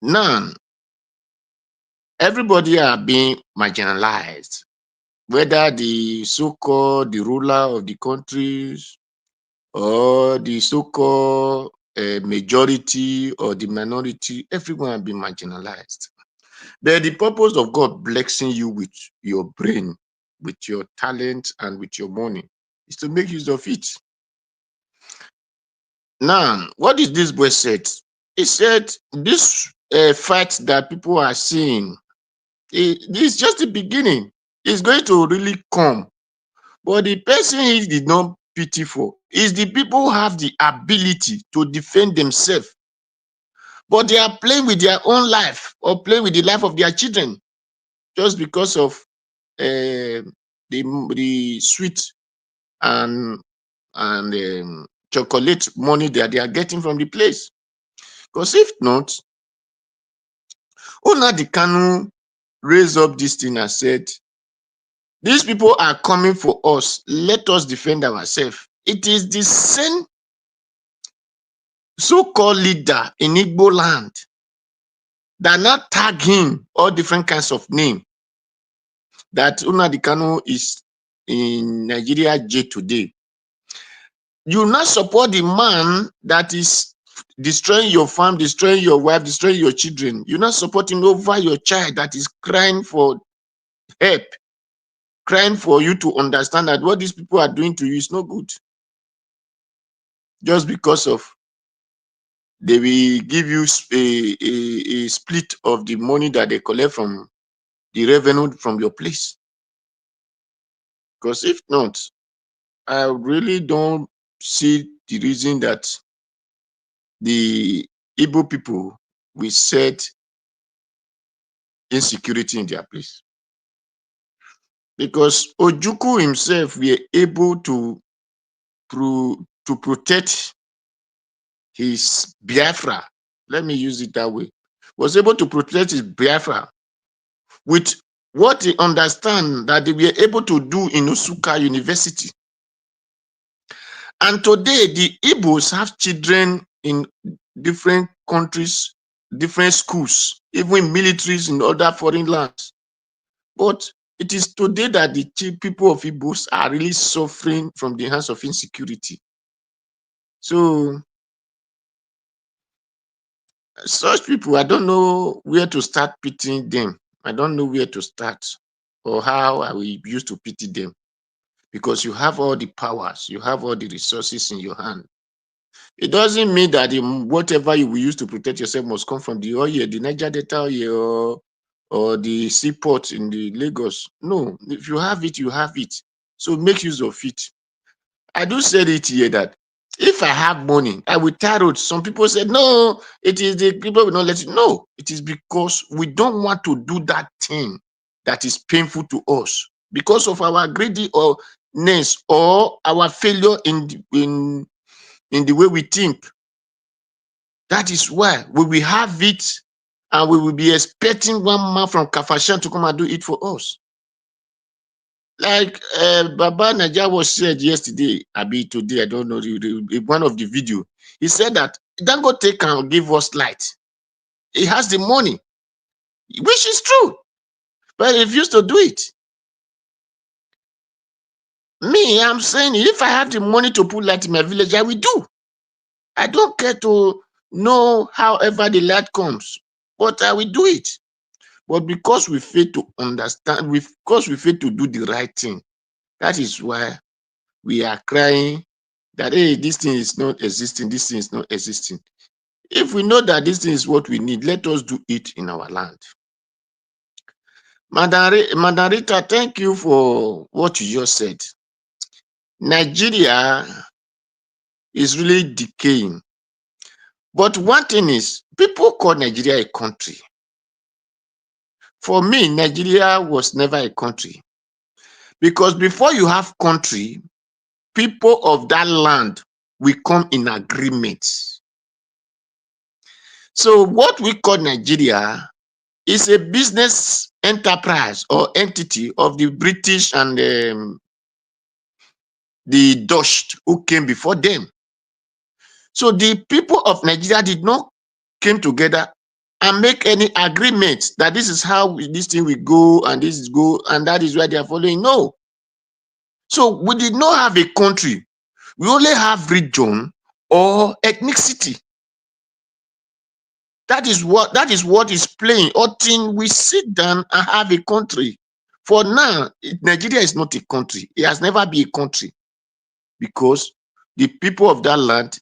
Now, everybody are being marginalized, whether the so-called the ruler of the countries or the so-called majority or the minority, everyone have been marginalized. But the purpose of God blessing you with your brain, with your talent, and with your money is to make use of it. Now, what did this boy said? He said this fight that people are seeing, this is just the beginning. It's going to really come. But the person he did not pity for is the people who have the ability to defend themselves. But they are playing with their own life or playing with the life of their children just because of the sweet and chocolate money that they are getting from the place. Because if not, Nnamdi Kanu raised up this thing and said, these people are coming for us. Let us defend ourselves. It is the same so-called leader in Igbo land that now tag him all different kinds of names that Nnamdi Kanu is in Nigeria jail today. You not support the man that is destroying your farm, destroying your wife, destroying your children. You're not supporting over your child that is crying for help, crying for you to understand that what these people are doing to you is not good. Just because of they will give you a split of the money that they collect from the revenue from your place. Because if not, I really don't see the reason that the Igbo people will set insecurity in their place. Because Ojukwu himself were able to protect his Biafra. Let me use it that way. Was able to protect his Biafra with what he understand that they were able to do in Nsukka University. And today, the Igbos have children in different countries, different schools, even militaries in other foreign lands. But it is today that the people of Igbos are really suffering from the hands of insecurity. So, such people, I don't know where to start pitying them. I don't know where to start or how I will use to pity them. Because you have all the powers, you have all the resources in your hand. It doesn't mean that whatever you will use to protect yourself must come from the oil, the Niger Delta oil, or the seaport in the Lagos. No, if you have it, you have it. So make use of it. I do say it here that if I have money, I will tarot. Some people said, no, it is the people will not let you know. It is because we don't want to do that thing that is painful to us because of our greediness or our failure in the way we think. That is why we will have it and we will be expecting one man from Kafashan to come and do it for us. Like Baba Naja was said yesterday, today, I don't know, one of the video. He said that Dangote can give us light. He has the money, which is true, but he refused to do it. Me, I'm saying if I have the money to put light in my village, I will do. I don't care to know however the light comes, but I will do it. But because we fail to understand, because we fail to do the right thing, that is why we are crying that, hey, this thing is not existing, this thing is not existing. If we know that this thing is what we need, let us do it in our land. Madam Rita, thank you for what you just said. Nigeria is really decaying. But one thing is, people call Nigeria a country. For me, Nigeria was never a country. Because before you have country, people of that land will come in agreement. So what we call Nigeria is a business enterprise or entity of the British and the Dutch who came before them. So the people of Nigeria did not come together and make any agreement that this is how this thing will go and this is go and that is why they are following. No. So we did not have a country. We only have region or ethnicity. That is what is playing. Until we sit down and have a country. For now, Nigeria is not a country. It has never been a country because the people of that land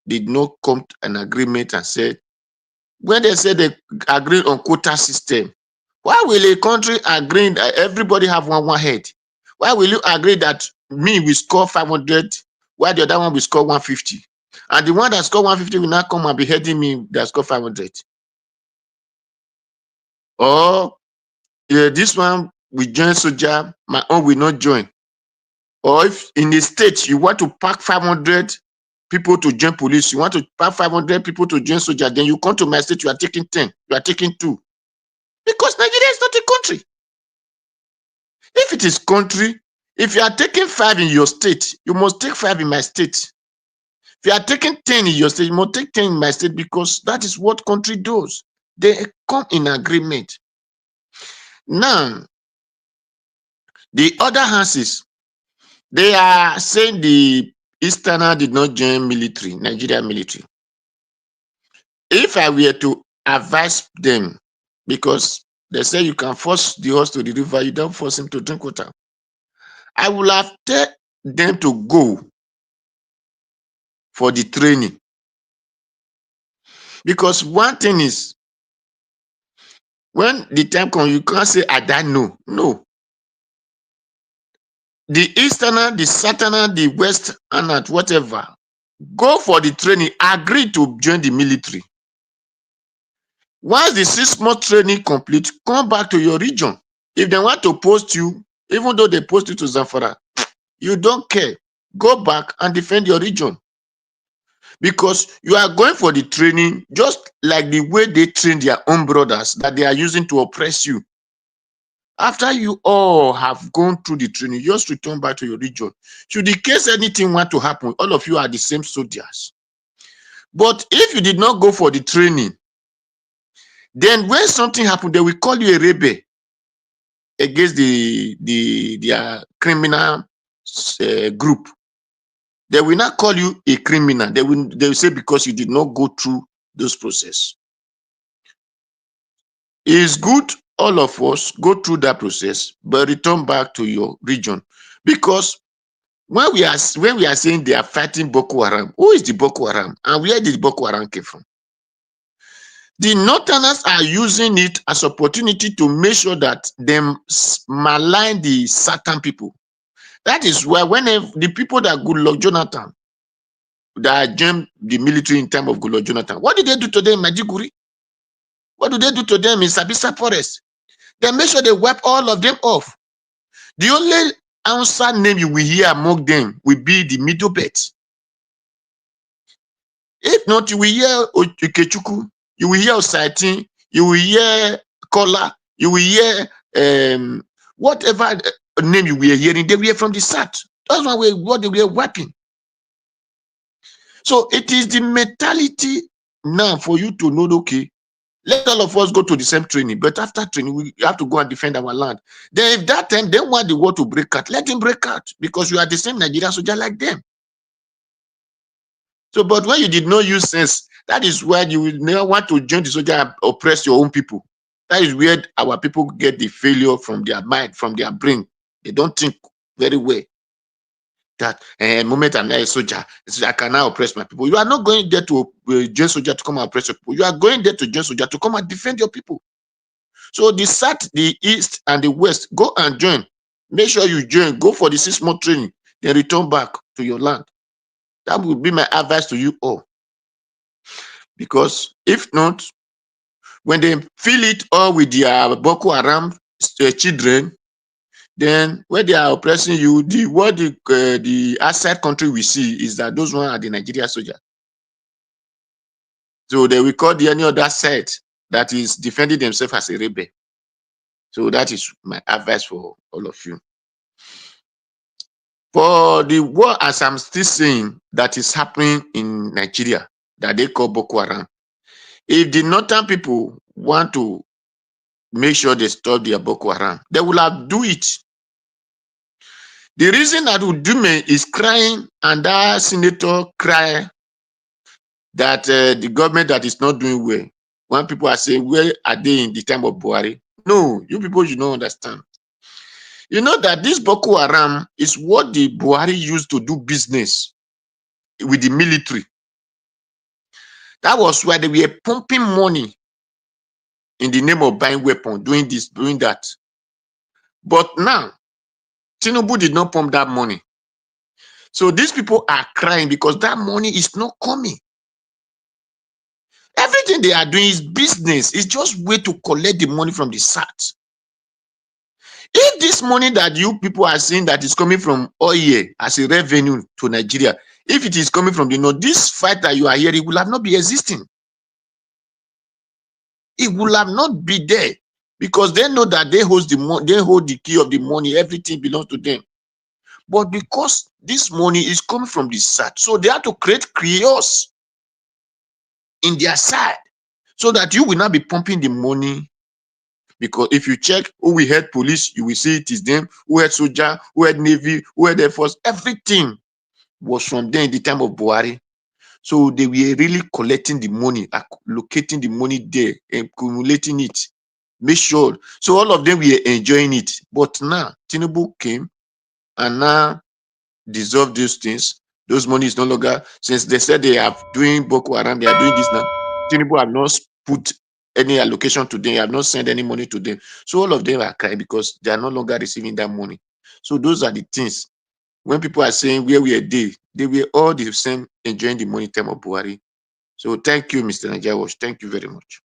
did not come to an agreement and said, when they said they agreed on quota system, why will a country agree that everybody have one head? Why will you agree that me will score 500 while the other one will score 150? And the one that score 150 will not come and be heading me that score 500. Or this one will join soldier, my own will not join. Or if in the state you want to pack 500 people to join police, you want to pack 500 people to join soldier, then you come to my state, you are taking 10, you are taking 2. Because Nigeria is not a country. If it is country, if you are taking 5 in your state, you must take 5 in my state. If you are taking 10 in your state, you must take 10 in my state because that is what country does. They come in agreement. Now, the other houses, they are saying the Easterner did not join military, Nigeria military. If I were to advise them, because they say you can force the horse to the river, you don't force him to drink water. I will have told them to go for the training. Because one thing is, when the time comes, you can't say, I don't know. No. The Easterner, the Southerner, the Westerner, whatever, go for the training, agree to join the military. Once the 6-month training complete, come back to your region. If they want to post you, even though they post you to Zamfara, you don't care. Go back and defend your region. Because you are going for the training just like the way they train their own brothers that they are using to oppress you. After you all have gone through the training, just return back to your region. Should the case anything want to happen, all of you are the same soldiers. But if you did not go for the training, then when something happened, they will call you a rebel against their criminal group. They will not call you a criminal. They will say because you did not go through those process. It's good all of us go through that process, but return back to your region. Because when we are saying they are fighting Boko Haram, who is the Boko Haram and where did Boko Haram come from? The Northerners are using it as opportunity to make sure that they malign the certain people. That is why whenever the people that Goodluck Jonathan, that joined the military in time of Goodluck Jonathan, what did they do to them in Maiduguri? What do they do to them in Sabisa Forest? They make sure they wipe all of them off. The only answer name you will hear among them will be the Middle Belt. If not, you will hear Ikechukwu, you will hear Osaitin, you will hear Kola, you will hear whatever name you were hearing, they were from the South. That's what they were wiping. So it is the mentality now for you to know, okay, let all of us go to the same training, but after training, we have to go and defend our land. Then if that time they want the war to break out, let them break out, because you are the same Nigerian soldier like them. So, but when you did not use sense, that is why you will never want to join the soldier and oppress your own people. That is where our people get the failure from their mind, from their brain. They don't think very well. That moment I'm not a soldier, I can now oppress my people. You are not going there to join soldier to come and oppress your people. You are going there to join soldier to come and defend your people. So the South, the East, and the West, go and join. Make sure you join. Go for the 6-month training. Then return back to your land. That would be my advice to you all. Because if not, when they fill it all with their Boko Haram children, then when they are oppressing you, the outside country we see is that those ones are the Nigerian soldiers. So they will call the any other side that is defending themselves as a rebel. So that is my advice for all of you. For the war, as I'm still saying, that is happening in Nigeria, that they call Boko Haram. If the northern people want to make sure they stop their Boko Haram, they will have do it. The reason that Udume is crying and that senator cry that the government that is not doing well, when people are saying, where are they in the time of Buhari? No, you people should not understand. You know that this Boko Haram is what the Buhari used to do business with the military. That was why they were pumping money in the name of buying weapons, doing this, doing that. But now, Tinubu did not pump that money. So these people are crying because that money is not coming. Everything they are doing is business. It's just way to collect the money from the South. If this money that you people are seeing that is coming from oil as a revenue to Nigeria, if it is coming from the north, this fight that you are hearing will have not be existing. It will have not be there because they know that they hold the key of the money, everything belongs to them. But because this money is coming from the South, so they have to create chaos in their side so that you will not be pumping the money. Because if you check who we had police, you will see it is them, who had soldier, who had navy, who had air force, everything was from them in the time of Buhari. So they were really collecting the money, locating the money there, accumulating it, make sure. So all of them were enjoying it. But now Tinubu came and now dissolved those things. Those money is no longer, since they said they are doing Boko Haram, they are doing this now. Tinubu have not put any allocation to them, have not sent any money to them. So all of them are crying because they are no longer receiving that money. So those are the things. When people are saying where we are they were all the same enjoying the money time of Buhari. So thank you, Mr. Najawash. Thank you very much.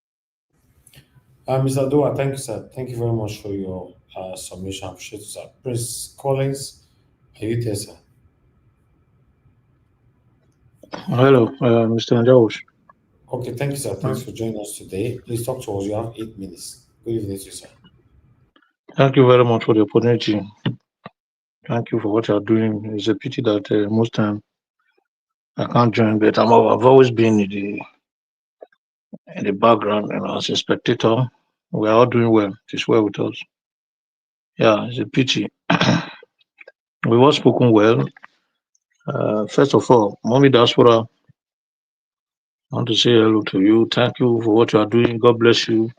Mr. Doa, thank you, sir. Thank you very much for your submission. I appreciate it, sir. Prince Collins, are you there, sir? Hello, Mr. Najawash. Okay, thank you, sir. Thanks for joining us today. Please talk to us. You have 8 minutes. Good evening to you, sir. Thank you very much for the opportunity. Thank you for what you're doing. It's a pity that most time I can't join, but I've always been in the background, as a spectator. We're all doing well. It is well with us. Yeah, it's a pity. We've all spoken well. First of all, Mommy Diaspora, I want to say hello to you. Thank you for what you are doing. God bless you.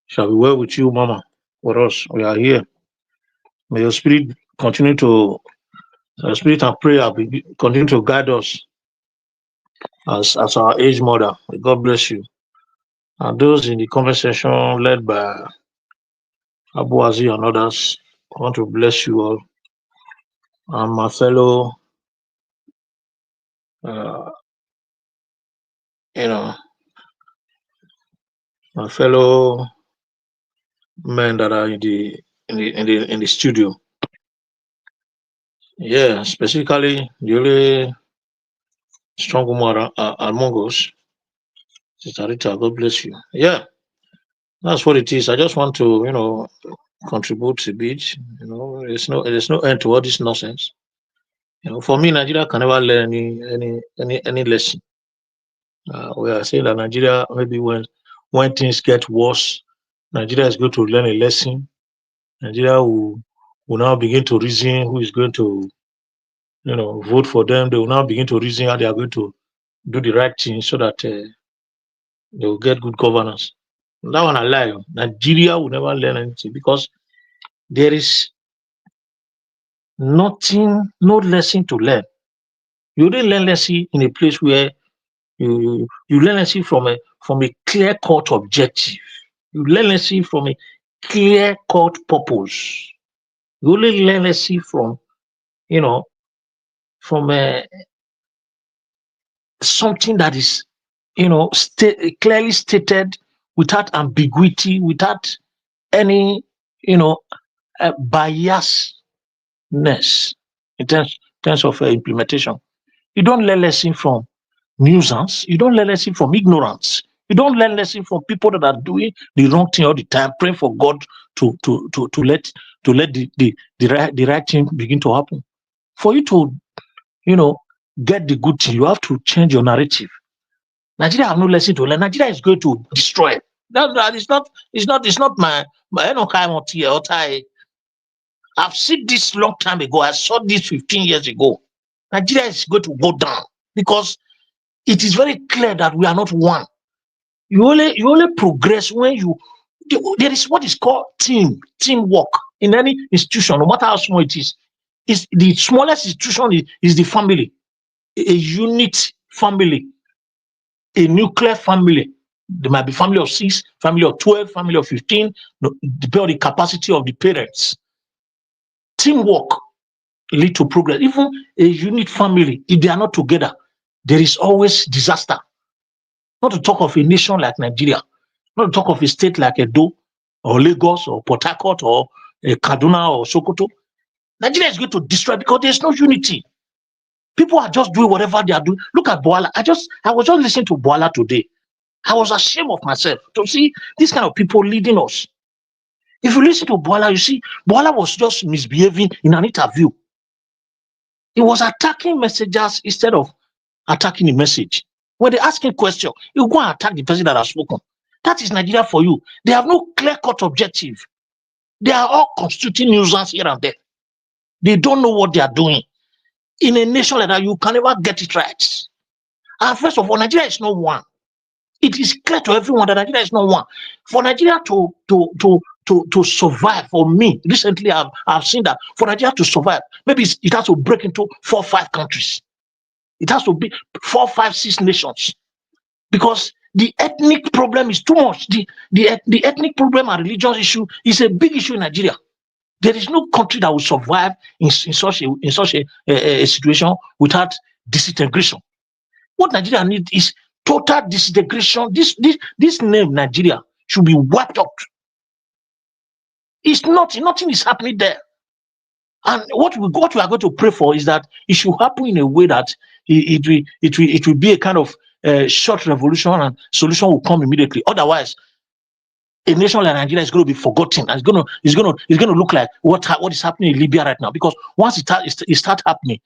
Shall be well with you, Mama. For us, we are here. May your spirit continue to, spirit and prayer continue to guide us as our age mother. May God bless you. And those in the conversation led by Abu Aziz and others, I want to bless you all. And my fellow, my fellow men that are in the studio. Yeah, specifically the only strong woman among us, Sister Rita, God bless you. Yeah, that's what it is. I just want to, contribute a bit. There's no end to all this nonsense. For me, Nigeria can never learn any lesson. We are saying that Nigeria, maybe when things get worse, Nigeria is going to learn a lesson. Nigeria will now begin to reason who is going to, vote for them. They will now begin to reason how they are going to do the right thing so that they will get good governance. That one I lie. Nigeria will never learn anything because there is no lesson to learn. You didn't learn lesson in a place where you learn lesson from a clear-cut objective. You learn lesson from a clear-cut purpose. You only learn lesson from something that is clearly stated without ambiguity, without any biasness in terms of implementation. You don't learn lesson from nuisance. You don't learn lesson from ignorance. You don't learn lesson from people that are doing the wrong thing all the time, praying for God to let the right thing begin to happen. For you to get the good thing, you have to change your narrative. Nigeria have no lesson to learn. Nigeria is going to destroy. That is not. It's not my. I've seen this long time ago. I saw this 15 years ago. Nigeria is going to go down because it is very clear that we are not one. You only progress when there is what is called teamwork in any institution, no matter how small it is. Is the smallest institution is the family, a unit family, a nuclear family. There might be family of 6, family of 12, family of 15, depending on the capacity of the parents. Teamwork lead to progress. Even a unit family, if they are not together, there is always disaster. Not to talk of a nation like Nigeria, not to talk of a state like Edo or Lagos or Port Harcourt or Kaduna or Sokoto. Nigeria is going to destroy because there's no unity. People are just doing whatever they are doing. Look at Boala. I was just listening to Boala today. I was ashamed of myself to see this kind of people leading us. If you listen to Boala, you see Boala was just misbehaving in an interview. He was attacking messengers instead of attacking the message. When they ask him question, you go and attack the person that has spoken. That is Nigeria for you. They have no clear-cut objective. They are all constituting nuisance here and there. They don't know what they are doing. In a nation like that, you can never get it right. And first of all, Nigeria is not one. It is clear to everyone that Nigeria is not one. For Nigeria to survive, for me, recently I've seen that for Nigeria to survive, maybe it has to break into 4 or 5 countries. It has to be 4, 5, 6 nations. Because The ethnic problem is too much. The ethnic problem and religious issue is a big issue in Nigeria. There is no country that will survive in such a situation without disintegration. What Nigeria needs is total disintegration. This name Nigeria should be wiped out. It's not, nothing is happening there. And what we are going to pray for is that it should happen in a way that it will be a kind of short revolution, and solution will come immediately. Otherwise, a nation like Nigeria is going to be forgotten. And it's going to look like what is happening in Libya right now. Because once it starts happening,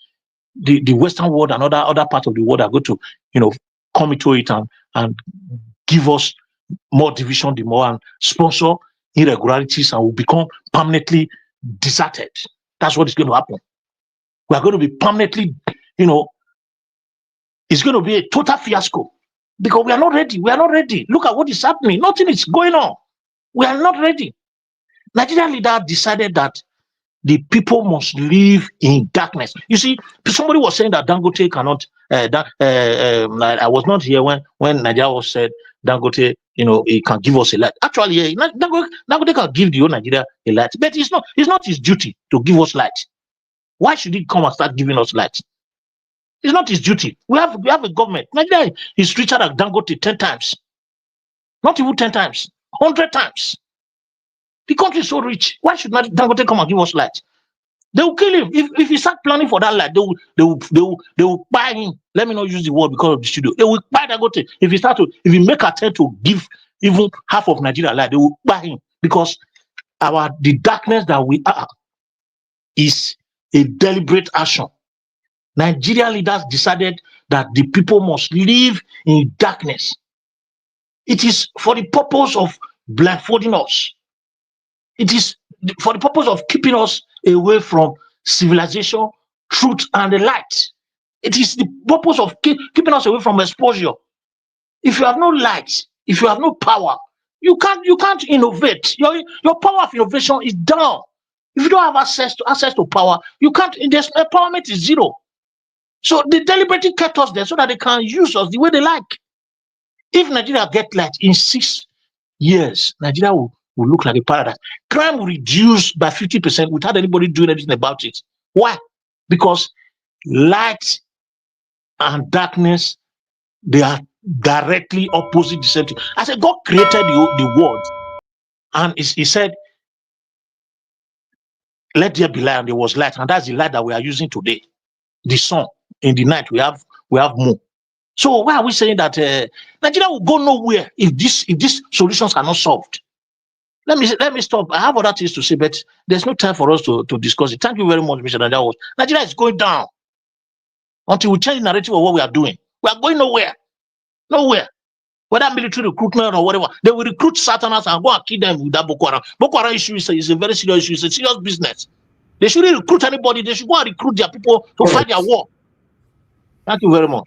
the Western world and other parts of the world are going to, come into it and give us more division, the more, and sponsor irregularities, and will become permanently deserted. That's what is going to happen. We are going to be permanently, it's going to be a total fiasco because we are not ready. We are not ready. Look at what is happening. Nothing is going on. We are not ready. Nigerian leader decided that the people must live in darkness. You see, somebody was saying that Dangote cannot. I was not here when Nigeria was said Dangote, he can give us a light. Actually, yeah, Dangote can give the whole Nigeria a light, but it's not his duty to give us light. Why should he come and start giving us light? It's not his duty. We have a government. Nigeria is richer than Dangote 10 times. Not even 10 times, 100 times. The country is so rich. Why should not Dangote come and give us light? They will kill him. If he start planning for that light, they will buy him. Let me not use the word because of the studio. They will buy Dangote. If he make attempt to give even half of Nigeria light, they will buy him, because the darkness that we are is a deliberate action. Nigerian leaders decided that the people must live in darkness. It is for the purpose of blindfolding us. It is for the purpose of keeping us away from civilization, truth, and the light. It is the purpose of keeping us away from exposure. If you have no light, if you have no power, you can't innovate. Your power of innovation is down. If you don't have access to power, you can't. There's empowerment is zero. So they deliberately kept us there so that they can use us the way they like. If Nigeria get light in 6 years, Nigeria will look like a paradise. Crime will reduce by 50% without anybody doing anything about it. Why? Because light and darkness, they are directly opposite the same thing. I said, God created the world, and he said, let there be light, and there was light, and that's the light that we are using today. The sun. In the night, we have moon. So why are we saying that Nigeria will go nowhere if these solutions are not solved? Let me stop. I have other things to say, but there's no time for us to discuss it. Thank you very much, Mr. Nigeria. Nigeria is going down until we change the narrative of what we are doing. We are going nowhere. Nowhere. Whether military recruitment or whatever, they will recruit Satanas and go and kill them with that Boko Haram. Boko Haram issue is a very serious issue. It's a serious business. They shouldn't recruit anybody. They should go and recruit their people to fight their war. Thank you very much.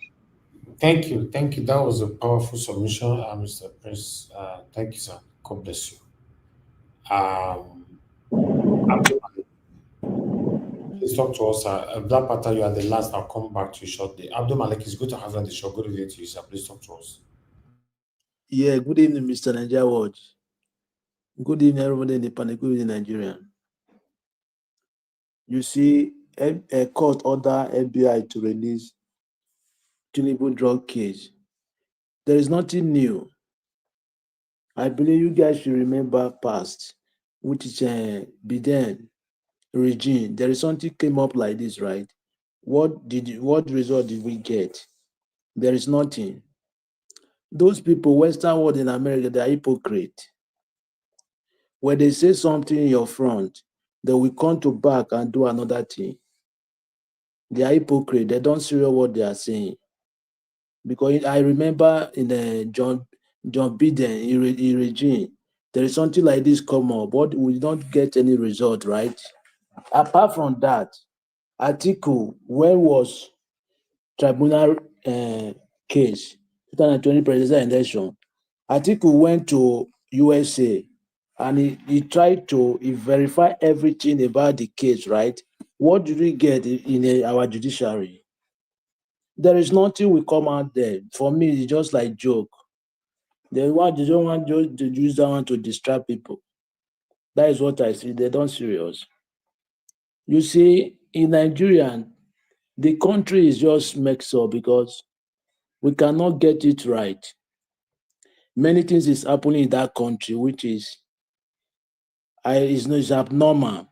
Thank you. That was a powerful submission, Mr. Prince. Thank you, sir. God bless you. Please talk to us. Black Panther, you are the last. I'll come back to you shortly. Abdul Malik, it's good to have you on the show. Good evening to you, sir. Please talk to us. Yeah, good evening, Mr. Nigeria Watch. Good evening, everybody in the panel. Good evening, Nigerian. You see, a court order FBI to release Tinubu drug case. There is nothing new. I believe you guys should remember past, which is Biden regime. There is something came up like this, right? What result did we get? There is nothing. Those people, Western world in America, they are hypocrite. When they say something in your front, they will come to back and do another thing. They are hypocrite. They don't see what they are saying. Because I remember in the John Biden regime, there is something like this come up, but we don't get any result, right? Apart from that, Atiku, when was tribunal case, 2020 presidential election, Atiku went to USA and he tried to verify everything about the case, right? What did we get in our judiciary? There is nothing will come out there. For me, it's just like joke. They don't want to use that one to distract people. That is what I see. They don't serious. You see, in Nigeria, the country is just mixed up because we cannot get it right. Many things is happening in that country, which is abnormal.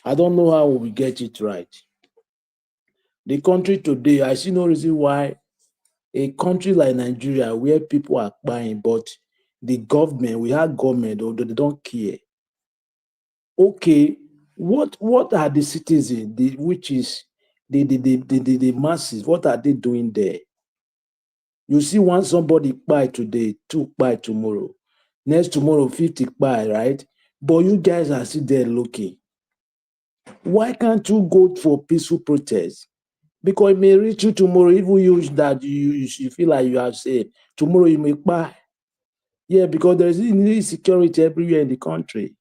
I don't know how we get it right. The country today, I see no reason why a country like Nigeria, where people are buying, but the government, we have government, although they don't care. Okay, what are the citizens, which is the masses, what are they doing there? You see, once somebody buy today, 2 buy tomorrow, next tomorrow 50 buy, right? But you guys are still there looking. Why can't you go for peaceful protest? Because it may reach you tomorrow, even you that you feel like you have saved. Tomorrow you may buy. Yeah, because there is insecurity everywhere in the country.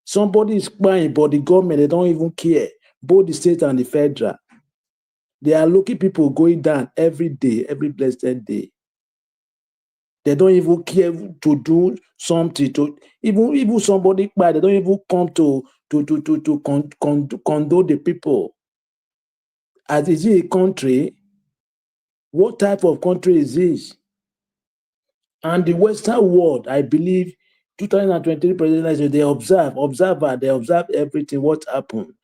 Somebody is buying, but the government, they don't even care. Both the state and the federal. They are looking people going down every day, every blessed day. They don't even care to do something to even somebody buy. They don't even come to condone the people. As is it a country? What type of country is this? And the Western world, I believe, 2023 president, they observe everything, what happened.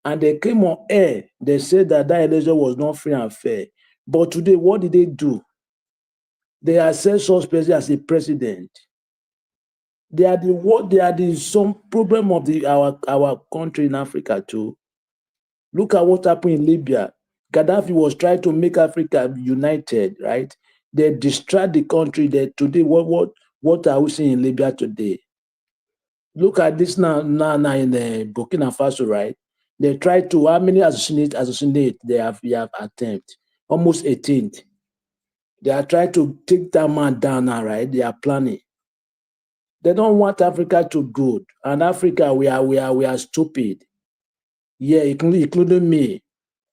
And they came on air, they said that election was not free and fair. But today, what did they do? They assess suspects as a president. They are some problem of our country in Africa too. Look at what happened in Libya. Gaddafi was trying to make Africa united, right? They distract the country. That today, what are we seeing in Libya today? Look at this now in Burkina Faso, right? They try to, how many assassinate they have attempted? Almost 18. They are trying to take that man down now, right? They are planning. They don't want Africa to good. And Africa, we are stupid. Yeah, including me.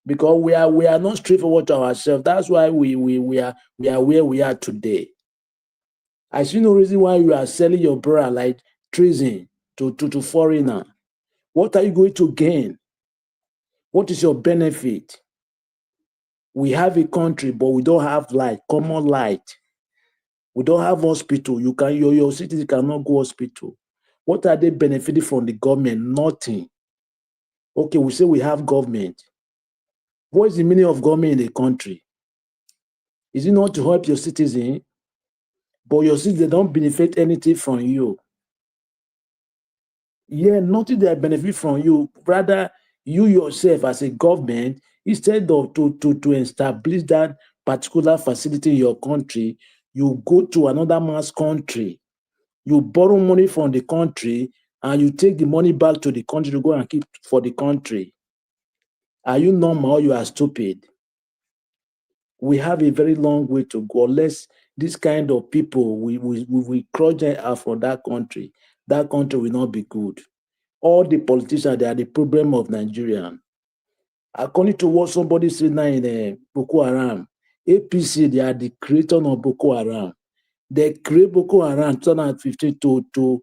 Because we are not straightforward to ourselves. That's why we are where we are today. I see no reason why you are selling your brother like treason to foreigner. What are you going to gain? What is your benefit? We have a country, but we don't have light, common light. We don't have hospital. Your citizens cannot go hospital. What are they benefiting from the government? Nothing. Okay, we say we have government. What is the meaning of government in a country? Is it not to help your citizens? But your citizens don't benefit anything from you. Yeah, nothing they benefit from you. Rather, you yourself as a government, instead of to establish that particular facility in your country, you go to another man's country. You borrow money from the country and you take the money back to the country to go and keep for the country. Are you normal or you are stupid? We have a very long way to go. Unless this kind of people, we crush them out from that country will not be good. All the politicians, they are the problem of Nigerian. According to what somebody said now in Boko Haram, APC, they are the creator of Boko Haram. They create Boko Haram 2015 to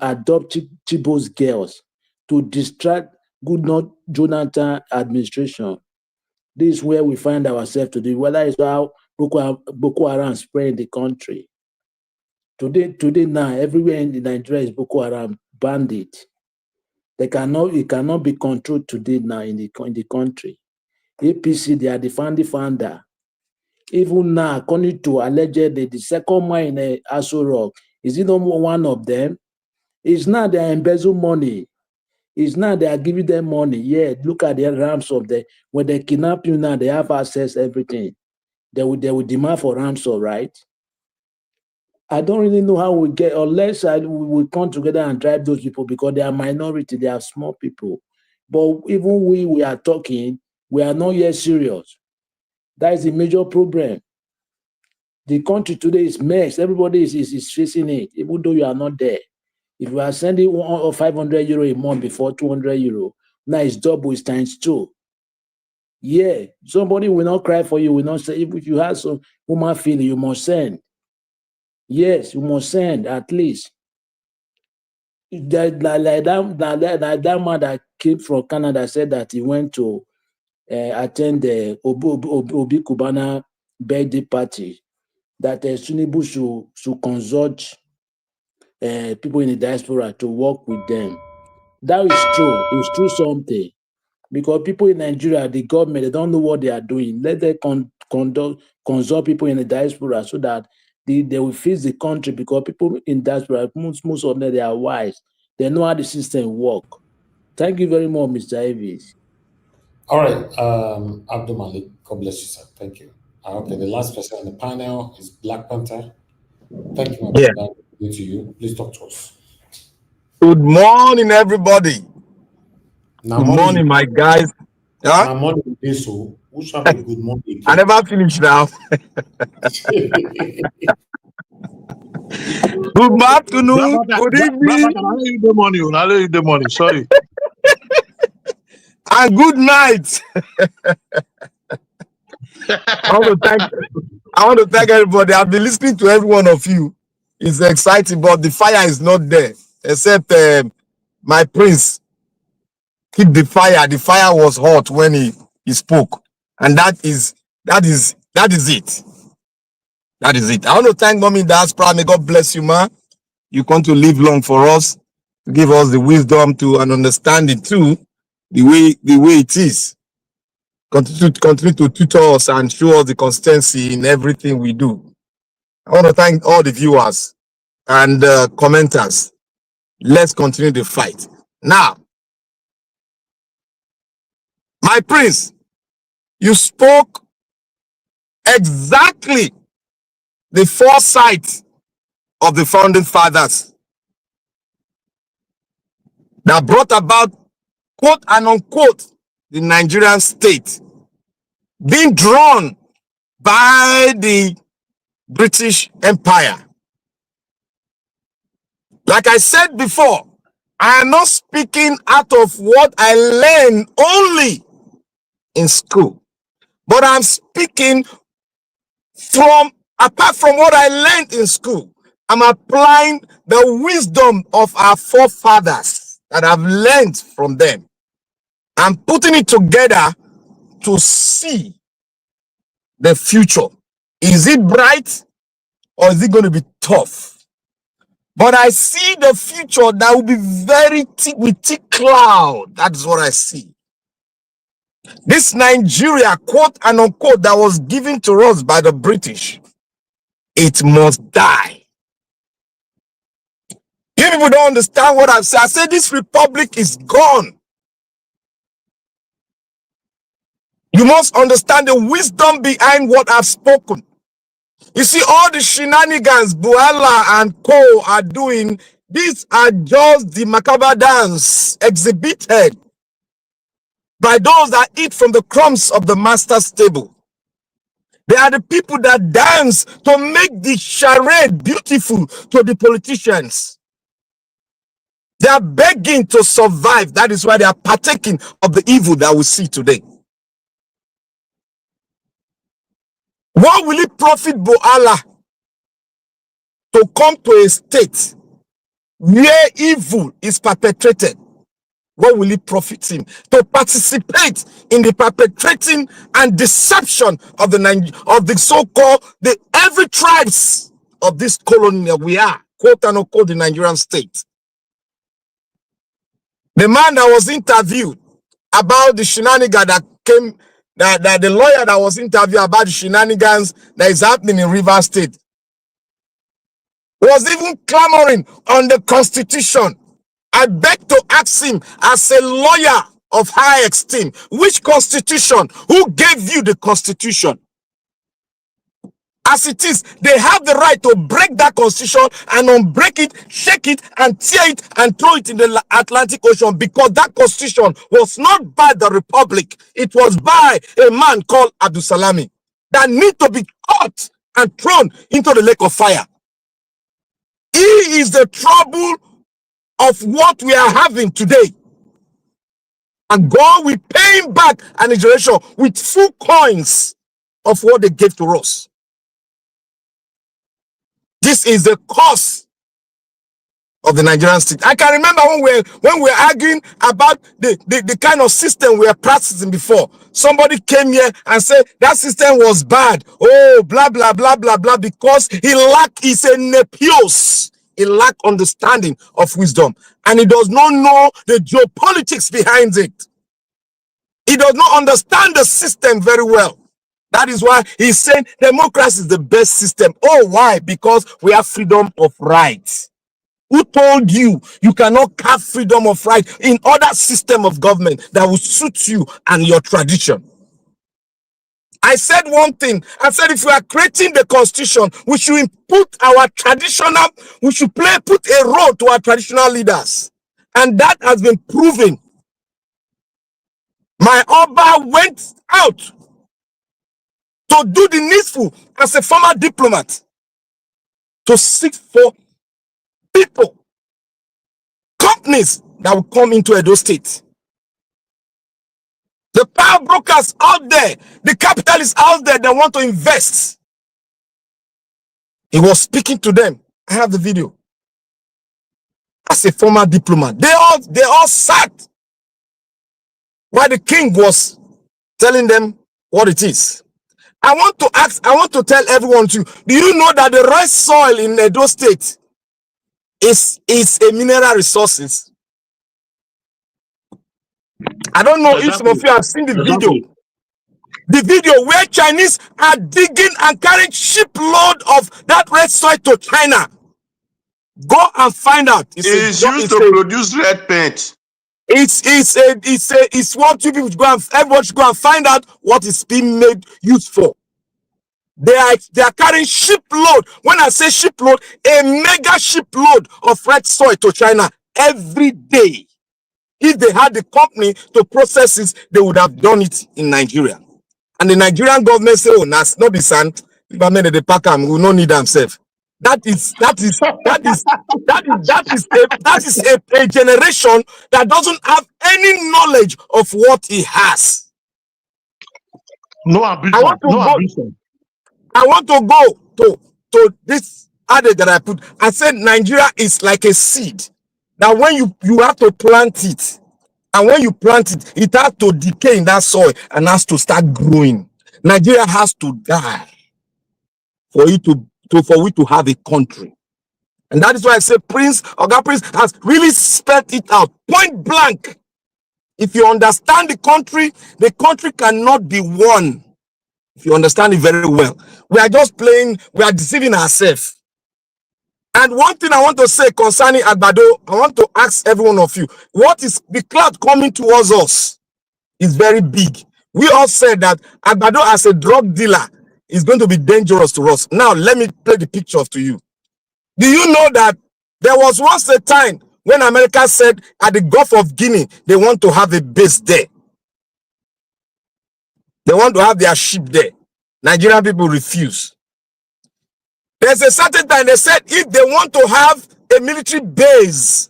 adopt Chibo's girls, to distract Goodluck Jonathan administration. This is where we find ourselves today, whether it's how Boko Haram spread in the country. Today now, everywhere in Nigeria is Boko Haram bandit. It cannot be controlled today now in the country. APC, they are the founder. Even now, according to allegedly the second man in Aso Rock, is it not one of them? It's not they embezzle money. It's not they are giving them money. Yeah, look at the ransom. When they kidnap you now, they have access to everything. They will demand for ransom, right? I don't really know how we get, unless we come together and drive those people, because they are minority, they are small people. But even we are talking, we are not yet serious. That is the major problem. The country today is messed. Everybody is facing it, even though you are not there. If you are sending 100 or 500 euro a month before 200 euro, now it's double, it's times 2. Yeah, somebody will not cry for you, will not say, if you have some human feeling, you must send. Yes, you must send at least. Like that man that came from Canada said that he went to attend the Obi Kubana birthday party, that Tinubu should consult people in the diaspora to work with them. That is true. It's true something. Because people in Nigeria, the government, they don't know what they are doing. Let them consult people in the diaspora so that they will fix the country, because people in diaspora, most of them, they are wise. They know how the system work. Thank you very much, Mr. Davis. All right, Abdul Malik, God bless you, sir. Thank you. Okay, the last person on the panel is Black Panther. Thank you, my Yeah. brother. Good to you. Please talk to us. Good morning, everybody. Now, Good morning, my guys. Huh? Now, morning, so who shall be good morning? I never finished now. Good afternoon, good evening, The money. Sorry. and good night. I want to thank everybody. I've been listening to every one of you. It's exciting, but the fire is not there. Except my prince. Keep the fire. The fire was hot when he spoke, and that is it. That is it. I want to thank Mommy Diaspora. May God bless you, man. You come to live long for us, to give us the wisdom to and understanding too, the way it is. Continue to tutor us and show us the consistency in everything we do. I want to thank all the viewers and commenters. Let's continue the fight. Now, my prince, you spoke exactly the foresight of the founding fathers that brought about, quote and unquote, the Nigerian state being drawn by the British Empire. Like I said before, I am not speaking out of what I learned only in school, but I'm speaking apart from what I learned in school. I'm applying the wisdom of our forefathers that I've learned from them. I'm putting it together to see the future. Is it bright or is it going to be tough? But I see the future that will be very thick with thick cloud. That's what I see. This Nigeria, quote and unquote, that was given to us by the British, it must die. You people don't understand what I've said. I said this republic is gone. You must understand the wisdom behind what I've spoken. You see, all the shenanigans Buala and Co are doing, these are just the macabre dance exhibited by those that eat from the crumbs of the master's table. They are the people that dance to make the charade beautiful to the politicians. They are begging to survive. That is why they are partaking of the evil that we see today. What will it profit Buala to come to a state where evil is perpetrated? What will it profit him to participate in the perpetrating and deception of the so-called every tribes of this colony that we are, quote and unquote, the Nigerian state? The man that was interviewed about the shenanigans that came, that the lawyer that was interviewed about the shenanigans that is happening in Rivers State, was even clamoring on the Constitution. I beg to ask him, as a lawyer of high esteem, which Constitution? Who gave you the Constitution? As it is, they have the right to break that Constitution and unbreak it, shake it, and tear it, and throw it in the Atlantic Ocean, because that Constitution was not by the Republic. It was by a man called Abdul Salami that need to be caught and thrown into the lake of fire. He is the trouble of what we are having today. And God will pay him back an generation with full coins of what they gave to us. This is the cause of the Nigerian state. I can remember when we're arguing about the kind of system we were practicing before. Somebody came here and said that system was bad. Oh, blah, blah, blah, blah, blah, because he's a nepios. He lack understanding of wisdom. And he does not know the geopolitics behind it. He does not understand the system very well. That is why he's saying democracy is the best system. Oh, why? Because we have freedom of rights. Who told you you cannot have freedom of right in other system of government that will suit you and your tradition? I said one thing. I said if we are creating the constitution, we should put our traditional, we should put a role to our traditional leaders. And that has been proven. My Oba went out to do the needful as a former diplomat to seek for people, companies that will come into Edo State. The power brokers out there, the capitalists out there that want to invest. He was speaking to them. I have the video. As a former diplomat, they all sat while the king was telling them what it is. I want to tell everyone too. Do you know that the red soil in Edo State is a mineral resources? I don't know if some of you have seen the video. The video where Chinese are digging and carrying shipload of that red soil to China. Go and find out. It's used to produce red paint. It's what you people everyone should go and find out what is being made used for. They are carrying shipload. When I say shipload, a mega shipload of red soil to China every day. If they had the company to process it, they would have done it in Nigeria. And the Nigerian government say, "Oh, that's not the son. If I made the pack, we will not need themselves." That is a generation that doesn't have any knowledge of what he has. No ambition. I want to go to this adage that I put. I said Nigeria is like a seed. That when you have to plant it, and when you plant it, it has to decay in that soil and has to start growing. Nigeria has to die for we to have a country. And that is why I say Oga Prince has really spelled it out point blank. If you understand the country cannot be won. If you understand it very well. We are just playing, we are deceiving ourselves. And one thing I want to say concerning Agbado, I want to ask every one of you, what is the cloud coming towards us is very big. We all said that Agbado as a drug dealer is going to be dangerous to us. Now, let me play the picture to you. Do you know that there was once a time when America said at the Gulf of Guinea, they want to have a base there. They want to have their ship there. Nigerian people refuse. There's a certain time they said if they want to have a military base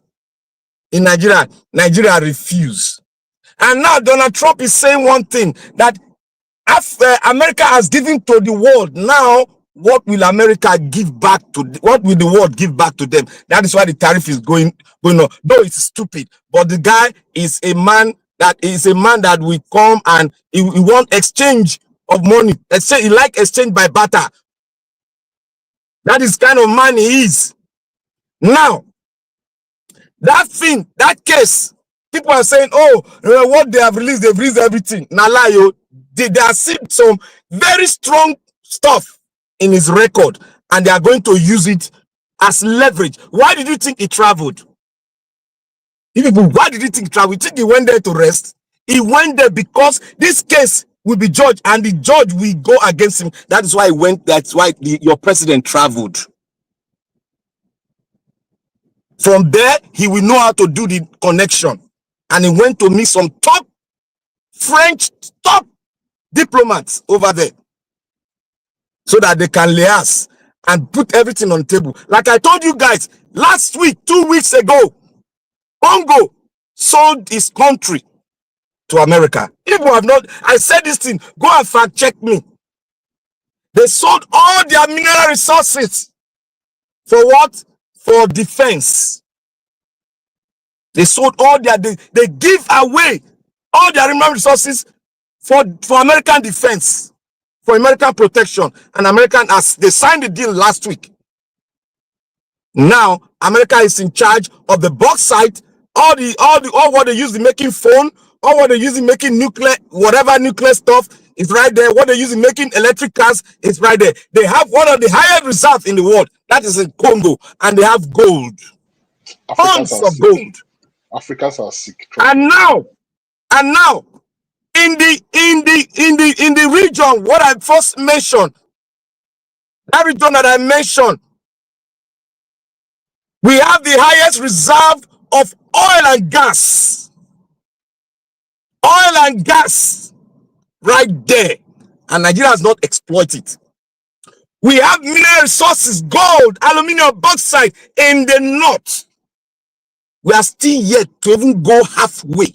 in Nigeria, Nigeria refused. And now Donald Trump is saying one thing, that after America has given to the world, now what will America give back to? What will the world give back to them? That is why the tariff is going on. Though it's stupid, but the guy is a man that will come and he want exchange of money. He like exchange by barter. That is kind of man he is. Now, that case, people are saying, oh, what they have released, they've released everything. Nalayo, they are seeing some very strong stuff in his record, and they are going to use it as leverage. Why did you think he traveled? Why did you think he traveled? You think he went there to rest? He went there because this case will be judged, and the judge will go against him. That is why he went. That's why your president traveled. From there, he will know how to do the connection. And he went to meet some top French diplomats over there, so that they can liaise and put everything on the table. Like I told you guys last week, 2 weeks ago, Congo sold his country to America. People have not, I said this thing, go and fact check me. They sold all their mineral resources For what? For defense. They sold all their, they give away all their remaining resources for American defense, for American protection, and American, as they signed the deal last week. Now America is in charge of the bauxite, all what they use in making phone, all what they use in making nuclear, whatever nuclear stuff is right there. What they use in making electric cars is right there. They have one of the highest reserves in the world, that is in Congo, and they have gold, tons of gold. Africans are sick. And now, in the region, what I first mentioned, that region that I mentioned, we have the highest reserve of oil and gas. Oil and gas right there. And Nigeria has not exploited it. We have mineral resources, gold, aluminium, bauxite in the north. We are still yet to even go halfway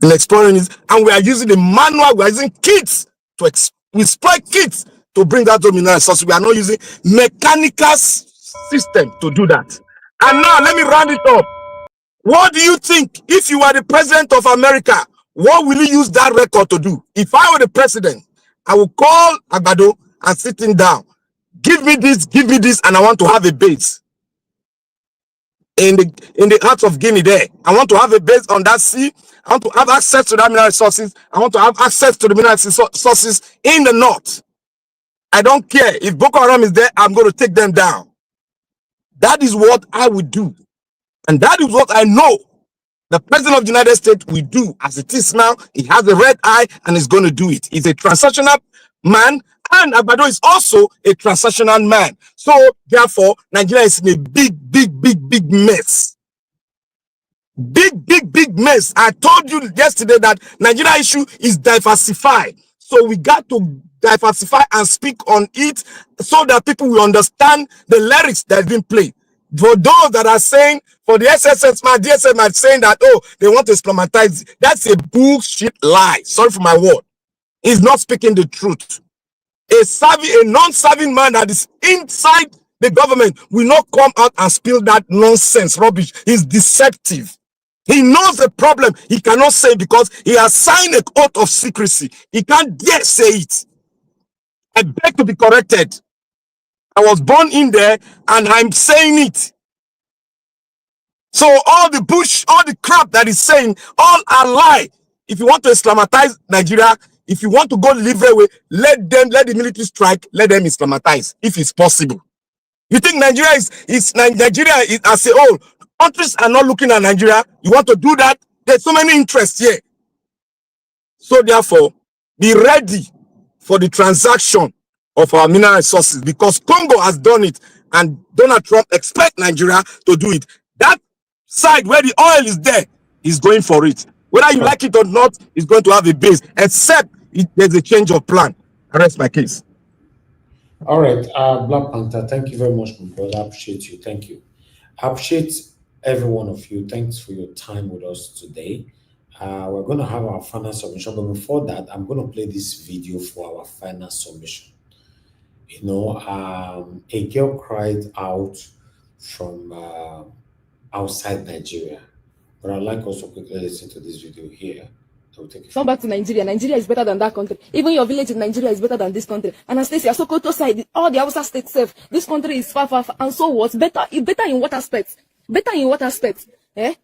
in exploring it. And we are using the manual, we are using kits to exploit kits to bring that to mineral resources. We are not using mechanical system to do that. And now let me round it up. What do you think, if you are the president of America, what will you use that record to do? If I were the president, I will call Agbado and sit him down. Give me this, and I want to have a base in the heart of Guinea there. I want to have a base on that sea. I want to have access to that mineral resources. I want to have access to the mineral resources in the north. I don't care. If Boko Haram is there, I'm going to take them down. That is what I would do. And that is what I know the president of the United States will do. As it is now, he has a red eye and is going to do it. He's a transactional man, and Agbado is also a transactional man. So, therefore, Nigeria is in a big mess. Big mess. I told you yesterday that Nigeria issue is diversified. So we got to diversify and speak on it so that people will understand the lyrics that have been played. For those that are saying, for the SSS, my DSS might saying that, oh, they want to Islamatize, that's a bullshit lie. Sorry for my word. He's not speaking the truth. A non-serving man that is inside the government will not come out and spill that nonsense, rubbish. He's deceptive. He knows the problem. He cannot say it because he has signed an oath of secrecy. He can't dare say it. I beg to be corrected. I was born in there and I'm saying it. So all the bush, all the crap that he's saying, all are lie. If you want to Islamatize Nigeria, if you want to go live away, let the military strike, let them Islamatize, if it's possible. You think Nigeria is as a whole? Countries are not looking at Nigeria. You want to do that? There's so many interests here. So therefore, be ready for the transaction of our mineral resources, because Congo has done it and Donald Trump expects Nigeria to do it. That side where the oil is there is going for it. Whether you like it or not, it's going to have a base, except there's a change of plan. I rest my case. All right, Black Panther, thank you very much, my brother. I appreciate you. Thank you. I appreciate every one of you. Thanks for your time with us today. We're going to have our final submission, but before that, I'm going to play this video for our final submission. You know, a girl cried out from outside Nigeria, but I'd like us to quickly listen to this video here. Come back to Nigeria. Nigeria is better than that country. Even your village in Nigeria is better than this country. Anastasia, Sokoto side, all the Hausa states safe. This country is far, and so what? Better in what aspects? Better in what aspects? Eh?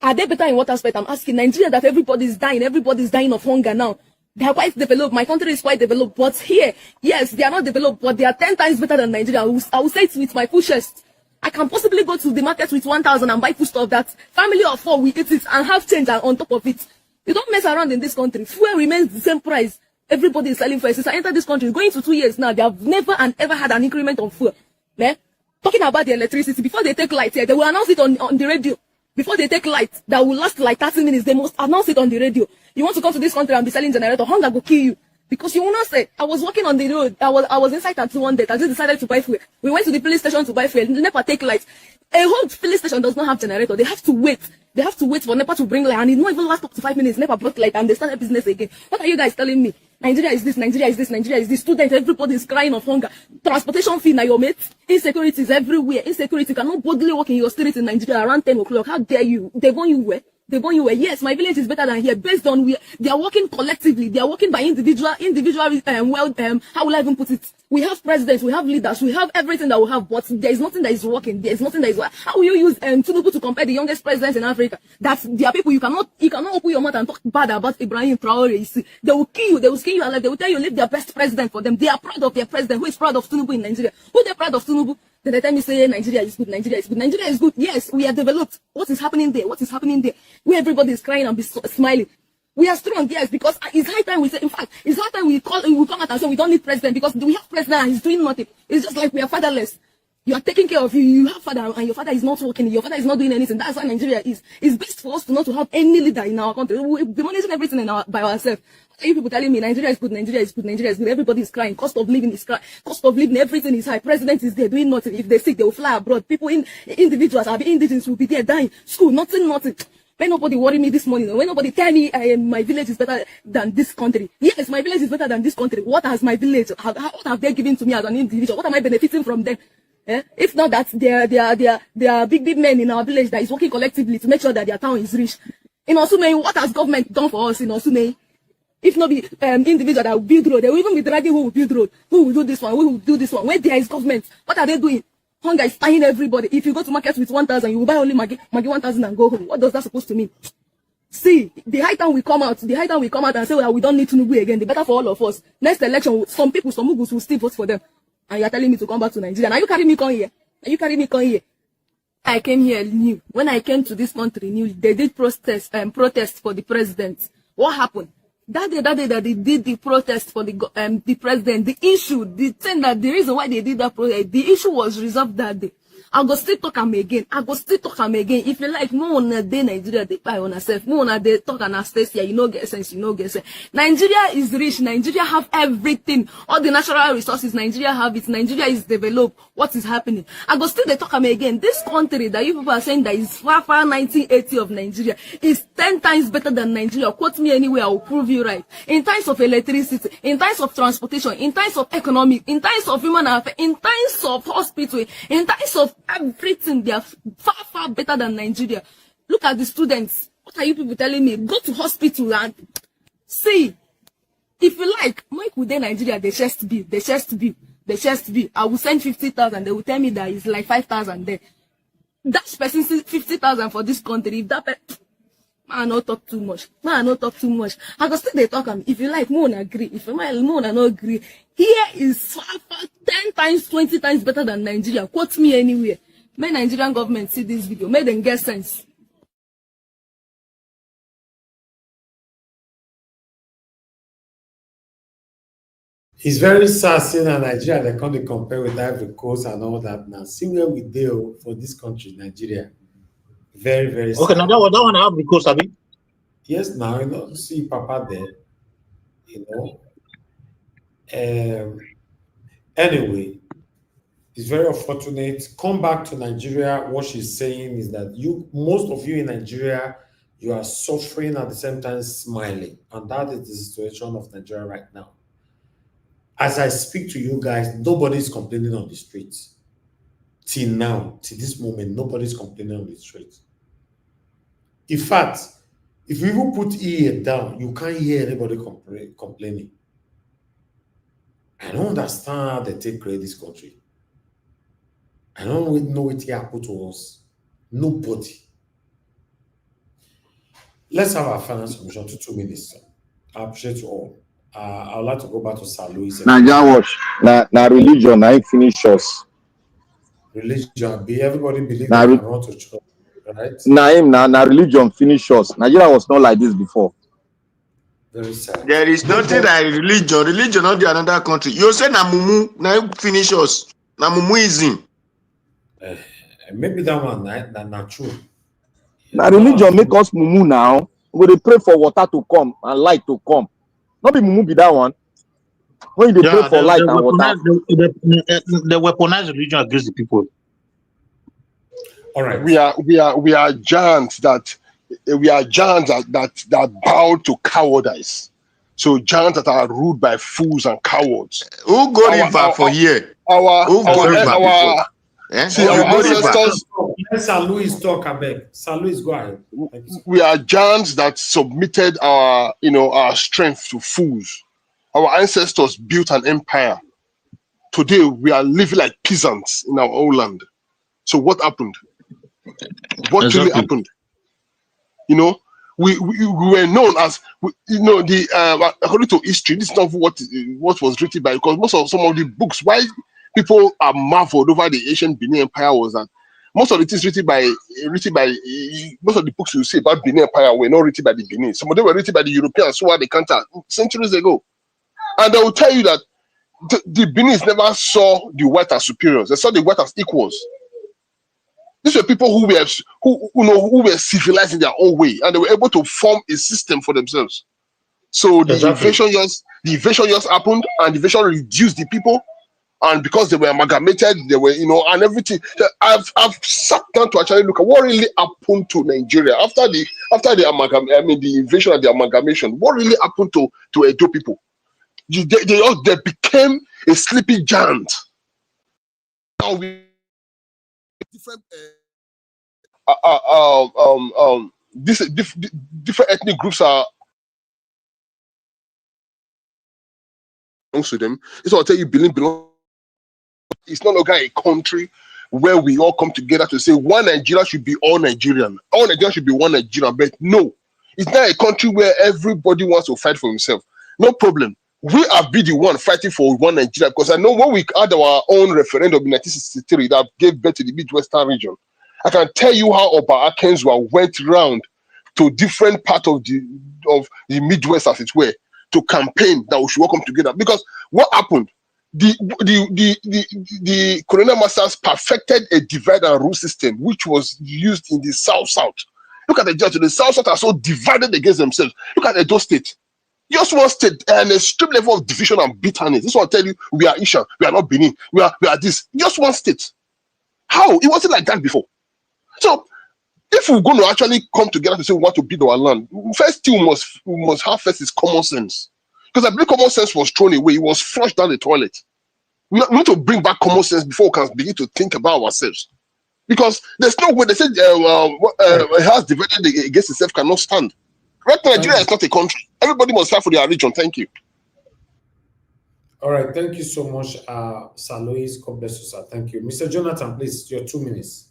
Are they better in what aspect? I'm asking. Nigeria, that everybody's dying of hunger now. They are quite developed. My country is quite developed. But here, yes, they are not developed, but they are 10 times better than Nigeria. I will say it with my full chest. I can possibly go to the market with 1,000 and buy food stuff that family of 4 will eat it and have change on top of it. You don't mess around in this country. Fuel remains the same price. Everybody is selling fuel. Since I entered this country, going to 2 years now, they have never and ever had an increment on fuel. Eh? Talking about the electricity, before they take light here, they will announce it on the radio. Before they take light, that will last like 30 minutes, they must announce it on the radio. You want to come to this country and be selling generator, hunger will kill you. Because you will not say, I was walking on the road, I was inside tattoo one day, I just decided to buy fuel. We went to the police station to buy fuel, NEPA take light. A whole police station does not have generator, they have to wait. They have to wait for NEPA to bring light, and it not even last up to 5 minutes. NEPA brought light and they started business again. What are you guys telling me? Nigeria is this, Nigeria is this, Nigeria is this. Students, everybody is crying of hunger. Transportation fee, now your mate. Insecurity is everywhere. Insecurity, you cannot boldly walk in your street in Nigeria around 10 o'clock. How dare you? They want you where? They want you where? Yes, my village is better than here. Based on they are working collectively. They are working by individual. How will I even put it? We have presidents, we have leaders, we have everything that we have, but there is nothing that is working. There is nothing that is working. How will you use Tinubu to compare the youngest presidents in Africa? That's there are people you cannot open your mouth and talk bad about Ibrahim Traore. You see, they will kill you. They will skin you alive. They will tell you leave their best president for them. They are proud of their president. Who is proud of Tinubu in Nigeria? Who they proud of Tinubu? Then they tell me say Nigeria is good. Nigeria is good. Nigeria is good. Yes, we are developed. What is happening there? What is happening there? Where everybody is crying and smiling. We are strong, yes, because it's high time we say, in fact, it's high time we come out and say we don't need president because we have president and he's doing nothing. It's just like we are fatherless. You are taking care of you have father and your father is not working, your father is not doing anything. That's why Nigeria is. It's best for us to not to have any leader in our country. We'll be managing everything by ourselves. Are you people telling me Nigeria is good, Nigeria is good, Nigeria is good? Everybody is crying. Cost of living is crying. Cost of living, everything is high. President is there doing nothing. If they're sick, they will fly abroad. People individuals, indigenous will be there dying. School, nothing. When nobody worry me this morning, when nobody tell me my village is better than this country. Yes, my village is better than this country. What has my village, what have they given to me as an individual? What am I benefiting from them? If not that, there are big men in our village that is working collectively to make sure that their town is rich. In Osume, what has government done for us in Osume? If not be individual that will build road, they will even be dragging who will build road, who will do this one, who will do this one. When there is government, what are they doing? Hunger is tying everybody. If you go to market with 1,000, you will buy only Maggi 1,000 and go home. What does that supposed to mean? See, the high time we come out and say, well, we don't need Tinubu again. The better for all of us. Next election, some Mugus will still vote for them. And you are telling me to come back to Nigeria. Now you carry me come here. I came here new. When I came to this country new, they did protest for the president. What happened? That day that they did the protest for the president, the reason why they did that protest, the issue was resolved that day. I go still talk am again. If you like, no one day Nigeria they buy on herself. No one they talk and stay here. You know get sense. Nigeria is rich. Nigeria have everything. All the natural resources Nigeria have it. Nigeria is developed. What is happening? I go still they talk am again. This country that you people are saying that is far 1980 of Nigeria is 10 times better than Nigeria. Quote me anywhere, I will prove you right. In terms of electricity, in terms of transportation, in terms of economic, in terms of human affairs, in terms of hospital, in terms of everything, they are far better than Nigeria. Look at the students. What are you people telling me? Go to hospital and see. If you like, Mike with Nigeria, the chest bill. I will send 50,000. They will tell me that it's like 5,000 there. That person 50,000 for this country. If that man not talk too much. I go still they talk. If you like, more agree. If you like, more not agree. Here is far 10 times, 20 times better than Nigeria. Quote me anywhere. May Nigerian government see this video. May them get sense. It's very sad seeing that Nigeria they can't compare with Ivory Coast and all that now. See where we deal for this country, Nigeria. Very, very sad. Okay, now that one Ivory Coast, Abi? Yes, now you know, see Papa there. You know. Anyway, it's very unfortunate. Come back to Nigeria. What she's saying is that most of you in Nigeria, you are suffering at the same time smiling. And that is the situation of Nigeria right now. As I speak to you guys, nobody is complaining on the streets. Till now, till this moment, nobody is complaining on the streets. In fact, if you even put ear down, you can't hear anybody complaining. I don't understand how they take care of this country. I don't know what happened to us. Nobody. Let's have our final submission to 2 minutes. I appreciate you all. I would like to go back to Sir Louis. Nigerian watch. Na religion, na finish us. Religion, everybody believe they can run to church, right? Na religion finish us. Nigeria was not like this before. Very sad. There is nothing like religion. Religion not the another country. You say na mumu, na finish us. Na mumuism. Maybe that one not true. Na religion make us mumu now. We dey pray for water to come and light to come. Not be mumu be that one. When you pray for light and water. The weaponized religion against the people. All right. We are giants that bow to cowardice. So giants that are ruled by fools and cowards. Who go river for here? Who go river before? See, our ancestors. Let Sir Louis talk, abeg. Sir Louis, go ahead. We are giants that submitted our, our strength to fools. Our ancestors built an empire. Today we are living like peasants in our own land. So what happened? What really happened? We were known as, according to history, this is not what was written by, because some of the books, why people are marveled over the ancient Benin Empire was that most of the things written by most of the books you see about Benin Empire were not written by the Benin. Some of them were written by the Europeans who had the counter centuries ago. And they will tell you that the Benis never saw the white as superiors. They saw the white as equals. These were people who were civilized in their own way, and they were able to form a system for themselves. So the invasion just happened, and the invasion reduced the people, and because they were amalgamated, they were, and everything. I've sat down to actually look at what really happened to Nigeria after the the invasion and the amalgamation. What really happened to Edo people? They became a sleepy giant. Now we different different ethnic groups are belongs to them. It's what I tell you, belong. It's no longer a country where we all come together to say one Nigeria should be all Nigerian. All Nigerians should be one Nigerian. But no, it's not a country where everybody wants to fight for himself. No problem. We have been the one fighting for one Nigeria, because I know when we had our own referendum in 1963 that gave birth to the Midwestern region, I can tell you how Oba Akenzwa went round to different parts of the Midwest, as it were, to campaign that we should all come together. Because what happened? The colonial masters perfected a divide and rule system which was used in the South-South. Look at the judge. The South-South are so divided against themselves. Look at Edo State. Just one state and a extreme level of division and bitterness. This will tell you we are Isha, we are not Benin, we are this. Just one state. How? It wasn't like that before. So if we're going to actually come together to say we want to build our land, first thing we must have first is common sense. Because I believe common sense was thrown away, it was flushed down the toilet. We need to bring back common sense before we can begin to think about ourselves. Because there's no way, they said a house divided against itself cannot stand. Right now, Nigeria is not a country. Everybody must fight for their region. Thank you. All right. Thank you so much, Sir Louis. God bless you, sir. Thank you. Mr. Jonathan, please, your 2 minutes.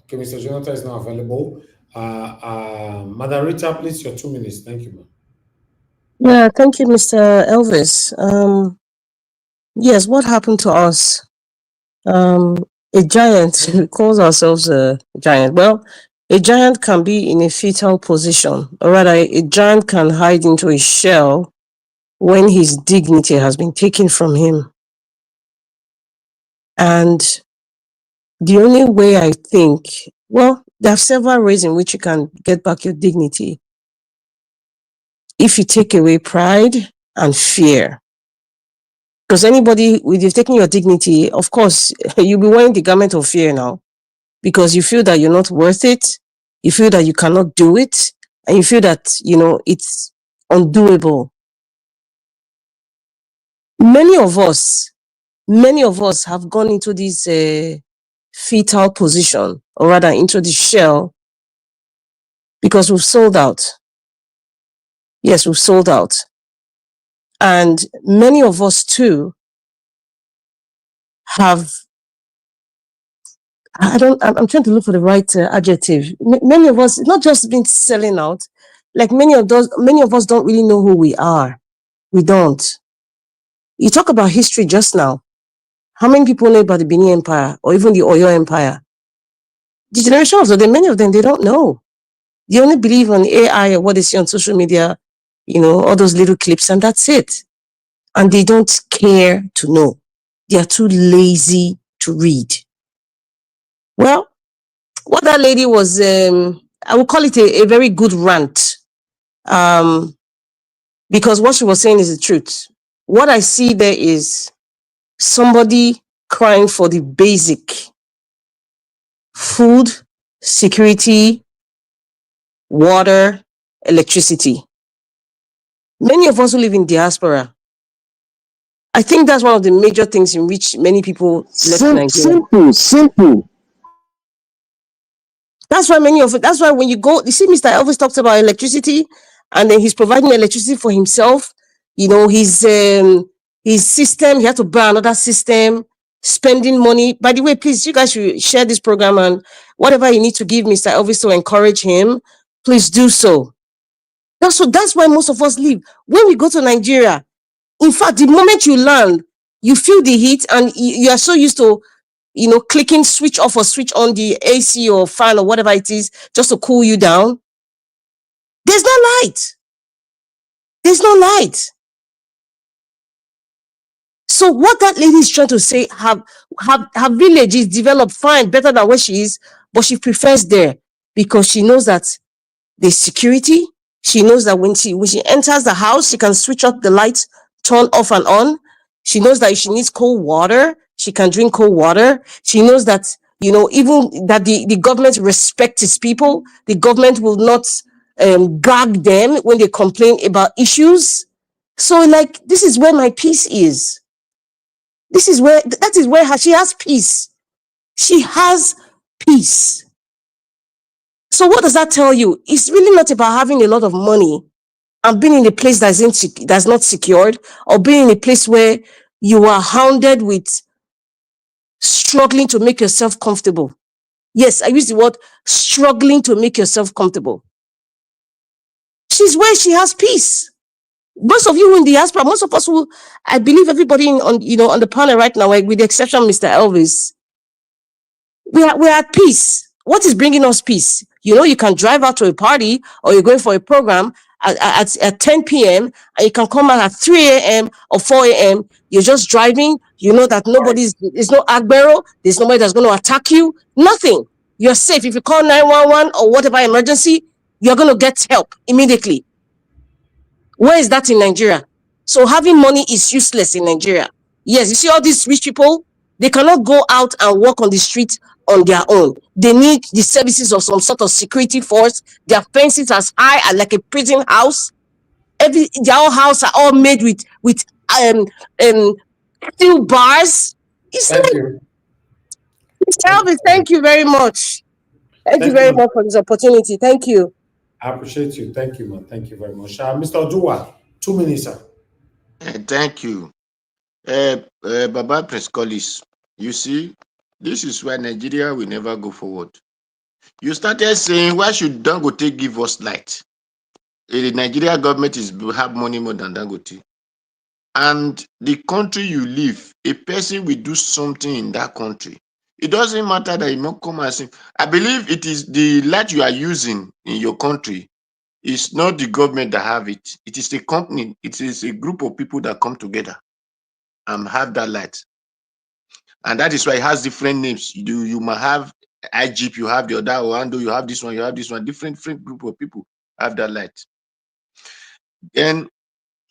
Okay, Mr. Jonathan is now available. Madam Rita, please, your 2 minutes. Thank you, ma'am. Yeah, thank you, Mr. Elvis. Yes, what happened to us? A giant, we call ourselves a giant. Well, a giant can be in a fetal position, or rather, a giant can hide into a shell when his dignity has been taken from him. And the only way I think, well, there are several ways in which you can get back your dignity. If you take away pride and fear. Because anybody, if you've taken your dignity, of course, you'll be wearing the garment of fear now. Because you feel that you're not worth it, you feel that you cannot do it, and you feel that, it's undoable. Many of us have gone into this fetal position, or rather into the shell, because we've sold out. Yes, we've sold out. And many of us too have, I'm trying to look for the right adjective. Many of us, not just been selling out, like many of us don't really know who we are. We don't. You talk about history just now. How many people know about the Benin Empire or even the Oyo Empire? The generation of today, many of them, they don't know. They only believe on AI or what they see on social media, all those little clips, and that's it. And they don't care to know. They are too lazy to read. Well, what that lady was, I would call it a very good rant, because what she was saying is the truth. What I see there is somebody crying for the basic food, security, water, electricity. Many of us who live in diaspora, I think that's one of the major things in which many people left Nigeria. Simple. That's why that's why when you go, you see, Mr. Elvis talks about electricity, and then he's providing electricity for himself. You know, his system, he had to buy another system, spending money. By the way, please, you guys should share this program, and whatever you need to give Mr. Elvis to encourage him, please do so. That's why most of us leave. When we go to Nigeria, in fact, the moment you land, you feel the heat, and you are so used to, you know, clicking switch off or switch on the AC or fan or whatever it is just to cool you down. There's no light. There's no light. So what that lady is trying to say, her village is developed fine, better than where she is, but she prefers there because she knows that there's security. She knows that when she enters the house, she can switch off the lights, turn off and on. She knows that if she needs cold water, she can drink cold water. She knows that, you know, even that the government respects its people. The government will not gag them when they complain about issues. So, like, this is where my peace is. That is where she has peace. She has peace. So what does that tell you? It's really not about having a lot of money and being in a place that's not secured, or being in a place where you are hounded with struggling to make yourself comfortable. Yes, I use the word struggling to make yourself comfortable. She's where she has peace. Most of you in the diaspora, most of us who, I believe everybody on the panel right now, with the exception of Mr. Elvis, we're at peace. What is bringing us peace? You know, you can drive out to a party, or you're going for a program at 10 p.m. and you can come out at 3 a.m. or 4 a.m. You're just driving. You know that there's no agbero. There's nobody that's going to attack you. Nothing. You're safe. If you call 911 or whatever emergency, you're going to get help immediately. Where is that in Nigeria? So having money is useless in Nigeria. Yes, you see all these rich people, they cannot go out and walk on the street on their own. They need the services of some sort of security force. Their fences as high as like a prison house. Their whole house are all made with steel bars. Thank you. Mr. Elvis, thank you very much. Thank you very much for this opportunity. Thank you. I appreciate you. Thank you, man. Thank you very much. Mr. Odua, 2 minutes, sir. Thank you. Baba Prince Collis, you see, this is why Nigeria will never go forward. You started saying, why should Dangote give us light? The Nigeria government have money more than Dangote. And the country you live, a person will do something in that country. It doesn't matter that you not come and say, I believe it is the light you are using in your country. It's not the government that have it. It is a company. It is a group of people that come together and have that light. And that is why it has different names. You might have IGP, you have the other Orlando, you have this one, different group of people have that light. And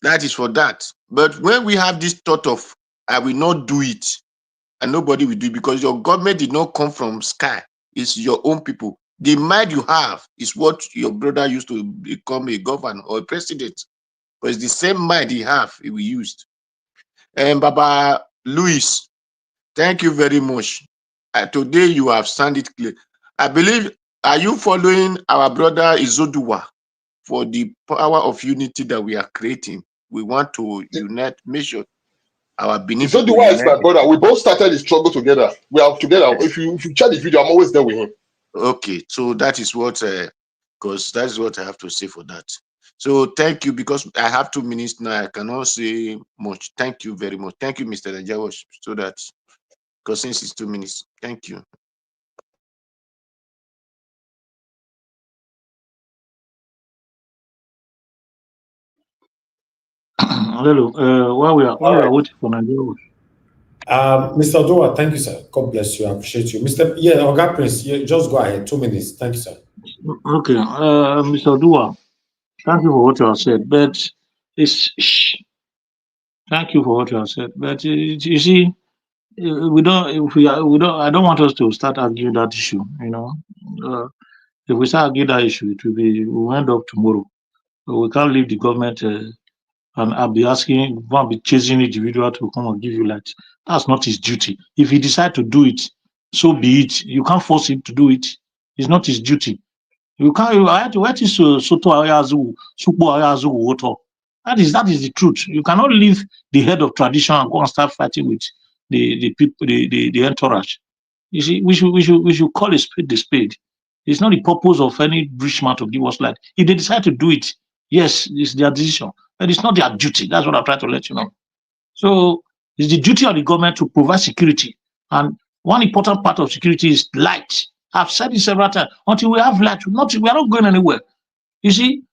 that is for that. But when we have this thought of, I will not do it, and nobody will do it, because your government did not come from sky. It's your own people. The mind you have is what your brother used to become a governor or a president. But it's the same mind he used. And Baba Louis, thank you very much. Today you have sounded clear. I believe, are you following our brother Izodua for the power of unity that we are creating? We want to unite, make sure our benefit. Izodua is my brother. We both started the struggle together. We are together. Yes. If you check the video, I'm always there with him. Okay, so that is what, because that is what I have to say for that. So thank you, because I have 2 minutes now. I cannot say much. Thank you very much. Thank you, Mr. Najawash, so that, because since it's 2 minutes, thank you. Hello. While we are waiting for Nigeria. Mr. Odua, thank you, sir. God bless you. I appreciate you. Oga Prince, just go ahead. 2 minutes. Thank you, sir. Okay. Mr. Odua, thank you for what you have said. But thank you for what you have said. But you see, I don't want us to start arguing that issue. If we start again that issue, it will end up tomorrow. So we can't leave the government and I'll be asking, I'll be chasing individual to come and give you light. That's not his duty. If he decide to do it, so be it. You can't force him to do it. It's not his duty. You can't. What is Soto Ayazu, Supo Ayazu Woto? That is the truth. You cannot leave the head of tradition and go and start fighting with the people, the entourage. You see, we should call a spade the spade. It's not the purpose of any rich man to give us light. If they decide to do it, yes, it's their decision, but it's not their duty. That's what I'm trying to let you know. So it's the duty of the government to provide security, and one important part of security is light. I've said it several times. Until we have light, we are not going anywhere. You see,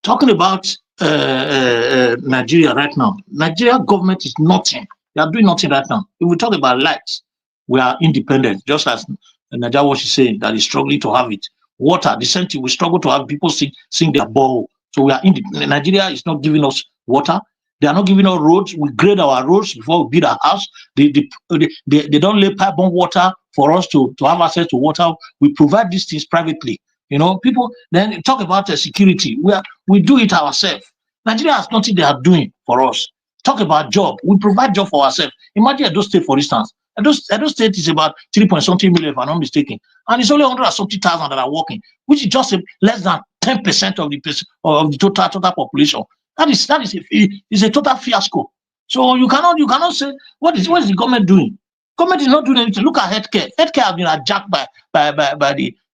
talking about Nigeria right now, Nigeria government is nothing. They are doing nothing right now. If we talk about light, we are independent, just as Nigeria was saying that is struggling to have it. Water, the same thing, we struggle to have people sing their ball. So we are independent. Nigeria is not giving us water. They are not giving us roads. We grade our roads before we build our house. They don't lay pipe-borne water for us to have access to water. We provide these things privately. You know, people then talk about security. We do it ourselves. Nigeria has nothing they are doing for us. Talk about job. We provide job for ourselves. Imagine Edo State, for instance. Edo State is about 3.something million, if I'm not mistaken, and it's only 100,000 that are working, which is just less than 10% of the total population. That is a total fiasco. So you cannot say what is the government doing? Government is not doing anything. Look at healthcare. Healthcare has been hijacked by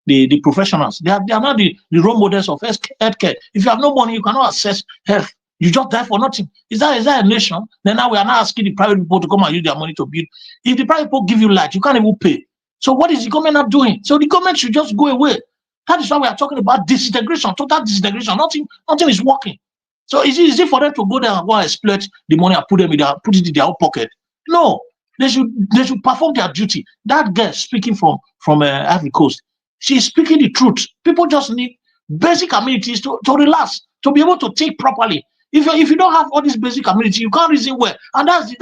the professionals. They are not the role models of healthcare. If you have no money, you cannot access health. You just die for nothing. Is that a nation? Then now we are not asking the private people to come and use their money to build. If the private people give you light, you can't even pay. So what is the government not doing? So the government should just go away. That is why we are talking about disintegration, total disintegration. Nothing is working. So is it for them to go there and go and exploit the money and put it in their own pocket? No, they should perform their duty. That girl speaking from Ivory Coast, she's speaking the truth. People just need basic amenities to relax, to be able to think properly. If you don't have all these basic amenities, you can't reason well. And that's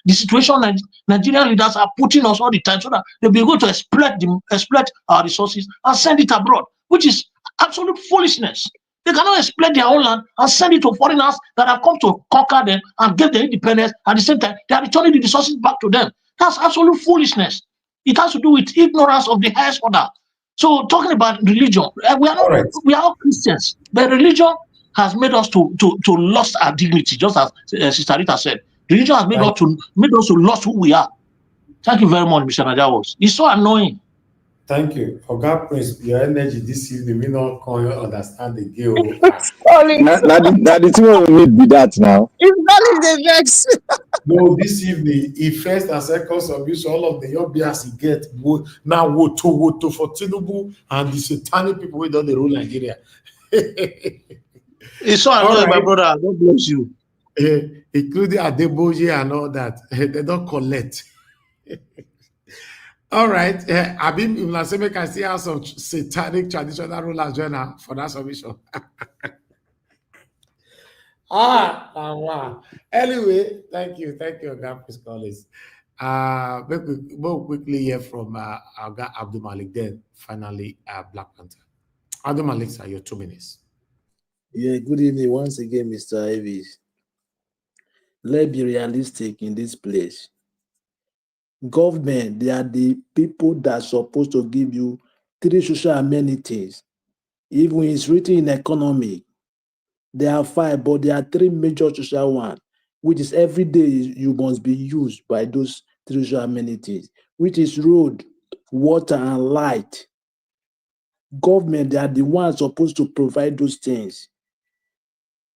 the situation that Nigerian leaders are putting us all the time, so that they'll be able to exploit our resources and send it abroad, which is absolute foolishness. They cannot exploit their own land and send it to foreigners that have come to conquer them and get their independence. At the same time, they are returning the resources back to them. That's absolute foolishness. It has to do with ignorance of the highest order. So talking about religion, we are all Christians, but religion has made us to lost our dignity, just as Sister Rita said. Religion has made us to lost who we are. Thank you very much, Mr. Najawas. It's so annoying. Thank you. Oga Prince, your energy this evening, we not can understand the deal. Now the thing we need be that now. It's not the vex. No, this evening, if first and second submission, all of the OBS get now vote for Tinubu and the satanic people who don't rule Nigeria. It's so annoying, my brother. God bless you. Including Adeboye and all that. They don't collect. All right. Abim Iblaseme can see have some satanic traditional rulers join for that submission. Wow. Anyway, thank you, Oga Prince Collins. We'll quickly hear from Oga Abdul Malik, then finally Black Panther. Abdul Malik, sir, your 2 minutes. Yeah, good evening once again, Mr. Avis. Let's be realistic in this place. Government, they are the people that are supposed to give you 3 social amenities. Even it's written in economy, there are 5, but there are 3 major social ones, which is every day you must be used by those 3 social amenities, which is road, water, and light. Government, they are the ones supposed to provide those things.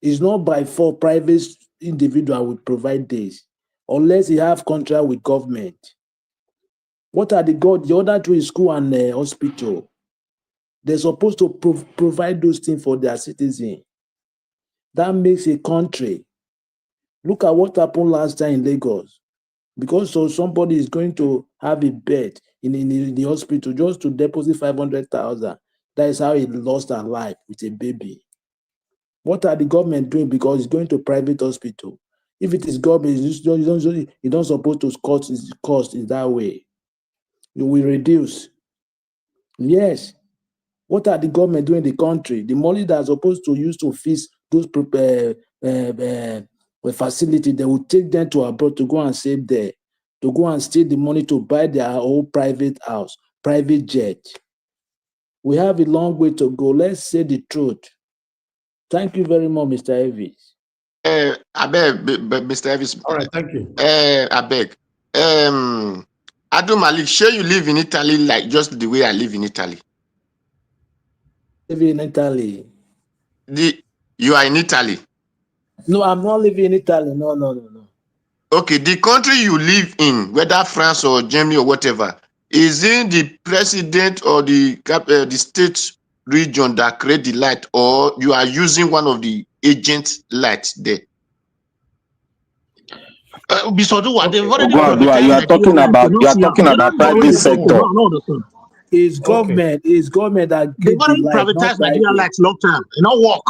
It's not by for private individual will provide this, unless you have contract with government. What are the other 2 is school and hospital. They're supposed to provide those things for their citizens. That makes a country. Look at what happened last time in Lagos. Because somebody is going to have a bed in the hospital just to deposit 500,000. That is how he lost her life with a baby. What are the government doing? Because it's going to private hospital. If it is government, you don't supposed to cost in that way. You will reduce. Yes. What are the government doing in the country? The money that are supposed to use to fix those facilities, they will take them to abroad to go and save there, to go and steal the money to buy their own private house, private jet. We have a long way to go. Let's say the truth. Thank you very much, Mr. Evis. I beg, Mr. Evis. All right, thank you. I beg. Adu Malik, sure you live in Italy like just the way I live in Italy? Live in Italy. You are in Italy? No, I'm not living in Italy. No. Okay, the country you live in, whether France or Germany or whatever, is in the president or the state region that create the light, or you are using one of the agent lights there? You are talking about private sector. It's government that they've gives the already light, privatized Nigerian lights long time. It not work.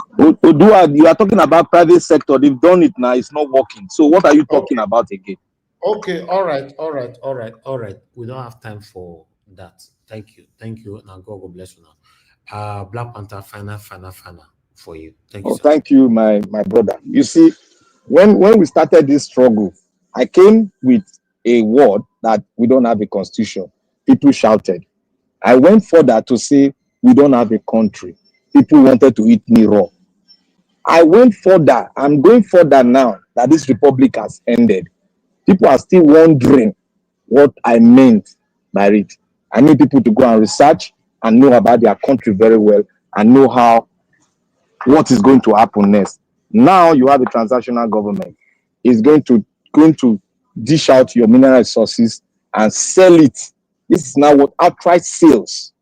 Odua, you are talking about private sector. They've done it now. It's not working. So what are you talking about again? Okay, all right. We don't have time for that. Thank you. Now God bless you now. Black Panther, final for you. Thank you. Thank you, my brother. You see, when we started this struggle, I came with a word that we don't have a constitution. People shouted. I went further to say we don't have a country. People wanted to eat me raw. I went further. I'm going further now that this republic has ended. People are still wondering what I meant by it. I need people to go and research and know about their country very well and know what is going to happen next. Now you have a transactional government. It's going to dish out your mineral resources and sell it. This is now what outright sales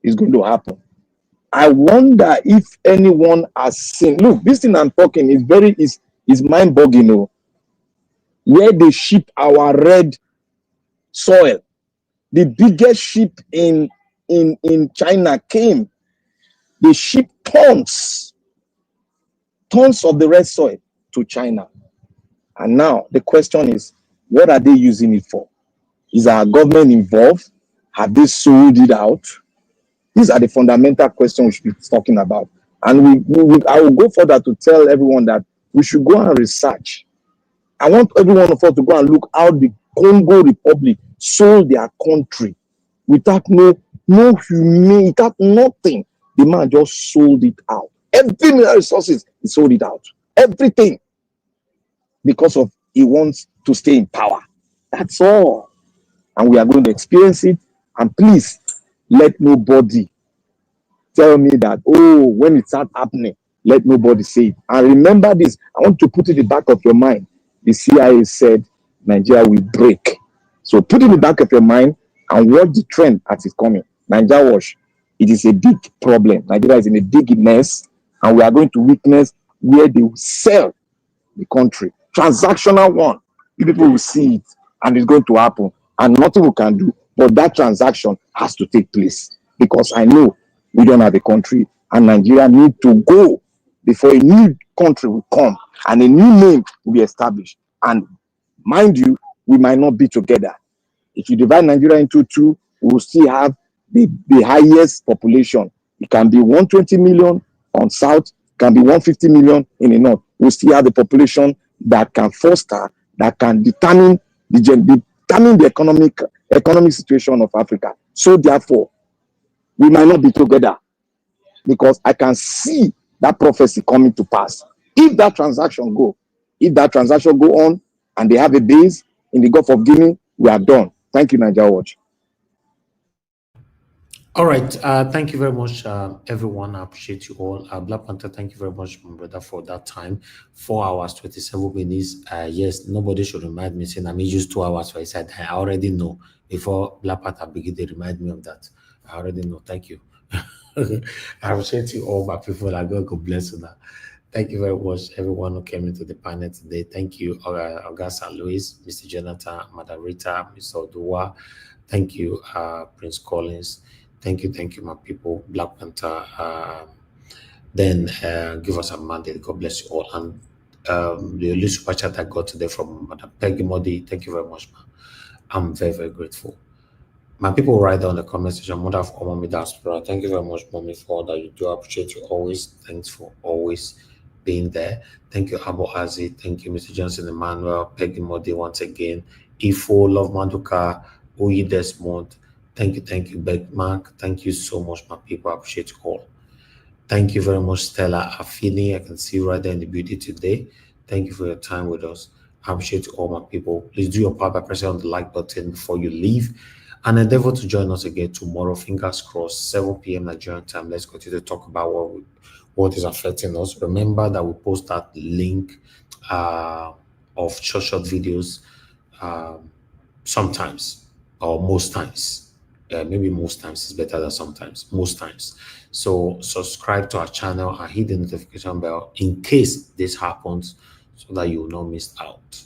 is going to happen. I wonder if anyone has seen. Look, this thing I'm talking is mind-boggling. Where they ship our red soil, the biggest ship in China came. They ship tons of the red soil to China. And now the question is, what are they using it for? Is our government involved? Have they sold it out? These are the fundamental questions we should be talking about. And I will go further to tell everyone that we should go and research. I want every one of us to go and look how the Congo Republic sold their country without no humility, without nothing. The man just sold it out. Every mineral resources, he sold it out. Everything. Because of he wants to stay in power. That's all. And we are going to experience it. And please, let nobody tell me that, when it starts happening, let nobody say it. And remember this, I want to put it in the back of your mind. The CIA said Nigeria will break. So put it in the back of your mind and watch the trend as it's coming. Nigeria wash. It is a big problem. Nigeria is in a big mess, and we are going to witness where they will sell the country. Transactional one. People will see it, and it's going to happen. And nothing we can do, but that transaction has to take place. Because I know we don't have a country, and Nigeria need to go before a new country will come and a new name will be established. And mind you, we might not be together. If you divide Nigeria into two, we will still have the highest population. It can be 120 million on south, it can be 150 million in the north. We still have the population that can foster, that can determine the economic situation of Africa. So therefore, we might not be together, because I can see that prophecy coming to pass. If that transaction go on and they have a base in the Gulf of Guinea, we are done. Thank you, Nigeria Watch. All right. Thank you very much, everyone. I appreciate you all. Black Panther, thank you very much, my brother, for that time. 4 hours, 27 minutes. Yes, nobody should remind me saying I may use 2 hours for a side. I already know. Before Black Panther begin, they remind me of that. I already know. Thank you. I appreciate you all, my people. God bless you now. Thank you very much, everyone who came into the panel today. Thank you, Augusta Louis, Mr. Jonathan, Madam Rita, Mr. Odua. Thank you, Prince Collins. Thank you, my people. Black Panther. Then give us a mandate. God bless you all. And the only super chat I got today from Madam Peggy Modi. Thank you very much, man. I'm very, very grateful. My people write down in the comment section, mother of all mommy diaspora. Thank you very much, mommy, for all that you do. I appreciate you always. Thanks for always being there. Thank you, Abu Azi. Thank you, Mr. Johnson Emmanuel, Peggy Modi once again. Ifo, Love Manduka, Oyi Desmond. Thank you, Beck Mark. Thank you so much, my people. I appreciate you all. Thank you very much, Stella Afini. I can see you right there in the beauty today. Thank you for your time with us. I appreciate all my people. Please do your part by pressing on the like button before you leave. And endeavor to join us again tomorrow, fingers crossed, 7 p.m. Nigerian time. Let's continue to talk about what is affecting us. Remember that we post that link of short videos sometimes or most times. Maybe most times is better than sometimes, most times. So subscribe to our channel and hit the notification bell in case this happens so that you will not miss out.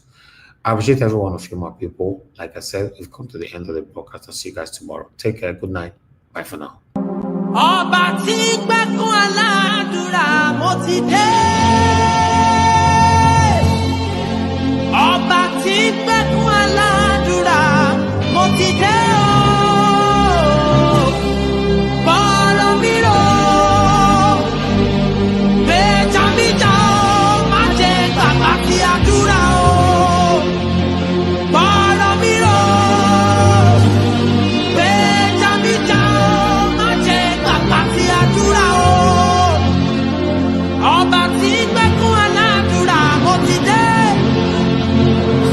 I appreciate every one of you, my people. Like I said, we've come to the end of the broadcast. I'll see you guys tomorrow. Take care. Good night. Bye for now. Ọba tí gbẹ́kún aládùúrà mo ti dé. Ọba tí gbẹ́kún aládùúrà mo ti dé o. Bọ́lọ̀ mi rò, bẹ́jà mi jà o, má jẹ́ gbàgbà tí àdúrà o. Bọ́lọ̀ mi rò, bẹ́jà mi jà o, má jẹ́ gbàgbà tí àdúrà o. Ọba tí gbẹ́kún aládùúrà mo ti dé.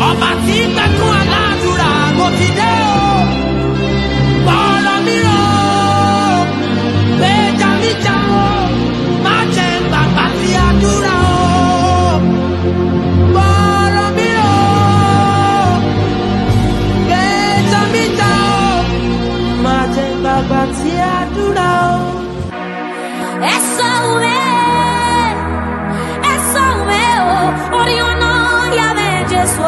Ọba tí gbẹ́kún aládùúrà mo ti dé o. Bọ́lọ̀ mi rò, bẹ́jà mi jà o, má jẹ́ gbàgbà tí àdúrà o. Bọ́lọ̀ mi rò, bẹ́jà mi jà o, má jẹ́ gbàgbà tí àdúrà o. Ẹ sọ òwe o, orí ọ̀nà yàrá Jésù o.